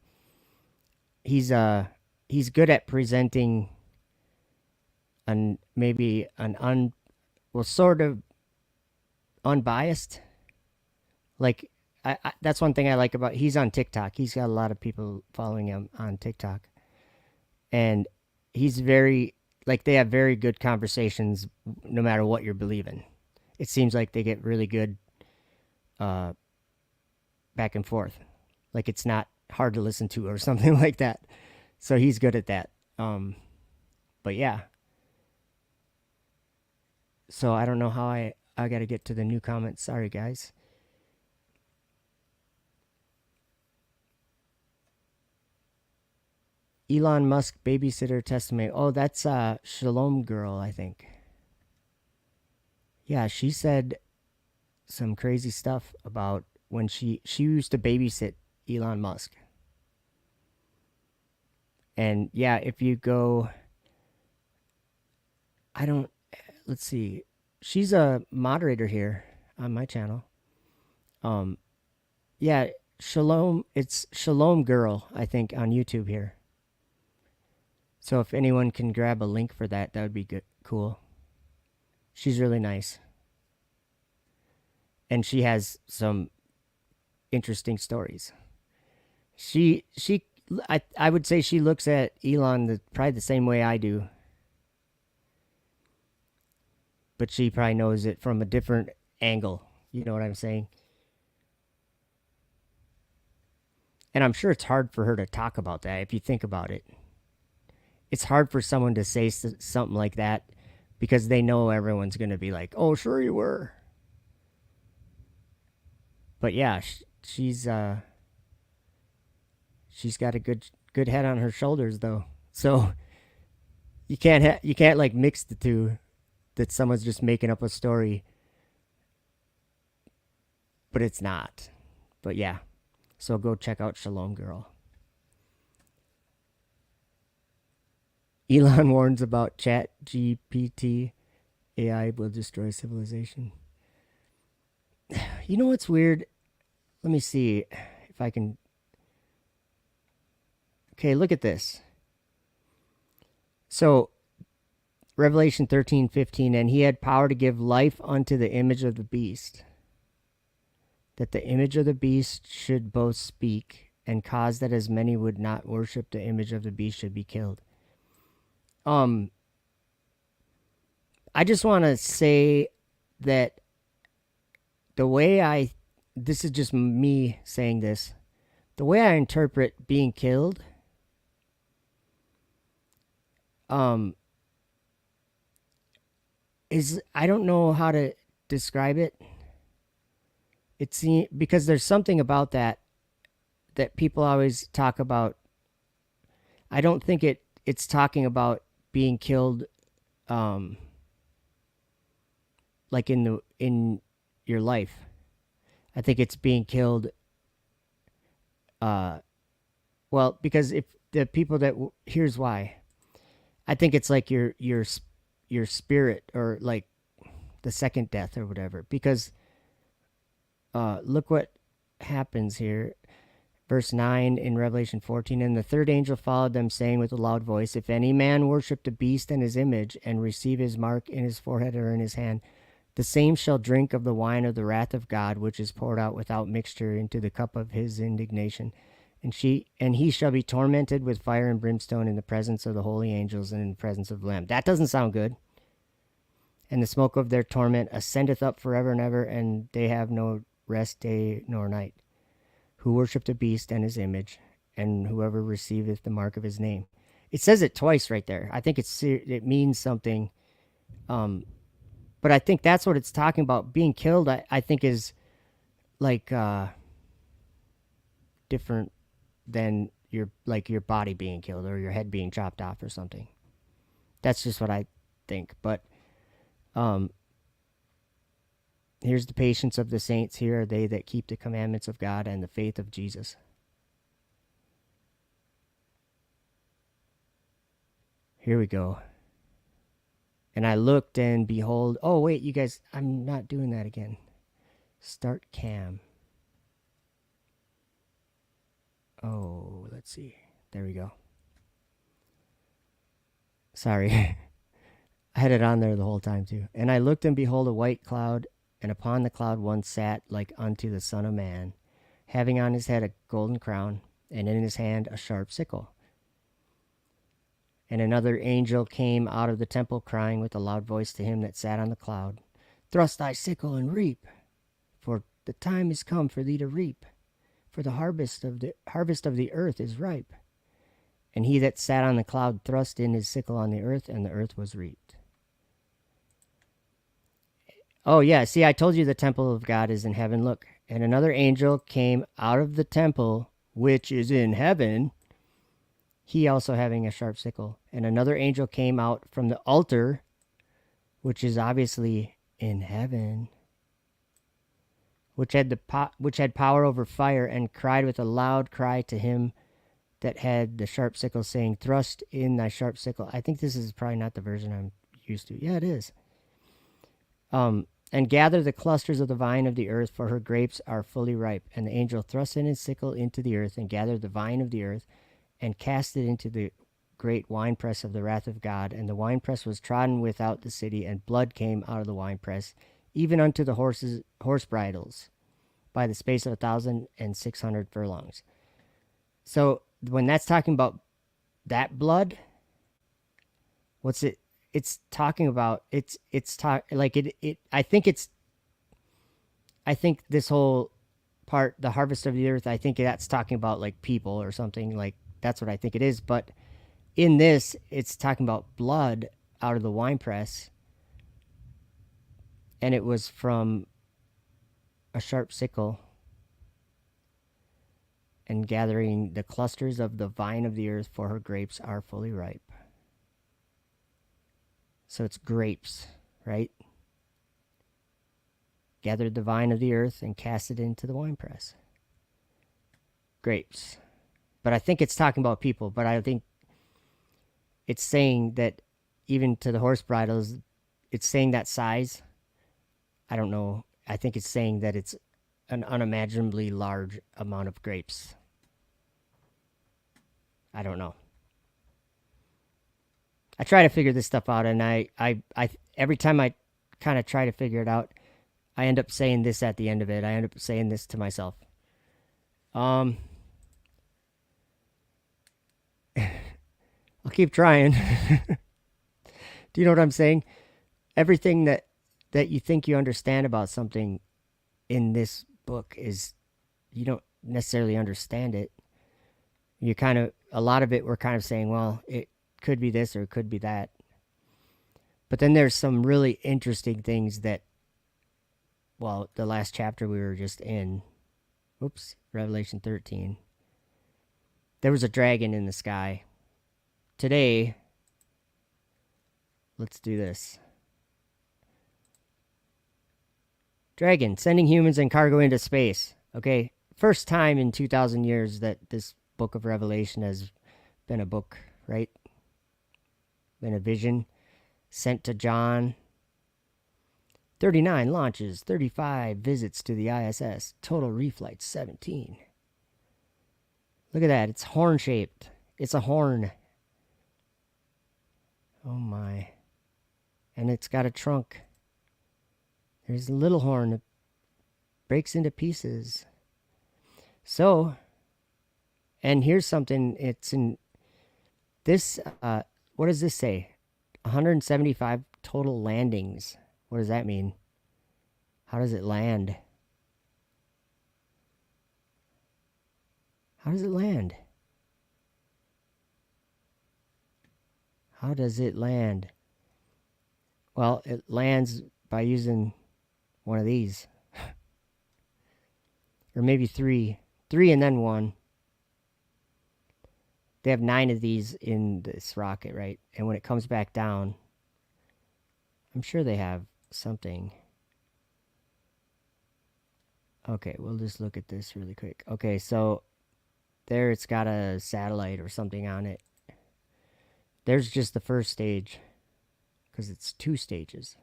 He's good at presenting sort of unbiased. Like that's one thing I like about. He's on TikTok. He's got a lot of people following him on TikTok, and he's very they have very good conversations no matter what you're believing. It seems like they get really good back and forth. Like it's not hard to listen to or something like that. So he's good at that. But yeah. So I don't know how I got to get to the new comments. Sorry, guys. Elon Musk babysitter testimony. Oh, that's Shalom Girl, I think. Yeah, she said some crazy stuff about when she used to babysit Elon Musk. And yeah, if you go, let's see. She's a moderator here on my channel. Yeah, Shalom, it's Shalom Girl, I think, on YouTube here. So if anyone can grab a link for that, that would be good, cool. She's really nice. And she has some interesting stories. I would say she looks at Elon probably the same way I do. But she probably knows it from a different angle. You know what I'm saying? And I'm sure it's hard for her to talk about that if you think about it. It's hard for someone to say something like that because they know everyone's going to be like, oh, sure you were. But yeah, she's got a good head on her shoulders though. So you can't like mix the two, that someone's just making up a story. But it's not. But yeah. So go check out Shalom Girl. Elon warns about Chat GPT. AI will destroy civilization. You know what's weird? Let me see if I can. Okay, look at this. So, Revelation 13:15, and he had power to give life unto the image of the beast, that the image of the beast should both speak, and cause that as many would not worship the image of the beast should be killed. I just want to say that this is just me saying this, the way I interpret being killed, is, I don't know how to describe it. Because there's something about that people always talk about. I don't think it's talking about being killed, like in your life. I think it's being killed. Well, because if the people here's why. I think it's like your spirit, or like the second death or whatever. Because look what happens here. Verse 9 in Revelation 14, and the third angel followed them, saying with a loud voice, if any man worship the beast and his image, and receive his mark in his forehead or in his hand, the same shall drink of the wine of the wrath of God, which is poured out without mixture into the cup of his indignation. And he shall be tormented with fire and brimstone in the presence of the holy angels and in the presence of the Lamb. That doesn't sound good. And the smoke of their torment ascendeth up forever and ever, and they have no rest day nor night, who worship the beast and his image, and whoever receiveth the mark of his name. It says it twice right there. I think it means something. But I think that's what it's talking about. Being killed, I think, is like different than your body being killed or your head being chopped off or something. That's just what I think. But Here's the patience of the saints. Here are they that keep the commandments of God and the faith of Jesus. Here we go. And I looked, and behold, oh wait, you guys, I'm not doing that again. Start cam. Oh, let's see. There we go. Sorry. I had it on there the whole time too. And I looked, and behold, a white cloud, and upon the cloud one sat like unto the Son of Man, having on his head a golden crown, and in his hand a sharp sickle. And another angel came out of the temple, crying with a loud voice to him that sat on the cloud, Thrust thy sickle and reap, for the time is come for thee to reap, for the harvest of the earth is ripe. And he that sat on the cloud thrust in his sickle on the earth, and the earth was reaped. Oh yeah, see, I told you the temple of God is in heaven. Look, and another angel came out of the temple, which is in heaven, he also having a sharp sickle. And another angel came out from the altar, which is obviously in heaven, which had power over fire, and cried with a loud cry to him that had the sharp sickle, saying, Thrust in thy sharp sickle. I think this is probably not the version I'm used to. Yeah, it is. And gather the clusters of the vine of the earth, for her grapes are fully ripe. And the angel thrust in his sickle into the earth, and gathered the vine of the earth, and cast it into the great winepress of the wrath of God. And the winepress was trodden without the city, and blood came out of the winepress, even unto the horse bridles, by the space of 1,600 furlongs. So when that's talking about that blood, what's it? It's talking about I think this whole part, the harvest of the earth, I think that's talking about like people or something, like that's what I think it is. But in this, it's talking about blood out of the winepress, and it was from a sharp sickle, and gathering the clusters of the vine of the earth, for her grapes are fully ripe. So it's grapes, right? Gathered the vine of the earth and cast it into the winepress. Grapes. But I think it's talking about people, but I think it's saying that even to the horse bridles, it's saying that size. I don't know. I think it's saying that it's an unimaginably large amount of grapes. I don't know. I try to figure this stuff out, and I every time I kind of try to figure it out, I end up saying this at the end of it. I end up saying this to myself. I'll keep trying. Do you know what I'm saying? Everything that you think you understand about something in this book is, you don't necessarily understand it. You kind of, a lot of it we're kind of saying, well, it could be this or it could be that. But then there's some really interesting things that, well, the last chapter we were just in, Revelation 13. There was a dragon in the sky. Today, let's do this. Dragon, sending humans and cargo into space. Okay, first time in 2,000 years that this book of Revelation has been a book, right? Been a vision sent to John. 39 launches, 35 visits to the ISS, total reflights 17. Look at that, it's horn-shaped. It's a horn. Oh my. And it's got a trunk. There's a little horn that breaks into pieces. So, and here's something, it's in this, what does this say? 175 total landings. What does that mean? How does it land? How does it land? How does it land? Well, it lands by using one of these. Or maybe three. Three and then one. They have 9 of these in this rocket, right? And when it comes back down, I'm sure they have something. Okay, we'll just look at this really quick. Okay, so there it's got a satellite or something on it. There's just the first stage, because it's 2 stages.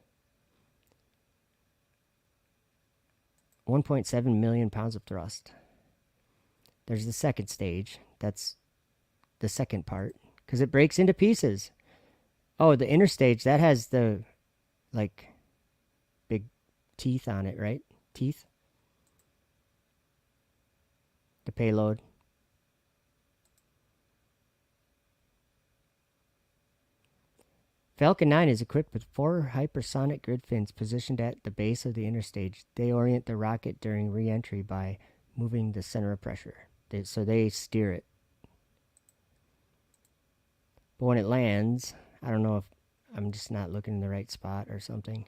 1.7 million pounds of thrust. There's the second stage. That's the second part, because it breaks into pieces. Oh, the inner stage, that has the, like, big teeth on it, right? Teeth? The payload. Falcon 9 is equipped with 4 hypersonic grid fins positioned at the base of the inner stage. They orient the rocket during re-entry by moving the center of pressure. So they steer it. But when it lands, I don't know if I'm just not looking in the right spot or something.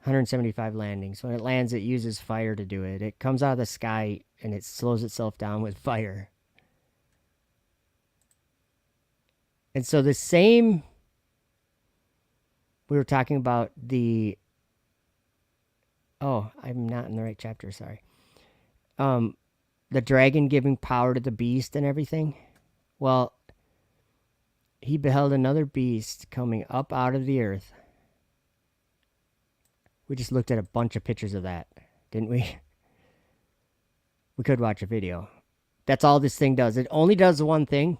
175 landings. When it lands, it uses fire to do it. It comes out of the sky and it slows itself down with fire. And so the same, we were talking about the, oh, I'm not in the right chapter, sorry. The dragon giving power to the beast and everything. Well, he beheld another beast coming up out of the earth. We just looked at a bunch of pictures of that, didn't we? We could watch a video. That's all this thing does. It only does one thing.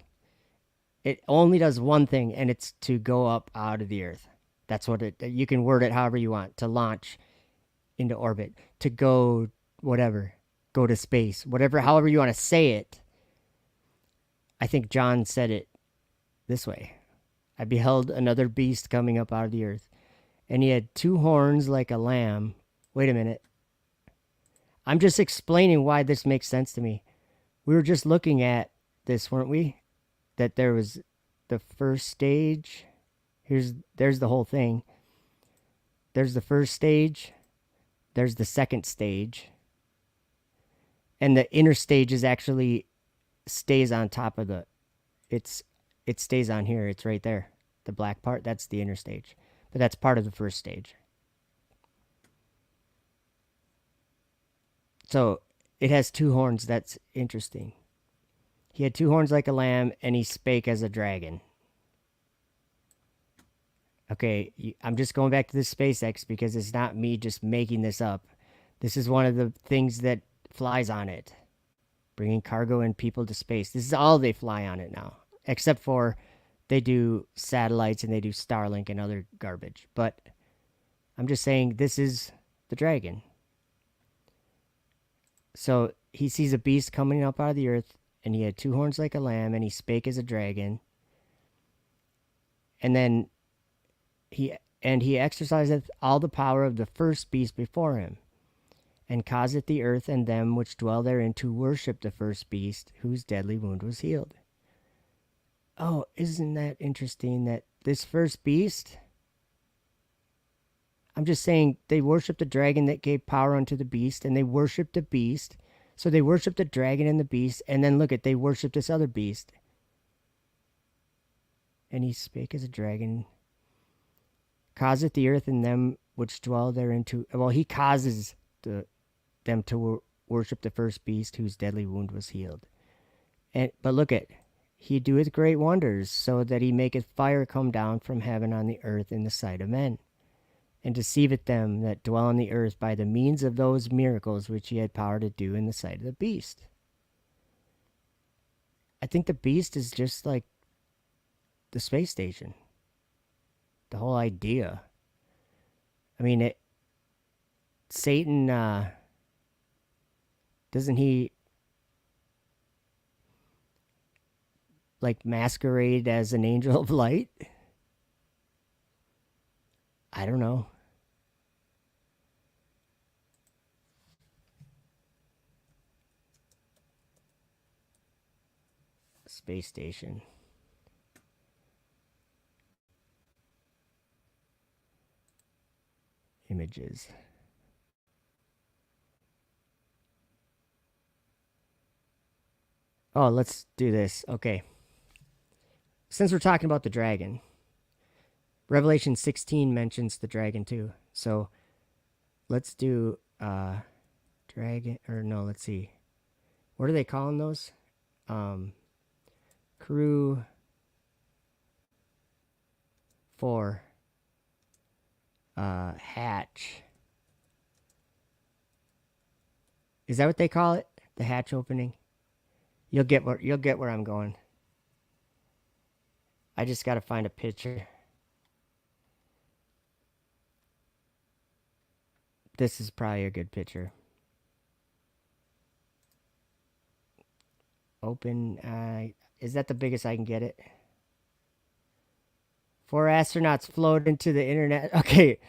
It only does one thing, and it's to go up out of the earth. That's what it, you can word it however you want. To launch into orbit. To go, whatever. Go to space. Whatever, however you want to say it. I think John said it this way. I beheld another beast coming up out of the earth. And he had 2 horns like a lamb. Wait a minute. I'm just explaining why this makes sense to me. We were just looking at this, weren't we? That there was the first stage. There's the whole thing. There's the first stage. There's the second stage. And the inner stage is actually stays on top of the, it stays on here. It's right there. The black part, that's the inner stage. But that's part of the first stage. So it has 2 horns. That's interesting. He had 2 horns like a lamb, and he spake as a dragon. Okay, I'm just going back to this SpaceX because it's not me just making this up. This is one of the things that flies on it. Bringing cargo and people to space. This is all they fly on it now. Except for they do satellites and they do Starlink and other garbage. But I'm just saying this is the dragon. So he sees a beast coming up out of the earth, and he had 2 horns like a lamb, and he spake as a dragon. And then he exerciseth all the power of the first beast before him, and causeth the earth and them which dwell therein to worship the first beast, whose deadly wound was healed. Oh, isn't that interesting that this first beast, I'm just saying they worshiped the dragon that gave power unto the beast, and they worshiped the beast. So they worshiped the dragon and the beast, and then look at, they worshiped this other beast. And he spake as a dragon, causeth the earth and them which dwell therein to, well, he causes them to worship the first beast, whose deadly wound was healed. But look at, he doeth great wonders, so that he maketh fire come down from heaven on the earth in the sight of men, and deceiveth them that dwell on the earth by the means of those miracles which he had power to do in the sight of the beast. I think the beast is just like the space station. The whole idea. I mean, Satan, doesn't he like masquerade as an angel of light? I don't know. Space station. Images. Oh, let's do this. Okay. Since we're talking about the dragon, Revelation 16 mentions the dragon too. So let's do dragon, or no, let's see. What are they calling those? Crew 4 hatch. Is that what they call it? The hatch opening? You'll get where I'm going. I just got to find a picture. This is probably a good picture. Open. Is that the biggest I can get it? 4 astronauts float into the internet. Okay,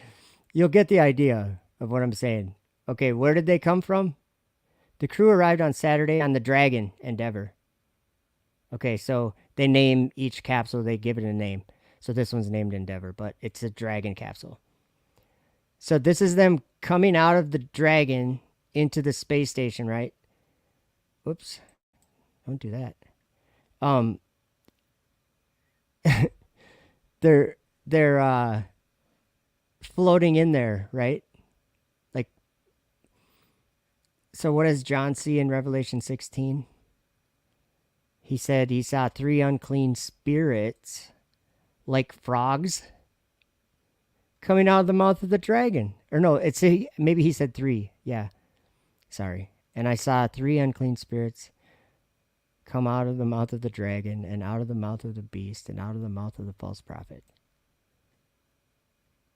you'll get the idea of what I'm saying. Okay, where did they come from? The crew arrived on Saturday on the Dragon Endeavour. Okay, so they name each capsule, they give it a name. So this one's named Endeavour, but it's a Dragon capsule. So this is them coming out of the Dragon into the space station, right? Whoops. Don't do that. They're floating in there, right? Like, so what does John see in Revelation 16? He said he saw 3 unclean spirits like frogs coming out of the mouth of the dragon. Or no, maybe he said 3. Yeah. Sorry. And I saw 3 unclean spirits come out of the mouth of the dragon, and out of the mouth of the beast, and out of the mouth of the false prophet.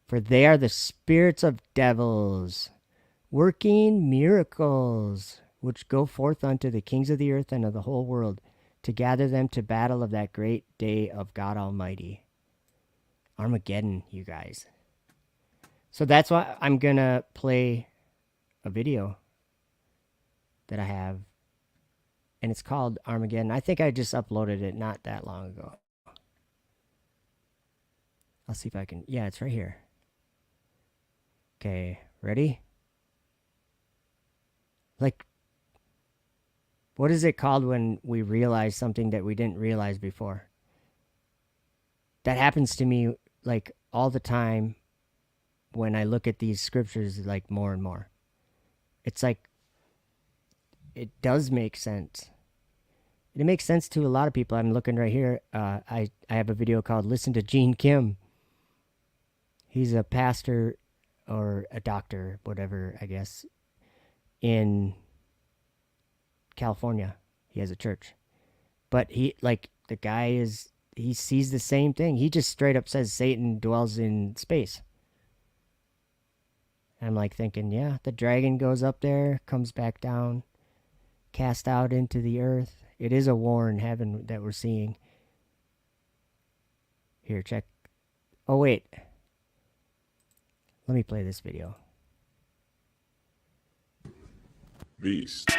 For they are the spirits of devils, working miracles, which go forth unto the kings of the earth and of the whole world, to gather them to battle of that great day of God Almighty. Armageddon, you guys. So that's why I'm going to play a video that I have. And it's called Armageddon. I think I just uploaded it not that long ago. I'll see if I can. Yeah, it's right here. Okay, ready? Like, what is it called when we realize something that we didn't realize before? That happens to me, like, all the time when I look at these scriptures, like, more and more. It's like, it does make sense. It makes sense to a lot of people. I'm looking right here. I have a video called Listen to Gene Kim. He's a pastor or a doctor, whatever, I guess, in California. He has a church. But he sees the same thing. He just straight up says Satan dwells in space. I'm like thinking, yeah, the dragon goes up there, comes back down, cast out into the earth. It is a war in heaven that we're seeing. Here, check. Oh, wait. Let me play this video. Beast.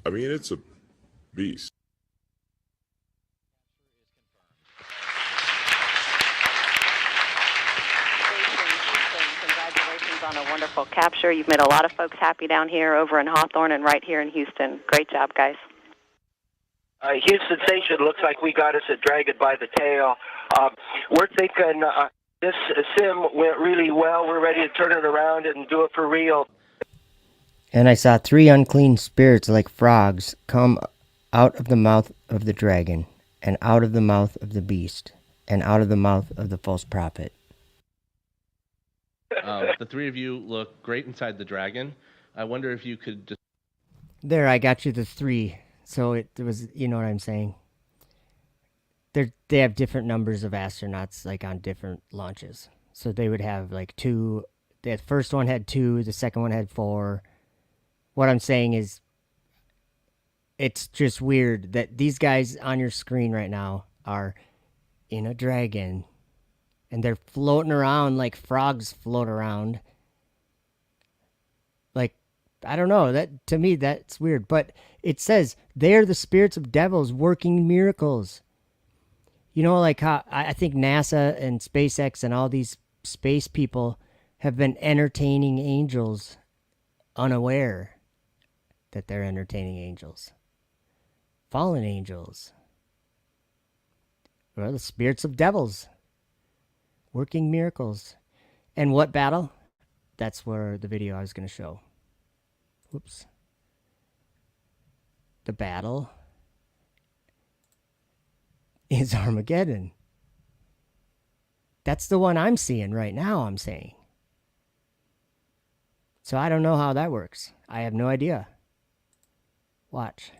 I mean, it's a beast. Congratulations on a wonderful capture. You've made a lot of folks happy down here over in Hawthorne and right here in Houston. Great job, guys. Houston Station, looks like we got us a dragon by the tail. We're thinking this sim went really well. We're ready to turn it around and do it for real. And I saw 3 unclean spirits like frogs come out of the mouth of the dragon, and out of the mouth of the beast, and out of the mouth of the false prophet. The 3 of you look great inside the dragon. I wonder if you could just... There, I got you the 3. So it was, you know what I'm saying? They have different numbers of astronauts, like, on different launches. So they would have, like, 2. The first one had 2, the second one had 4. What I'm saying is, it's just weird that these guys on your screen right now are in a dragon, and they're floating around like frogs float around. Like, I don't know. That to me, that's weird. But it says they're the spirits of devils working miracles. You know, like how I think NASA and SpaceX and all these space people have been entertaining angels unaware that they're entertaining angels. Fallen angels. Well, the spirits of devils working miracles. And what battle? That's where the video I was going to show. Whoops. The battle is Armageddon. That's the one I'm seeing right now, I'm saying. So I don't know how that works. I have no idea. Watch.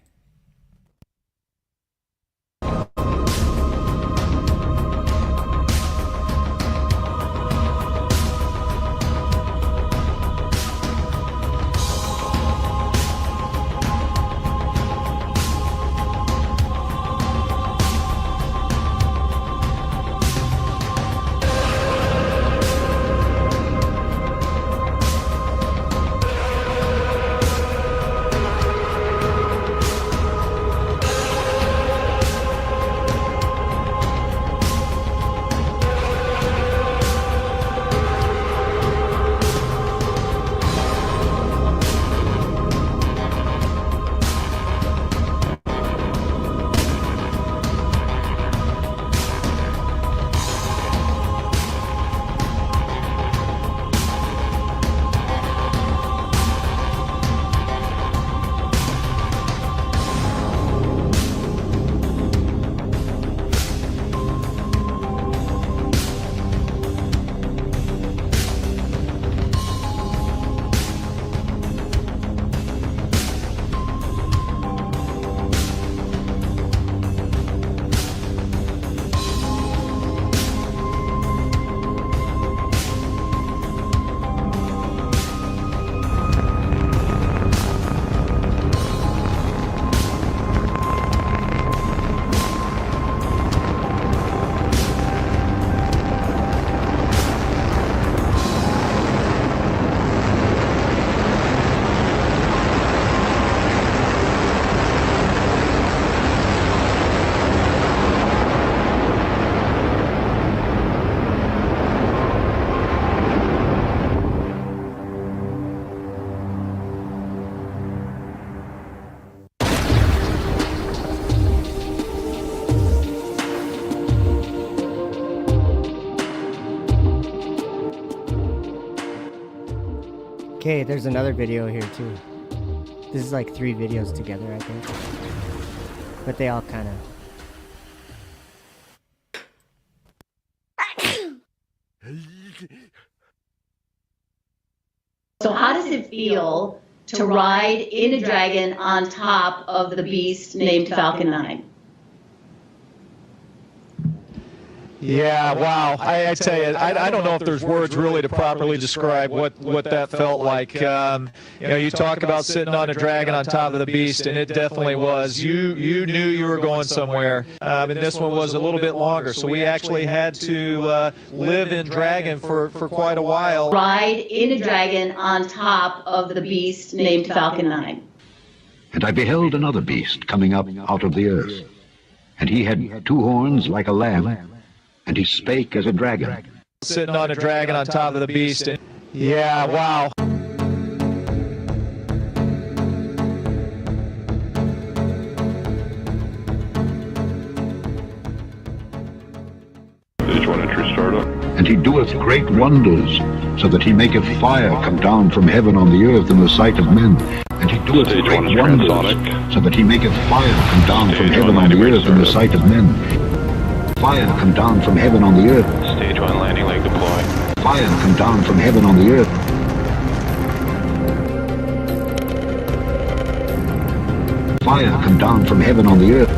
Okay, there's another video here too. This is like 3 videos together, I think. But they all kind of... So how does it feel to ride in a dragon on top of the beast named Falcon 9? Yeah, wow. I tell you, I don't know if there's words really to properly describe what that felt like. You know, you talk about sitting on a dragon on top of the beast, and it definitely was. You knew you were going somewhere, and this one was a little bit longer, so we actually had to live in dragon for quite a while. Ride in a dragon on top of the beast named Falcon 9. And I beheld another beast coming up out of the earth, and he had 2 horns like a lamb, and he spake as a dragon. Sitting on a dragon on top of the beast. Yeah, wow. Stage 1 entry startup. And he doeth great wonders, so that he maketh fire come down from heaven on the earth in the sight of men. And he doeth great wonders, so that he maketh fire come down from heaven on the earth in the sight of men. Fire come down from heaven on the earth. Stage 1 landing leg deploy. Fire come down from heaven on the earth. Fire come down from heaven on the earth.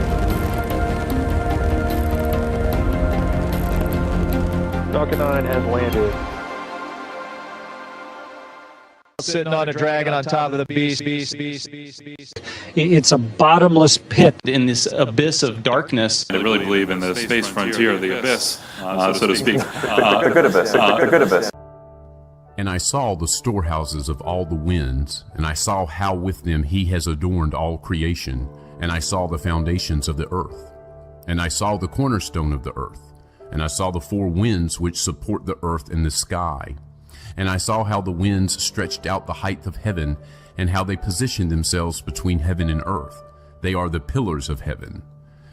Falcon 9 has landed. Sitting on a dragon on top of the beast. It's a bottomless pit. In this abyss of darkness. They really believe in the space frontier of the abyss, so to speak. The good abyss. The good abyss. And I saw the storehouses of all the winds, and I saw how with them he has adorned all creation, and I saw the foundations of the earth. And I saw the cornerstone of the earth, and I saw the four winds which support the earth and the sky. And I saw how the winds stretched out the height of heaven, and how they positioned themselves between heaven and earth. They are the pillars of heaven.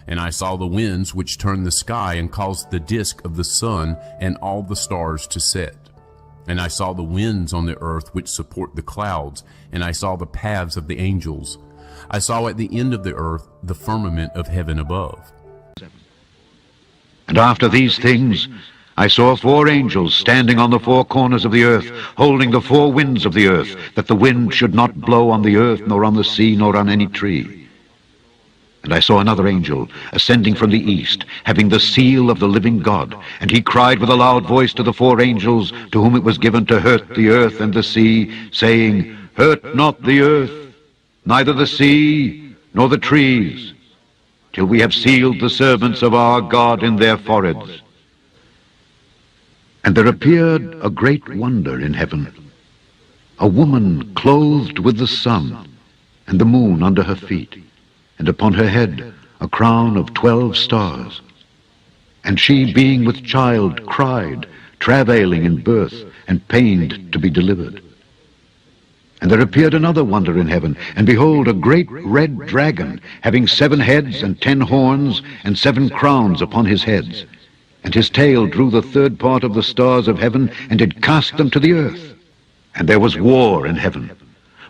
And I saw the winds which turned the sky and caused the disk of the sun and all the stars to set. And I saw the winds on the earth which support the clouds, and I saw the paths of the angels. I saw at the end of the earth the firmament of heaven above. And after these things, I saw four angels standing on the four corners of the earth, holding the four winds of the earth, that the wind should not blow on the earth, nor on the sea, nor on any tree. And I saw another angel ascending from the east, having the seal of the living God. And he cried with a loud voice to the four angels, to whom it was given to hurt the earth and the sea, saying, Hurt not the earth, neither the sea, nor the trees, till we have sealed the servants of our God in their foreheads. And there appeared a great wonder in heaven, a woman clothed with the sun, and the moon under her feet, and upon her head a crown of 12 stars. And she, being with child, cried, travailing in birth, and pained to be delivered. And there appeared another wonder in heaven, and behold, a great red dragon, having 7 heads and 10 horns, and 7 crowns upon his heads. And his tail drew the 3rd part of the stars of heaven, and did cast them to the earth. And there was war in heaven.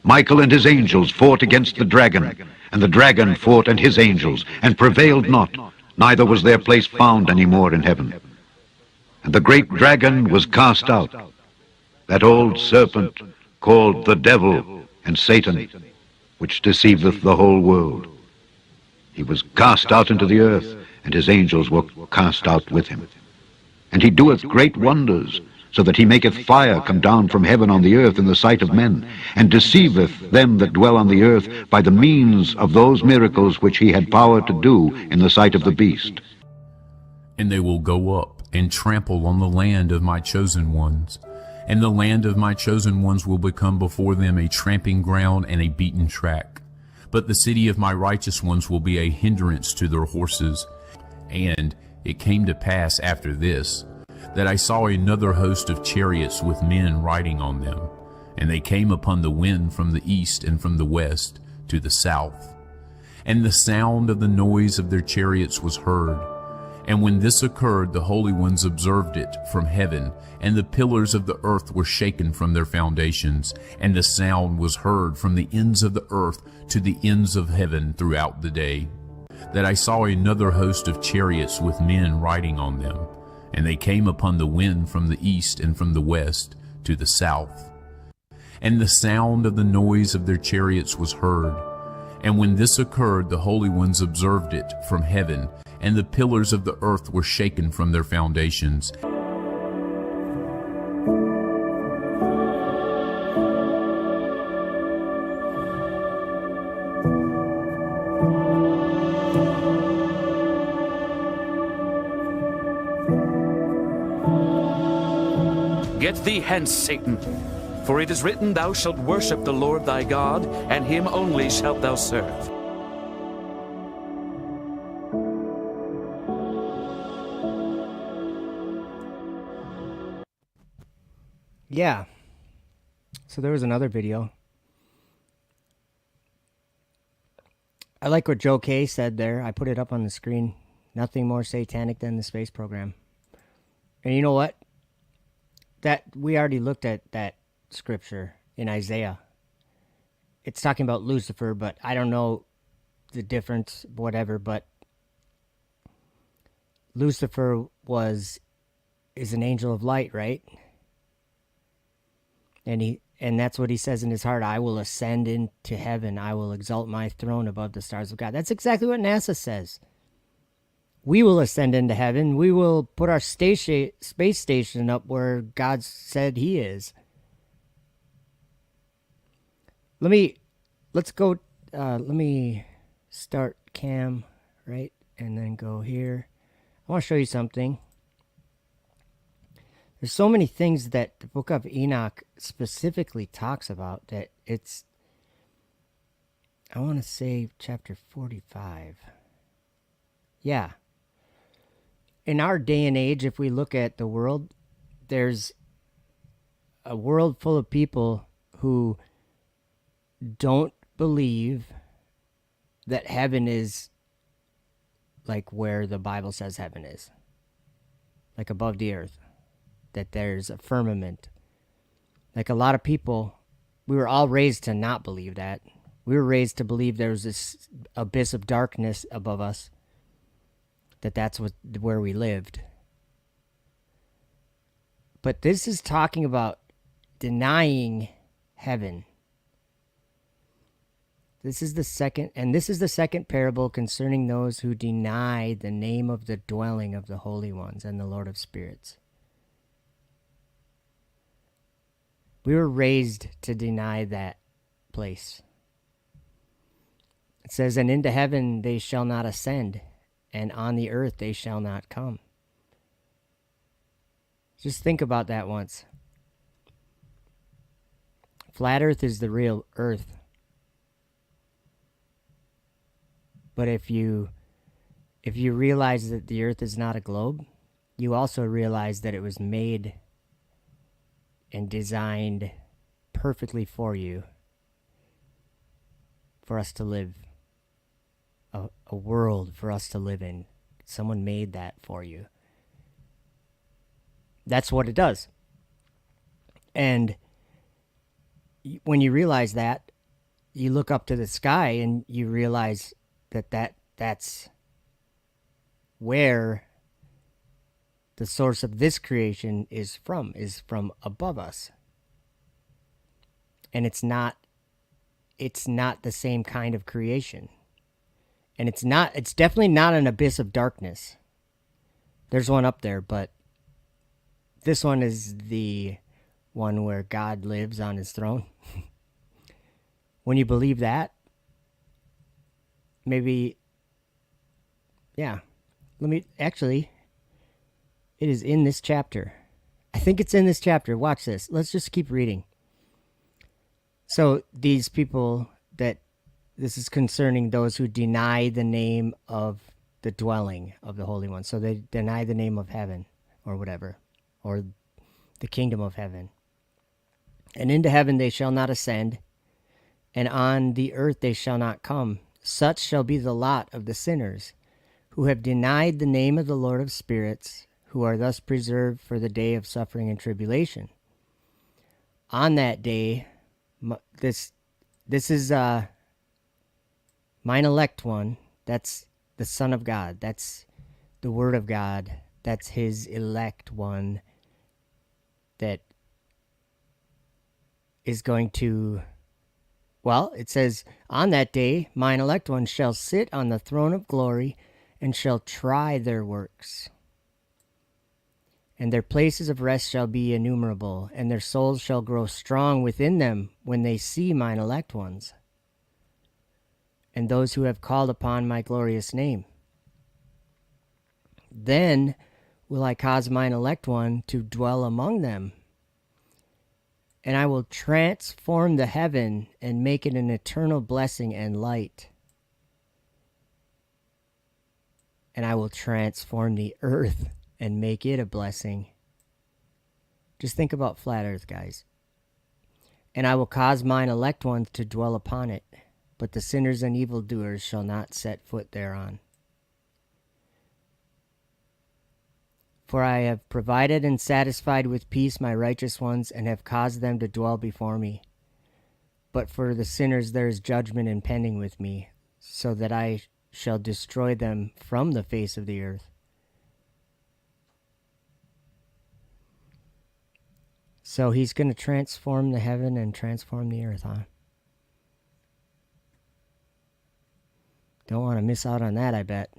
Michael and his angels fought against the dragon, and the dragon fought and his angels, and prevailed not, neither was their place found any more in heaven. And the great dragon was cast out, that old serpent called the devil and Satan, which deceiveth the whole world. He was cast out into the earth, and his angels were cast out with him. And he doeth great wonders, so that he maketh fire come down from heaven on the earth in the sight of men, and deceiveth them that dwell on the earth by the means of those miracles which he had power to do in the sight of the beast. And they will go up and trample on the land of my chosen ones, and the land of my chosen ones will become before them a tramping ground and a beaten track. But the city of my righteous ones will be a hindrance to their horses. And it came to pass after this, that I saw another host of chariots with men riding on them, and they came upon the wind from the east and from the west to the south. And the sound of the noise of their chariots was heard. And when this occurred, the holy ones observed it from heaven, and the pillars of the earth were shaken from their foundations, and the sound was heard from the ends of the earth to the ends of heaven throughout the day. That I saw another host of chariots with men riding on them, and they came upon the wind from the east and from the west to the south. And the sound of the noise of their chariots was heard. And when this occurred, the holy ones observed it from heaven, and the pillars of the earth were shaken from their foundations. Get thee hence, Satan, for it is written, Thou shalt worship the Lord thy God, and him only shalt thou serve. Yeah. So there was another video. I like what Joe K said there. I put it up on the screen. Nothing more satanic than the space program. And you know what? That we already looked at that scripture in Isaiah. It's talking about Lucifer, but I don't know the difference, whatever, but Lucifer is an angel of light, right? And that's what he says in his heart. I will ascend into heaven. I will exalt my throne above the stars of God. That's exactly what NASA says. We will ascend into heaven. We will put our space station up where God said he is. Let me start cam, right? And then go here. I want to show you something. There's so many things that the book of Enoch specifically talks about that it's, I want to say chapter 45. Yeah. In our day and age, if we look at the world, there's a world full of people who don't believe that heaven is like where the Bible says heaven is, like above the earth, that there's a firmament. Like a lot of people, we were all raised to not believe that. We were raised to believe there was this abyss of darkness above us, that's where we lived. But this is talking about denying heaven. This is the second parable concerning those who deny the name of the dwelling of the holy ones and the Lord of spirits. We were raised to deny that place. It says, and into heaven they shall not ascend, and on the earth they shall not come. Just think about that once. Flat earth is the real earth. But if you realize that the earth is not a globe, you also realize that it was made and designed perfectly for you, for us to live, a world for us to live in. Someone made that for you. That's what it does. And when you realize that, you look up to the sky and you realize that's where the source of this creation is from above us. And it's not the same kind of creation. And it's definitely not an abyss of darkness. There's one up there, but this one is the one where God lives on his throne. When you believe that, maybe, yeah. It is in this chapter. I think it's in this chapter. Watch this. Let's just keep reading. So these people this is concerning those who deny the name of the dwelling of the Holy One. So they deny the name of heaven or whatever, or the kingdom of heaven. And into heaven they shall not ascend, and on the earth they shall not come. Such shall be the lot of the sinners who have denied the name of the Lord of spirits, who are thus preserved for the day of suffering and tribulation. On that day, this is mine elect one. That's the Son of God. That's the Word of God. That's his elect one that is going to, well, it says, on that day, mine elect one shall sit on the throne of glory and shall try their works. And their places of rest shall be innumerable, and their souls shall grow strong within them when they see mine elect ones, and those who have called upon my glorious name. Then will I cause mine elect one to dwell among them, and I will transform the heaven and make it an eternal blessing and light. And I will transform the earth and make it a blessing. Just think about flat earth, guys. And I will cause mine elect ones to dwell upon it, but the sinners and evildoers shall not set foot thereon. For I have provided and satisfied with peace my righteous ones, and have caused them to dwell before me. But for the sinners there is judgment impending with me, so that I shall destroy them from the face of the earth. So he's going to transform the heaven and transform the earth, huh? Don't want to miss out on that, I bet.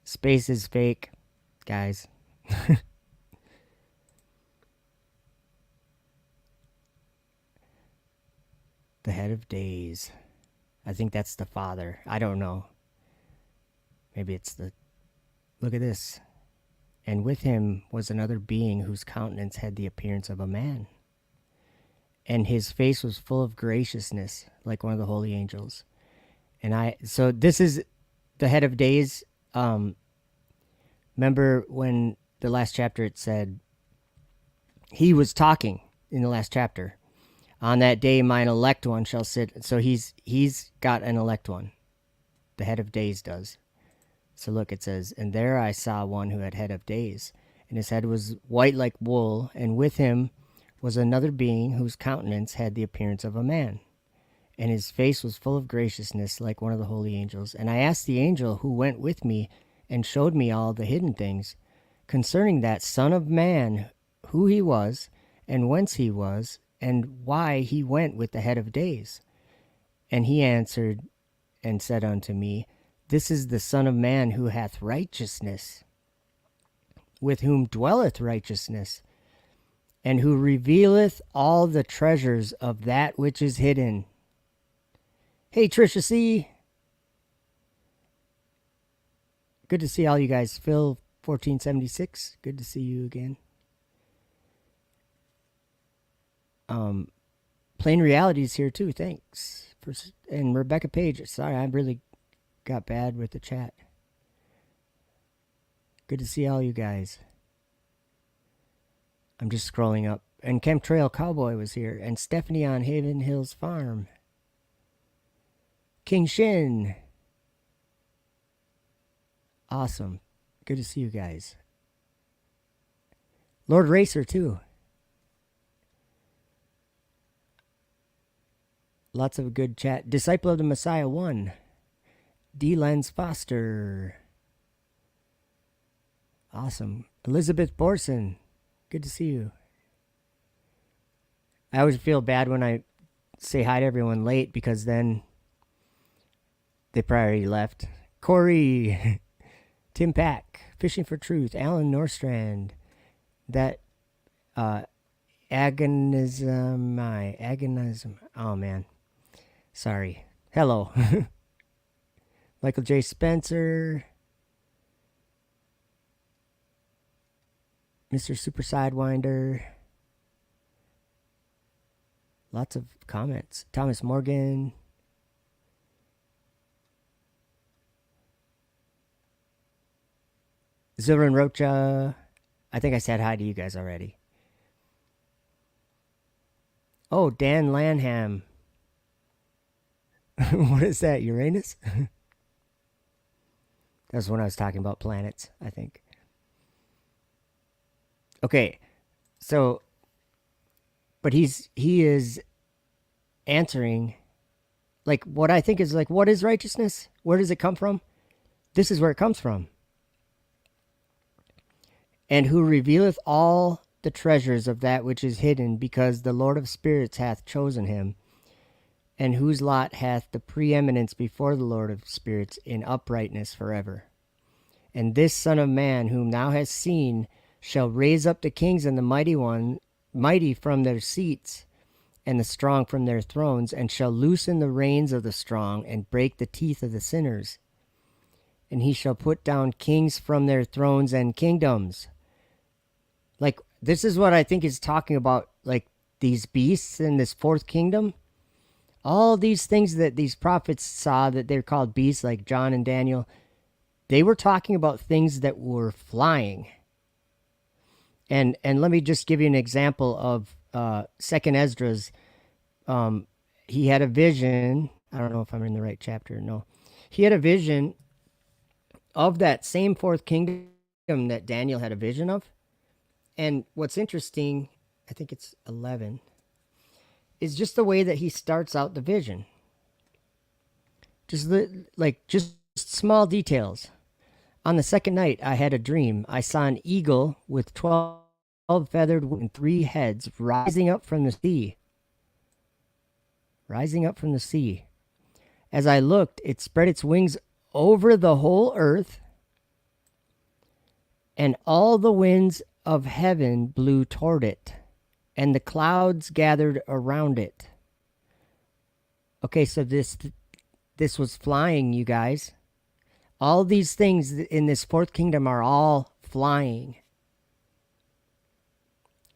Space is fake, guys. The head of days. I think that's the Father. I don't know. Maybe it's the Look at this. And with him was another being whose countenance had the appearance of a man. And his face was full of graciousness, like one of the holy angels. So this is the head of days. Remember when the last chapter it said, he was talking in the last chapter. On that day, mine elect one shall sit. So he's got an elect one. The head of days does. So look, it says, and there I saw one who had head of days, and his head was white like wool, and with him was another being whose countenance had the appearance of a man, and his face was full of graciousness like one of the holy angels. And I asked the angel who went with me and showed me all the hidden things concerning that Son of Man, who he was, and whence he was, and why he went with the head of days. And he answered and said unto me, this is the Son of Man who hath righteousness, with whom dwelleth righteousness, and who revealeth all the treasures of that which is hidden. Hey, Trisha C. Good to see all you guys. Phil 1476. Good to see you again. Plain Reality's here too. Thanks. And Rebecca Page. Sorry, I really got bad with the chat. Good to see all you guys. I'm just scrolling up. And Chemtrail Cowboy was here. And Stephanie on Haven Hills Farm. King Shin. Awesome. Good to see you guys. Lord Racer too. Lots of good chat. Disciple of the Messiah 1. D. Lens Foster. Awesome. Elizabeth Borson. Good to see you. I always feel bad when I say hi to everyone late because then they probably left. Corey. Tim Pack. Fishing for Truth. Alan Norstrand. That agonism. Oh, man. Sorry. Hello. Michael J. Spencer. Mr. Super Sidewinder. Lots of comments. Thomas Morgan. Zilran Rocha. I think I said hi to you guys already. Oh, Dan Lanham. What is that, Uranus? That's when I was talking about planets, I think. Okay, so, but he is answering, like, what I think is like, what is righteousness? Where does it come from? This is where it comes from. And who revealeth all the treasures of that which is hidden, because the Lord of spirits hath chosen him, and whose lot hath the preeminence before the Lord of spirits in uprightness forever. And this Son of Man, whom thou hast seen, shall raise up the kings and the mighty from their seats, and the strong from their thrones, and shall loosen the reins of the strong, and break the teeth of the sinners. And he shall put down kings from their thrones and kingdoms. Like, this is what I think is talking about, like, these beasts in this fourth kingdom. All these things that these prophets saw that they're called beasts, like John and Daniel, they were talking about things that were flying. And let me just give you an example of Second Esdras. He had a vision. I don't know if I'm in the right chapter. No. He had a vision of that same fourth kingdom that Daniel had a vision of. And what's interesting, I think it's 11, is just the way that he starts out the vision. Just small details. On the second night, I had a dream. I saw an eagle with 12 feathered wings and 3 heads rising up from the sea. Rising up from the sea. As I looked, it spread its wings over the whole earth, and all the winds of heaven blew toward it, and the clouds gathered around it. Okay, so this was flying, you guys. All these things in this fourth kingdom are all flying.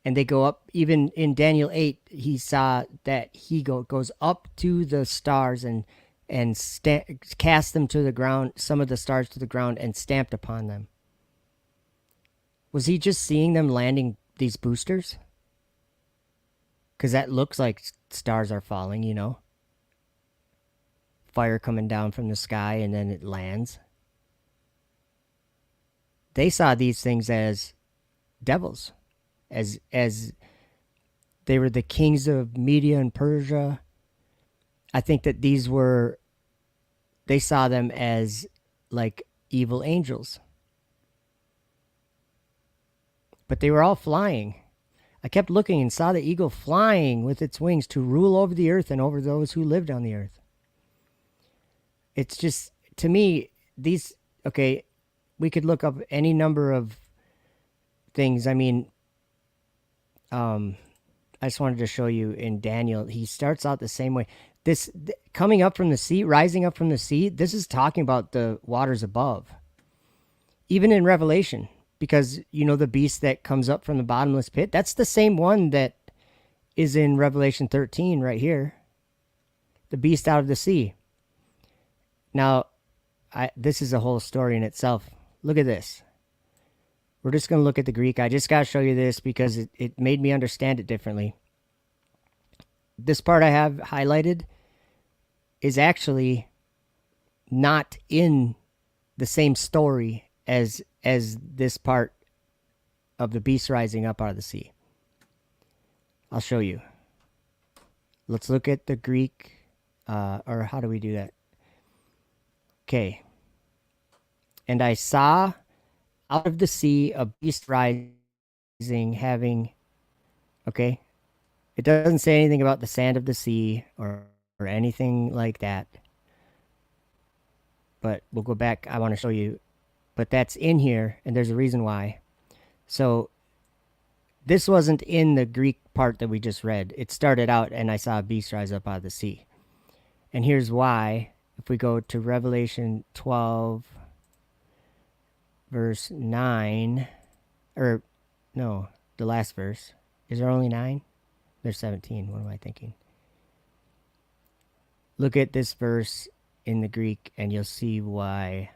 And they go up. Even in Daniel 8, he saw that he goes up to the stars and cast them to the ground, some of the stars to the ground, and stamped upon them. Was he just seeing them landing these boosters? Because that looks like stars are falling, you know? Fire coming down from the sky and then it lands. They saw these things as devils, as they were the kings of Media and Persia. I think that they saw them as like evil angels. But they were all flying. I kept looking and saw the eagle flying with its wings to rule over the earth and over those who lived on the earth. It's just, to me, okay, we could look up any number of things. I mean, I just wanted to show you in Daniel, he starts out the same way. Coming up from the sea, rising up from the sea, this is talking about the waters above. Even in Revelation, because, you know, the beast that comes up from the bottomless pit, that's the same one that is in Revelation 13 right here. The beast out of the sea. Now, this is a whole story in itself. Look at this. We're just going to look at the Greek. I just got to show you this because it made me understand it differently. This part I have highlighted is actually not in the same story as this part of the beast rising up out of the sea. I'll show you. Let's look at the Greek, or how do we do that? Okay. And I saw out of the sea a beast rising, having, okay, it doesn't say anything about the sand of the sea or anything like that. But we'll go back. I want to show you. But that's in here, and there's a reason why. So this wasn't in the Greek part that we just read. It started out, and I saw a beast rise up out of the sea. And here's why. If we go to Revelation 12, verse 9, or no, the last verse. Is there only 9? There's 17. What am I thinking? Look at this verse in the Greek, and you'll see why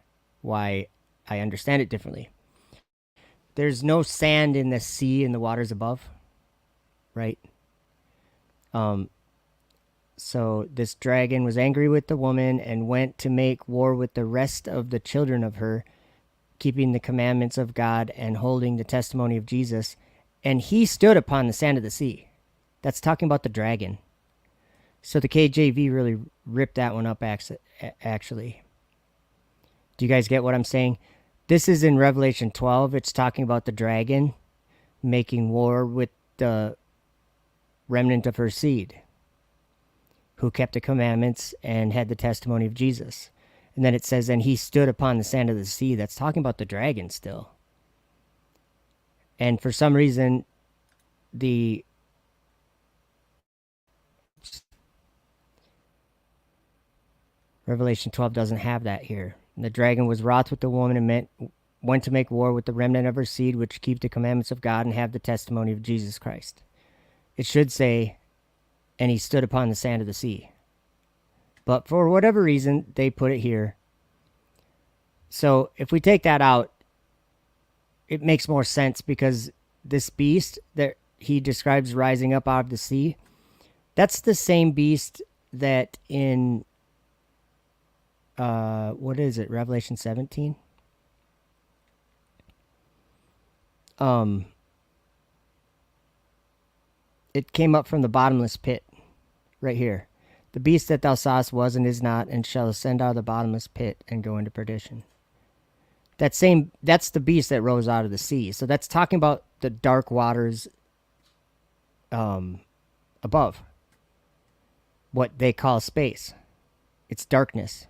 I understand it differently. There's no sand in the sea and the waters above, right? So this dragon was angry with the woman and went to make war with the rest of the children of her, keeping the commandments of God and holding the testimony of Jesus. And he stood upon the sand of the sea. That's talking about the dragon. So the KJV really ripped that one up, actually. Do you guys get what I'm saying? This is in Revelation 12. It's talking about the dragon making war with the remnant of her seed, who kept the commandments and had the testimony of Jesus. And then it says, and he stood upon the sand of the sea. That's talking about the dragon still. And for some reason, the Revelation 12 doesn't have that here. And the dragon was wroth with the woman and went to make war with the remnant of her seed, which keep the commandments of God and have the testimony of Jesus Christ. It should say, and he stood upon the sand of the sea. But for whatever reason, they put it here. So if we take that out, it makes more sense, because this beast that he describes rising up out of the sea, that's the same beast that in, what is it, Revelation 17? It came up from the bottomless pit, right here. The beast that thou sawest was and is not, and shall ascend out of the bottomless pit and go into perdition. That's the beast that rose out of the sea. So that's talking about the dark waters above. What they call space. It's darkness.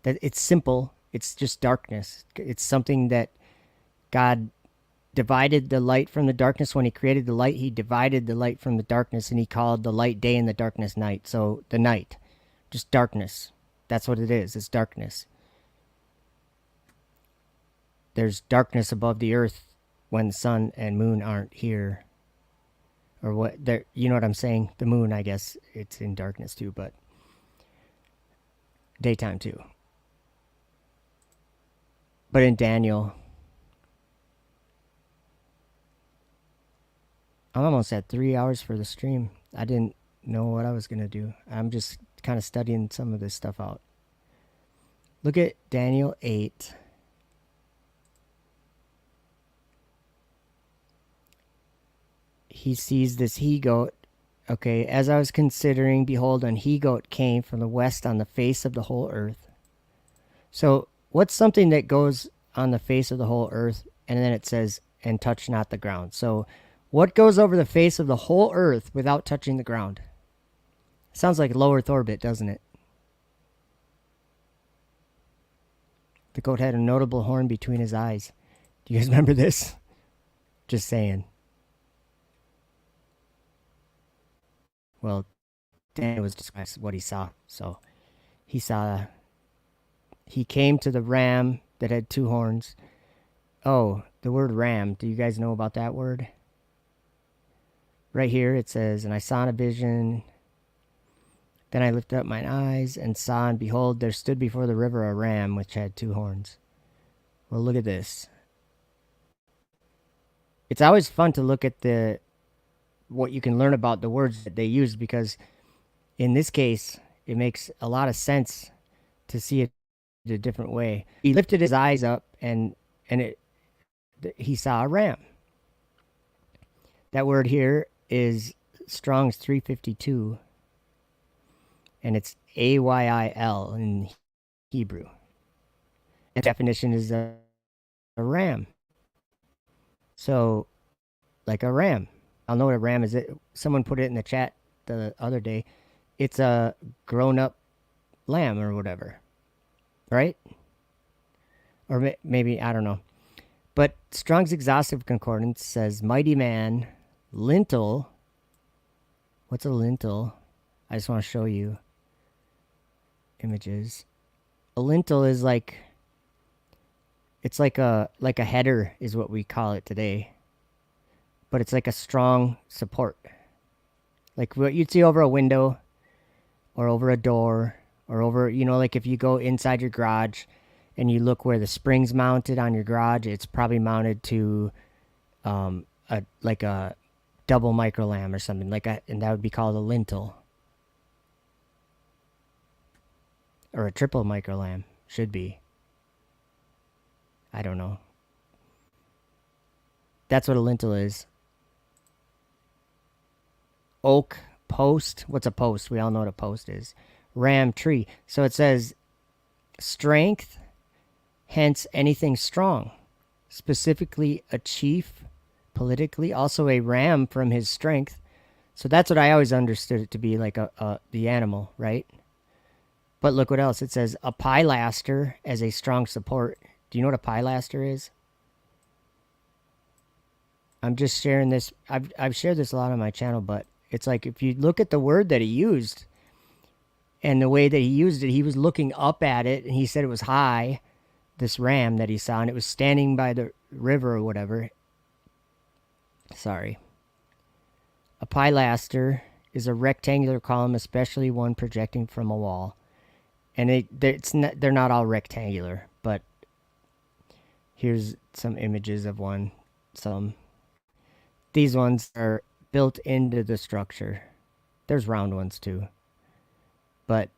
It's simple. It's just darkness. It's something that God divided the light from the darkness. When he created the light, he divided the light from the darkness, and he called the light day and the darkness night. So the night, just darkness. That's what it is. It's darkness. there's darkness above the earth when the sun and moon aren't here. Or what, there, you know what I'm saying? The moon, I guess, it's in darkness too, but daytime too. But in Daniel, I'm almost at 3 hours for the stream. I didn't know what I was going to do. I'm just kind of studying some of this stuff out. Look at Daniel 8. He sees this he-goat. Okay, as I was considering, behold, an he-goat came from the west on the face of the whole earth. So what's something that goes on the face of the whole earth, and then it says, and touch not the ground? So what goes over the face of the whole earth without touching the ground? Sounds like low Earth orbit, doesn't it? The goat had a notable horn between his eyes. Do you guys remember this? Just saying. Well, Daniel was describing what he saw. So he came to the ram that had two horns. Oh, the word ram. Do you guys know about that word? Right here it says, and I saw in a vision. Then I lifted up mine eyes and saw, and behold, there stood before the river a ram which had two horns. Well, look at this. It's always fun to look at what you can learn about the words that they use, because in this case, it makes a lot of sense to see it a different way. He lifted his eyes up and he saw a ram. That word here is Strong's 352. And it's A-Y-I-L in Hebrew. The definition is a ram. So, like a ram. I'll know what a ram is. Someone put it in the chat the other day. It's a grown-up lamb or whatever. Right? Or maybe, I don't know. But Strong's Exhaustive Concordance says, mighty man, lintel. What's a lintel? I just want to show you images. A lintel is like, it's like a header is what we call it today. But it's like a strong support. Like what you'd see over a window or over a door or over, you know, like if you go inside your garage and you look where the spring's mounted on your garage, it's probably mounted to like a double micro lamb or something and that would be called a lintel. Or a triple micro lamb. Should be. I don't know. That's what a lintel is. Oak post. What's a post? We all know what a post is. Ram tree. So it says strength, hence anything strong. Specifically a chief, politically. Also a ram from his strength. So that's what I always understood it to be, like the animal, right? But look what else. It says a pilaster as a strong support. Do you know what a pilaster is? I'm just sharing this. I've shared this a lot on my channel, but it's like if you look at the word that he used and the way that he used it, he was looking up at it and he said it was high, this ram that he saw, and it was standing by the river or whatever. Sorry. A pilaster is a rectangular column, especially one projecting from a wall. And they're not all rectangular, but here's some images of one. These ones are built into the structure. There's round ones too. But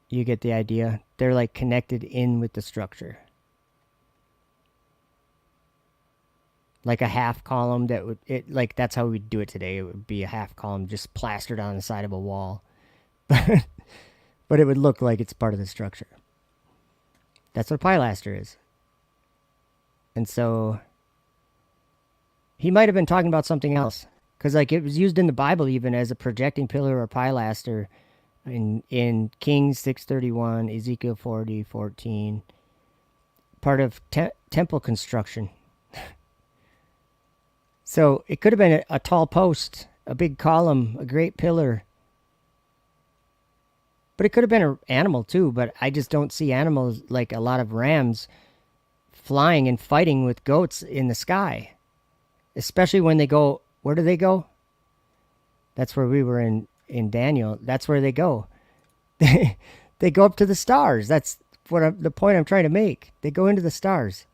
you get the idea. They're like connected in with the structure. Like a half column like that's how we'd do it today. It would be a half column just plastered on the side of a wall. But it would look like it's part of the structure. That's what a pilaster is. And so he might have been talking about something else. Because like it was used in the Bible even as a projecting pillar or pilaster in Kings 6:31, Ezekiel 40:14. Part of temple construction. So it could have been a tall post, a big column, a great pillar. But it could have been an animal too, but I just don't see animals like a lot of rams flying and fighting with goats in the sky. Especially when they go, where do they go? That's where we were in Daniel. That's where they go. They go up to the stars. That's the point I'm trying to make. They go into the stars.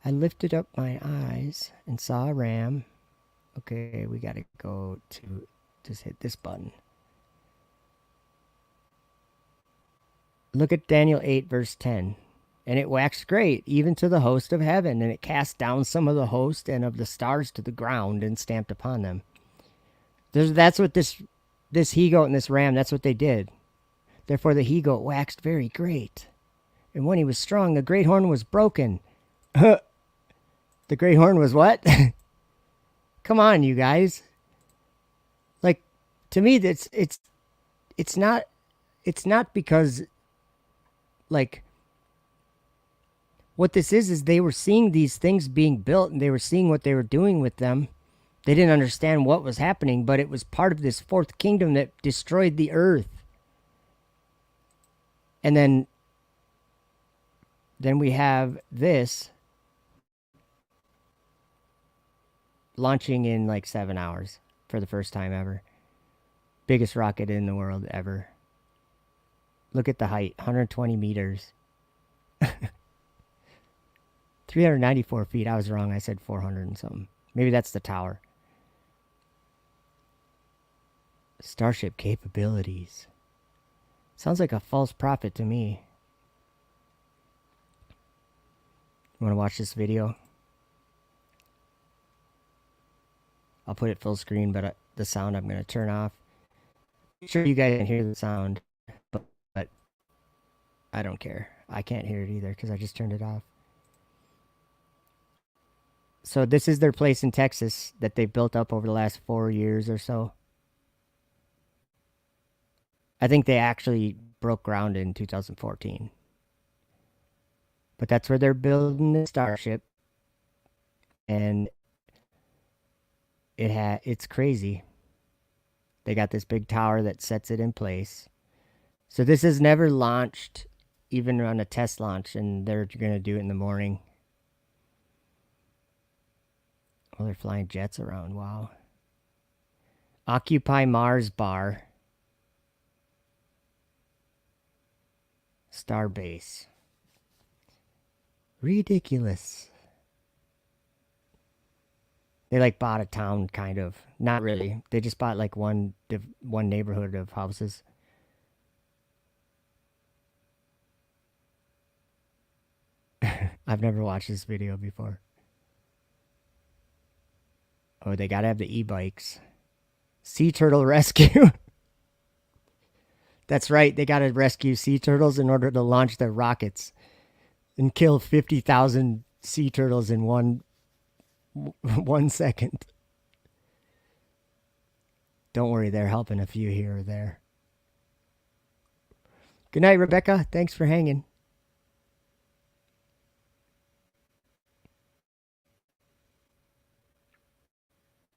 I lifted up my eyes and saw a ram. Okay, we got to go to, just hit this button. Look at Daniel 8, verse 10. And it waxed great, even to the host of heaven, and it cast down some of the host and of the stars to the ground and stamped upon them. That's what this he-goat and this ram, that's what they did. Therefore the he-goat waxed very great. And when he was strong, the great horn was broken. The great horn was what? Come on, you guys. Like, to me, it's not because, like, what this is they were seeing these things being built and they were seeing what they were doing with them. They didn't understand what was happening, but it was part of this fourth kingdom that destroyed the earth. And then we have this launching in like 7 hours for the first time ever. Biggest rocket in the world ever. Look at the height, 120 meters. 394 feet. I was wrong. I said 400 and something. Maybe that's the tower. Starship capabilities. Sounds like a false prophet to me. You want to watch this video? I'll put it full screen, but the sound I'm going to turn off. I'm sure you guys can hear the sound, but I don't care. I can't hear it either because I just turned it off. So this is their place in Texas that they've built up over the last 4 years or so. I think they actually broke ground in 2014. But that's where they're building the Starship. And it's crazy. They got this big tower that sets it in place. So this is never launched, even on a test launch, and they're going to do it in the morning. Oh, they're flying jets around. Wow. Occupy Mars bar. Starbase. Ridiculous. They like bought a town, kind of. Not really. They just bought like one neighborhood of houses. I've never watched this video before. Oh, they gotta have the e-bikes. Sea turtle rescue. That's right. They gotta rescue sea turtles in order to launch their rockets and kill 50,000 sea turtles in 1 second. Don't worry, they're helping a few here or there. Good night, Rebecca. Thanks for hanging.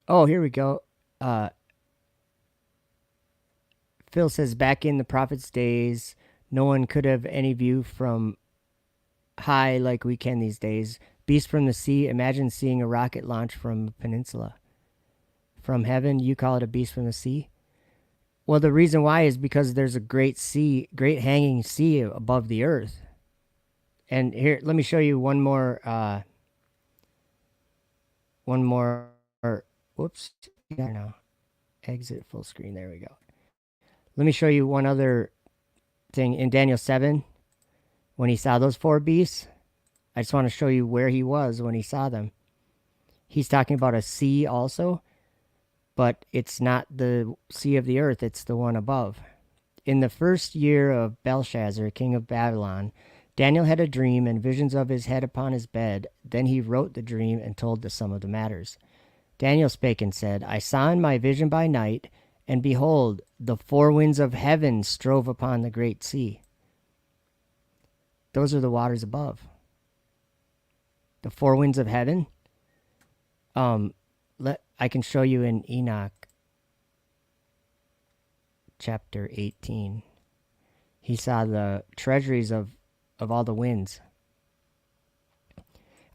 Oh, here we go. Phil says, back in the prophet's days, no one could have any view from high like we can these days. Beast from the sea, imagine seeing a rocket launch from a peninsula. From heaven, you call it a beast from the sea? Well, the reason why is because there's a great hanging sea above the earth. And here, let me show you one more, whoops, yeah, no. Exit full screen, there we go. Let me show you one other thing. In Daniel 7, when he saw those 4 beasts, I just want to show you where he was when he saw them. He's talking about a sea also, but it's not the sea of the earth, it's the one above. In the first year of Belshazzar, king of Babylon, Daniel had a dream and visions of his head upon his bed. Then he wrote the dream and told the sum of the matters. Daniel spake and said, I saw in my vision by night, and behold, the 4 winds of heaven strove upon the great sea. Those are the waters above. The 4 winds of heaven. I can show you in Enoch chapter 18. He saw the treasuries of all the winds.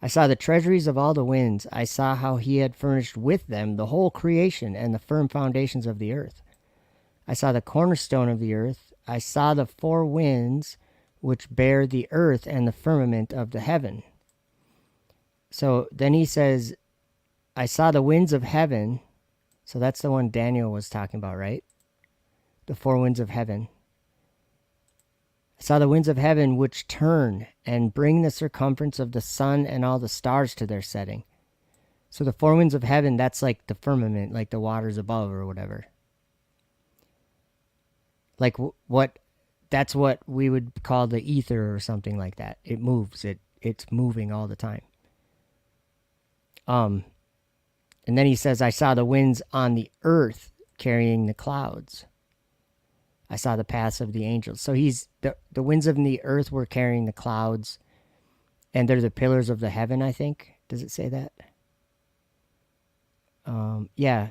I saw the treasuries of all the winds. I saw how he had furnished with them the whole creation and the firm foundations of the earth. I saw the cornerstone of the earth. I saw the four winds which bear the earth and the firmament of the heaven. So then he says, I saw the winds of heaven. So that's the one Daniel was talking about, right? The four winds of heaven. I saw the winds of heaven which turn and bring the circumference of the sun and all the stars to their setting. So the four winds of heaven, that's like the firmament, like the waters above or whatever. Like that's what we would call the ether or something like that. It moves. It's moving all the time. And then he says, I saw the winds on the earth carrying the clouds. I saw the paths of the angels. So the winds of the earth were carrying the clouds, and they're the pillars of the heaven, I think. Does it say that? Yeah.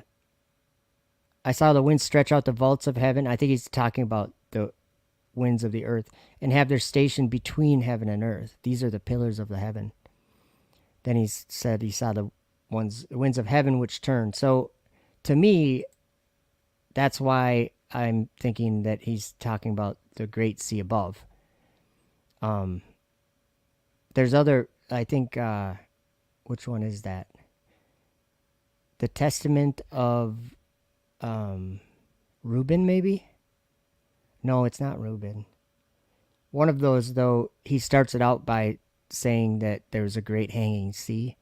I saw the winds stretch out the vaults of heaven. I think he's talking about the winds of the earth, and have their station between heaven and earth. These are the pillars of the heaven. Then he said he saw the winds of heaven which turn. So to me, that's why I'm thinking that he's talking about the great sea above. There's other, I think, which one is that? The Testament of Reuben, maybe? No, it's not Reuben. One of those, though, he starts it out by saying that there's a great hanging sea.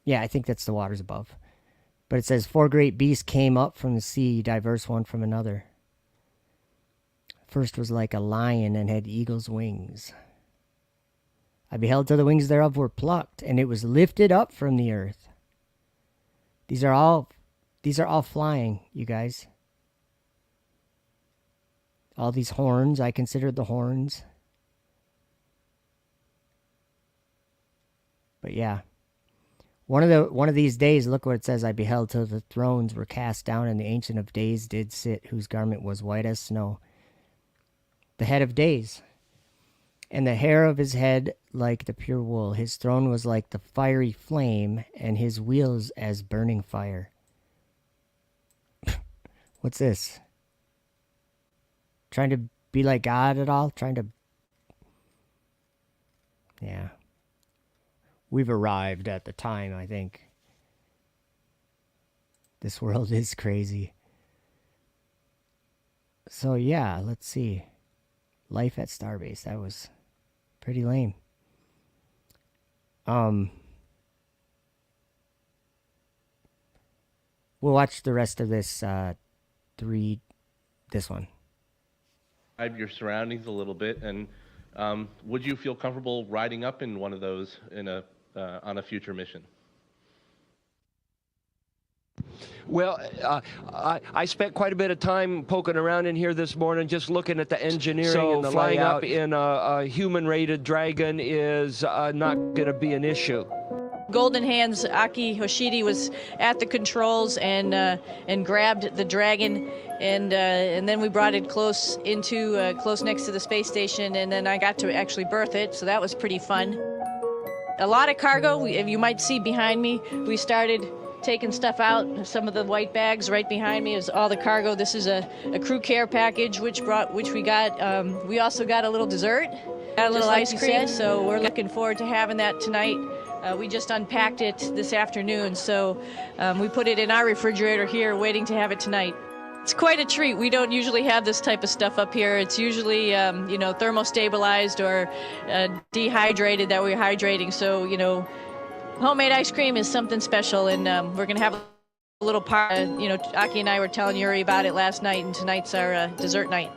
Yeah, I think that's the waters above. But it says, 4 great beasts came up from the sea, diverse one from another. First was like a lion and had eagle's wings. I beheld till the wings thereof were plucked, and it was lifted up from the earth. These are all flying, you guys. All these horns, I considered the horns. But yeah. One of these days, look what it says, I beheld till the thrones were cast down, and the Ancient of Days did sit, whose garment was white as snow. The head of days. And the hair of his head like the pure wool. His throne was like the fiery flame, and his wheels as burning fire. What's this? Trying to be like God at all? Yeah. We've arrived at the time, I think. This world is crazy. So yeah, let's see. Life at Starbase. That was pretty lame. We'll watch the rest of this this one. Your surroundings a little bit, and would you feel comfortable riding up in one of those on a future mission? Well, I spent quite a bit of time poking around in here this morning, just looking at the engineering and the flying layout. Up in a human-rated Dragon is not going to be an issue. Golden Hands Aki Hoshidi was at the controls and grabbed the Dragon, and then we brought it close next to the space station, and then I got to actually berth it, so that was pretty fun. A lot of cargo. You might see behind me. We started taking stuff out. Some of the white bags right behind me is all the cargo. This is a crew care package which we got. We also got a little dessert, got a little ice cream. So we're looking forward to having that tonight. We just unpacked it this afternoon, so we put it in our refrigerator here, waiting to have it tonight. It's quite a treat. We don't usually have this type of stuff up here. It's usually, thermostabilized or dehydrated that we're hydrating. So, homemade ice cream is something special, and we're going to have a little part. Aki and I were telling Yuri about it last night, and tonight's our dessert night.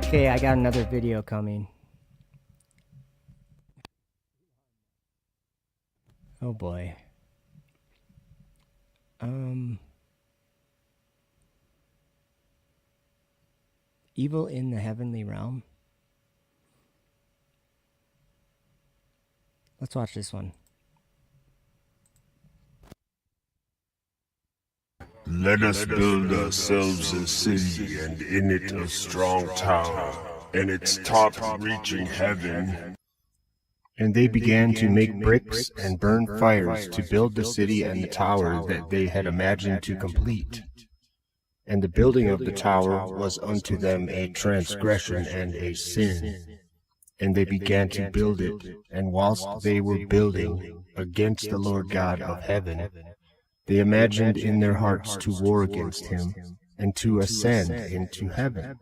Okay, I got another video coming. Oh boy. Evil in the Heavenly Realm. Let's watch this one. Let us build ourselves a city, and in it a strong tower, and its top reaching heaven. And they began to make bricks and burn fires to build the city and the tower that they had imagined to complete. And the building of the tower was unto them a transgression and a sin. And they began to build it, and whilst they were building against the Lord God of heaven, they imagined in their hearts to war against him, and to ascend into heaven.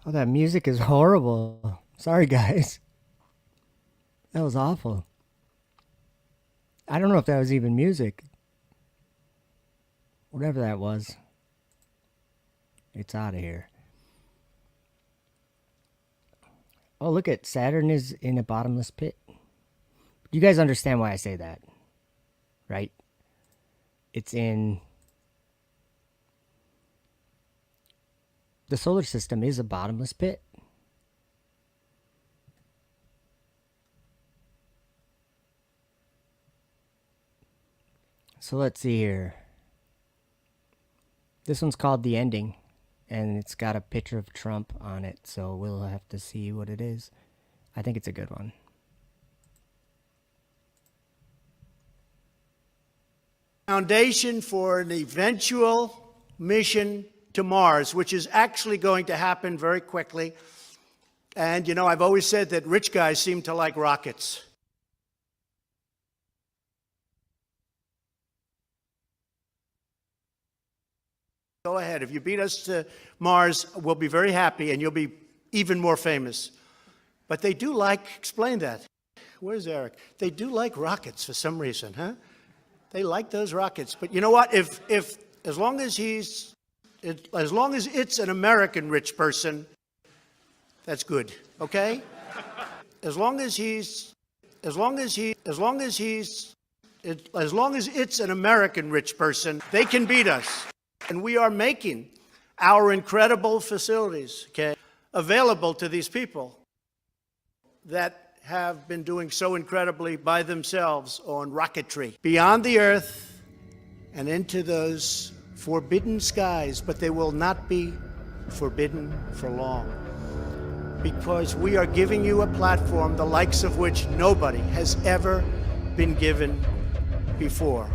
Oh, that music is horrible. Sorry, guys. That was awful. I don't know if that was even music. Whatever that was. It's out of here. Oh, look at Saturn is in a bottomless pit. You guys understand why I say that, right? It's in... The solar system is a bottomless pit. So let's see here. This one's called The Ending, and it's got a picture of Trump on it, so we'll have to see what it is. I think it's a good one. Foundation for an eventual mission to Mars, which is actually going to happen very quickly. And, you know, I've always said that rich guys seem to like rockets. Go ahead. If you beat us to Mars, we'll be very happy, and you'll be even more famous. But they do like, explain that. Where's Eric? They do like rockets for some reason, huh? They like those rockets. But you know what? As long as it's an American rich person, that's good, okay? As long as it's an American rich person, they can beat us. And we are making our incredible facilities, okay, available to these people that have been doing so incredibly by themselves on rocketry beyond the Earth and into those forbidden skies, but they will not be forbidden for long, because we are giving you a platform the likes of which nobody has ever been given before.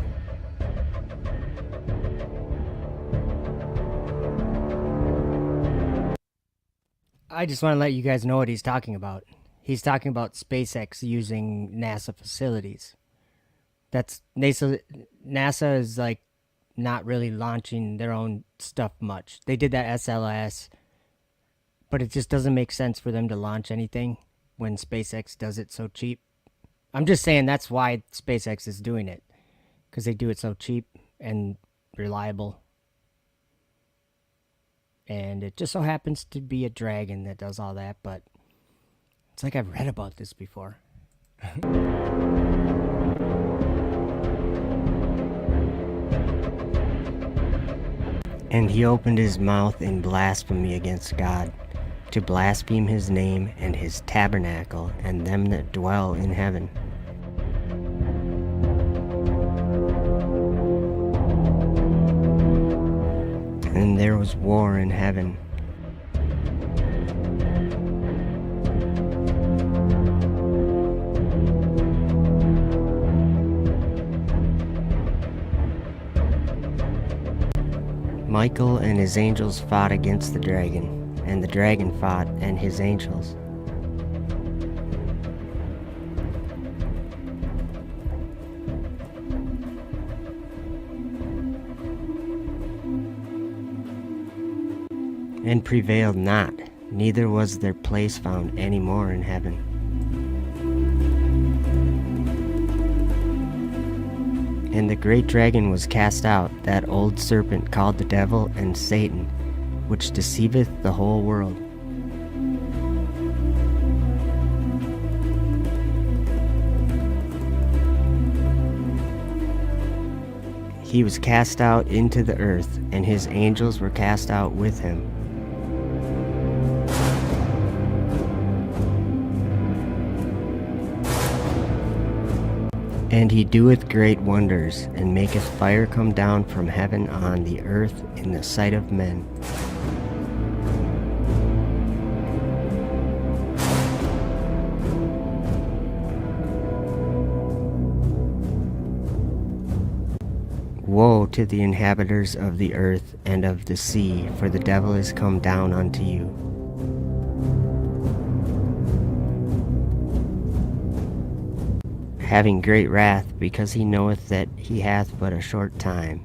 I just want to let you guys know what he's talking about. He's talking about SpaceX using NASA facilities. That's NASA is like not really launching their own stuff much. They did that SLS, but it just doesn't make sense for them to launch anything when SpaceX does it so cheap. I'm just saying that's why SpaceX is doing it, because they do it so cheap and reliable. And it just so happens to be a dragon that does all that, but it's like I've read about this before. And he opened his mouth in blasphemy against God, to blaspheme his name and his tabernacle and them that dwell in heaven. And there was war in heaven. Michael and his angels fought against the dragon, and the dragon fought and his angels. And prevailed not, neither was their place found any more in heaven. And the great dragon was cast out, that old serpent called the devil and Satan, which deceiveth the whole world. He was cast out into the earth, and his angels were cast out with him. And he doeth great wonders, and maketh fire come down from heaven on the earth in the sight of men. Woe to the inhabitants of the earth and of the sea, for the devil is come down unto you. Having great wrath, because he knoweth that he hath but a short time.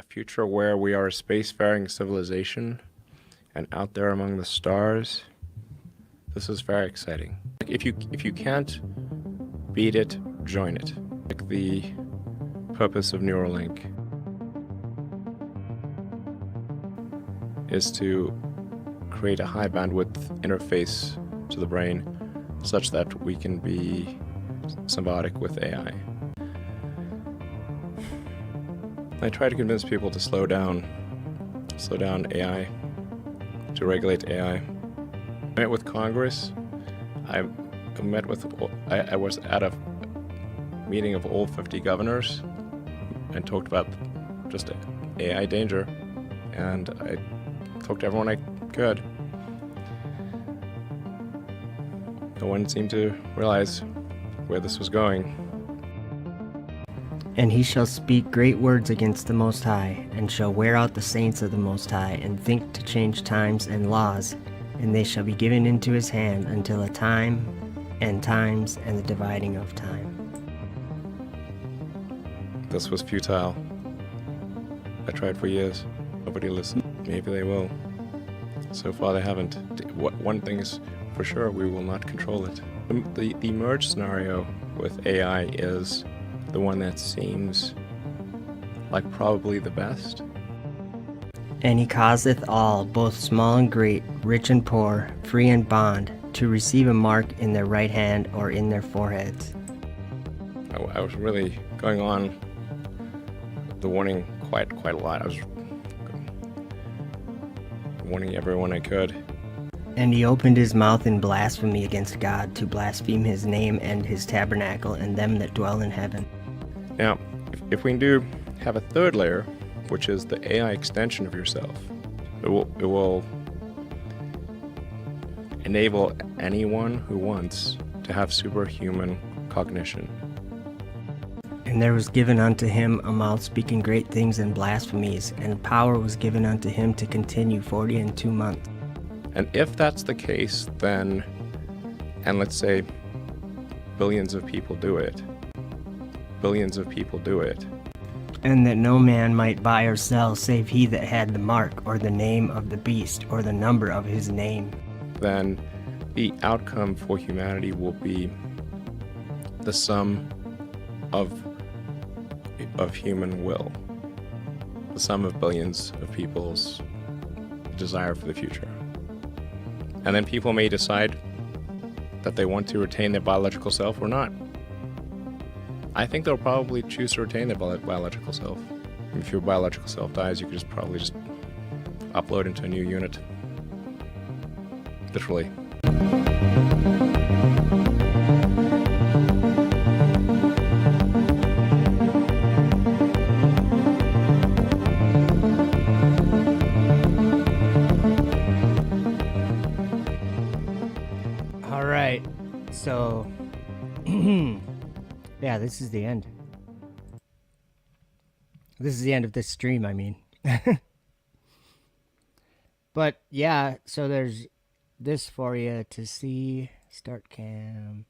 a future where we are a spacefaring civilization and out there among the stars. This is very exciting. If you can't beat it, join it. Like the purpose of Neuralink is to create a high bandwidth interface to the brain such that we can be symbiotic with AI. I try to convince people to slow down AI, to regulate AI. I met with Congress. I was at a meeting of all 50 governors and talked about just AI danger, and I talked to everyone I could. No one seemed to realize where this was going. And he shall speak great words against the Most High, and shall wear out the saints of the Most High, and think to change times and laws, and they shall be given into his hand until a time and times and the dividing of time. This was futile. I tried for years. Nobody listened. Maybe they will. So far they haven't. One thing is for sure, we will not control it. The merge scenario with AI is the one that seems like probably the best. And he causeth all, both small and great, rich and poor, free and bond, to receive a mark in their right hand or in their foreheads. I was really going on the warning quite a lot. I was warning everyone I could. And he opened his mouth in blasphemy against God, to blaspheme his name and his tabernacle and them that dwell in heaven. Now, if we do have a third layer, which is the AI extension of yourself, it will enable anyone who wants to have superhuman cognition. And there was given unto him a mouth speaking great things and blasphemies, and power was given unto him to continue 42 months. And if that's the case, then, and let's say billions of people do it, and that no man might buy or sell save he that had the mark, or the name of the beast, or the number of his name, then the outcome for humanity will be the sum of human will, the sum of billions of people's desire for the future. And then people may decide that they want to retain their biological self or not. I think they'll probably choose to retain their biological self. If your biological self dies, you could probably just upload into a new unit. Literally. All right, so yeah, this is the end. This is the end of this stream, I mean. But yeah, so there's this for you to see. Start cam.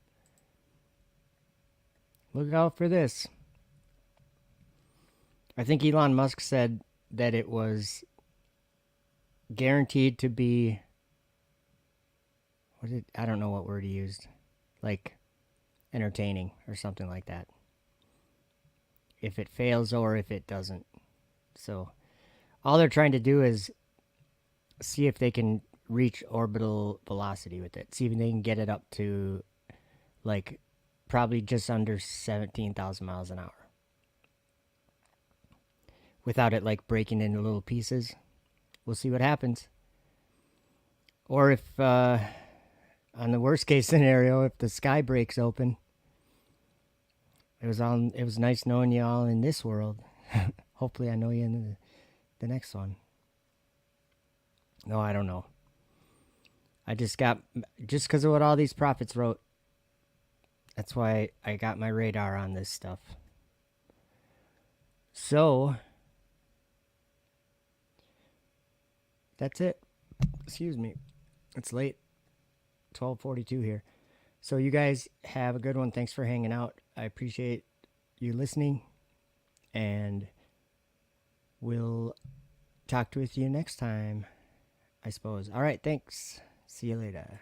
Look out for this. I think Elon Musk said that it was guaranteed to be, I don't know what word he used, like entertaining or something like that, if it fails or if it doesn't. So all they're trying to do is see if they can reach orbital velocity with it, see if they can get it up to like probably just under 17,000 miles an hour without it like breaking into little pieces. We'll see what happens. Or if on the worst case scenario, if the sky breaks open. It was nice knowing you all in this world. Hopefully I know you in the next one. No, I don't know. I just because of what all these prophets wrote. That's why I got my radar on this stuff. So, that's it. Excuse me. It's late. 12:42 here. So you guys have a good one. Thanks for hanging out. I appreciate you listening. And we'll talk with you next time, I suppose. All right, thanks. See you later.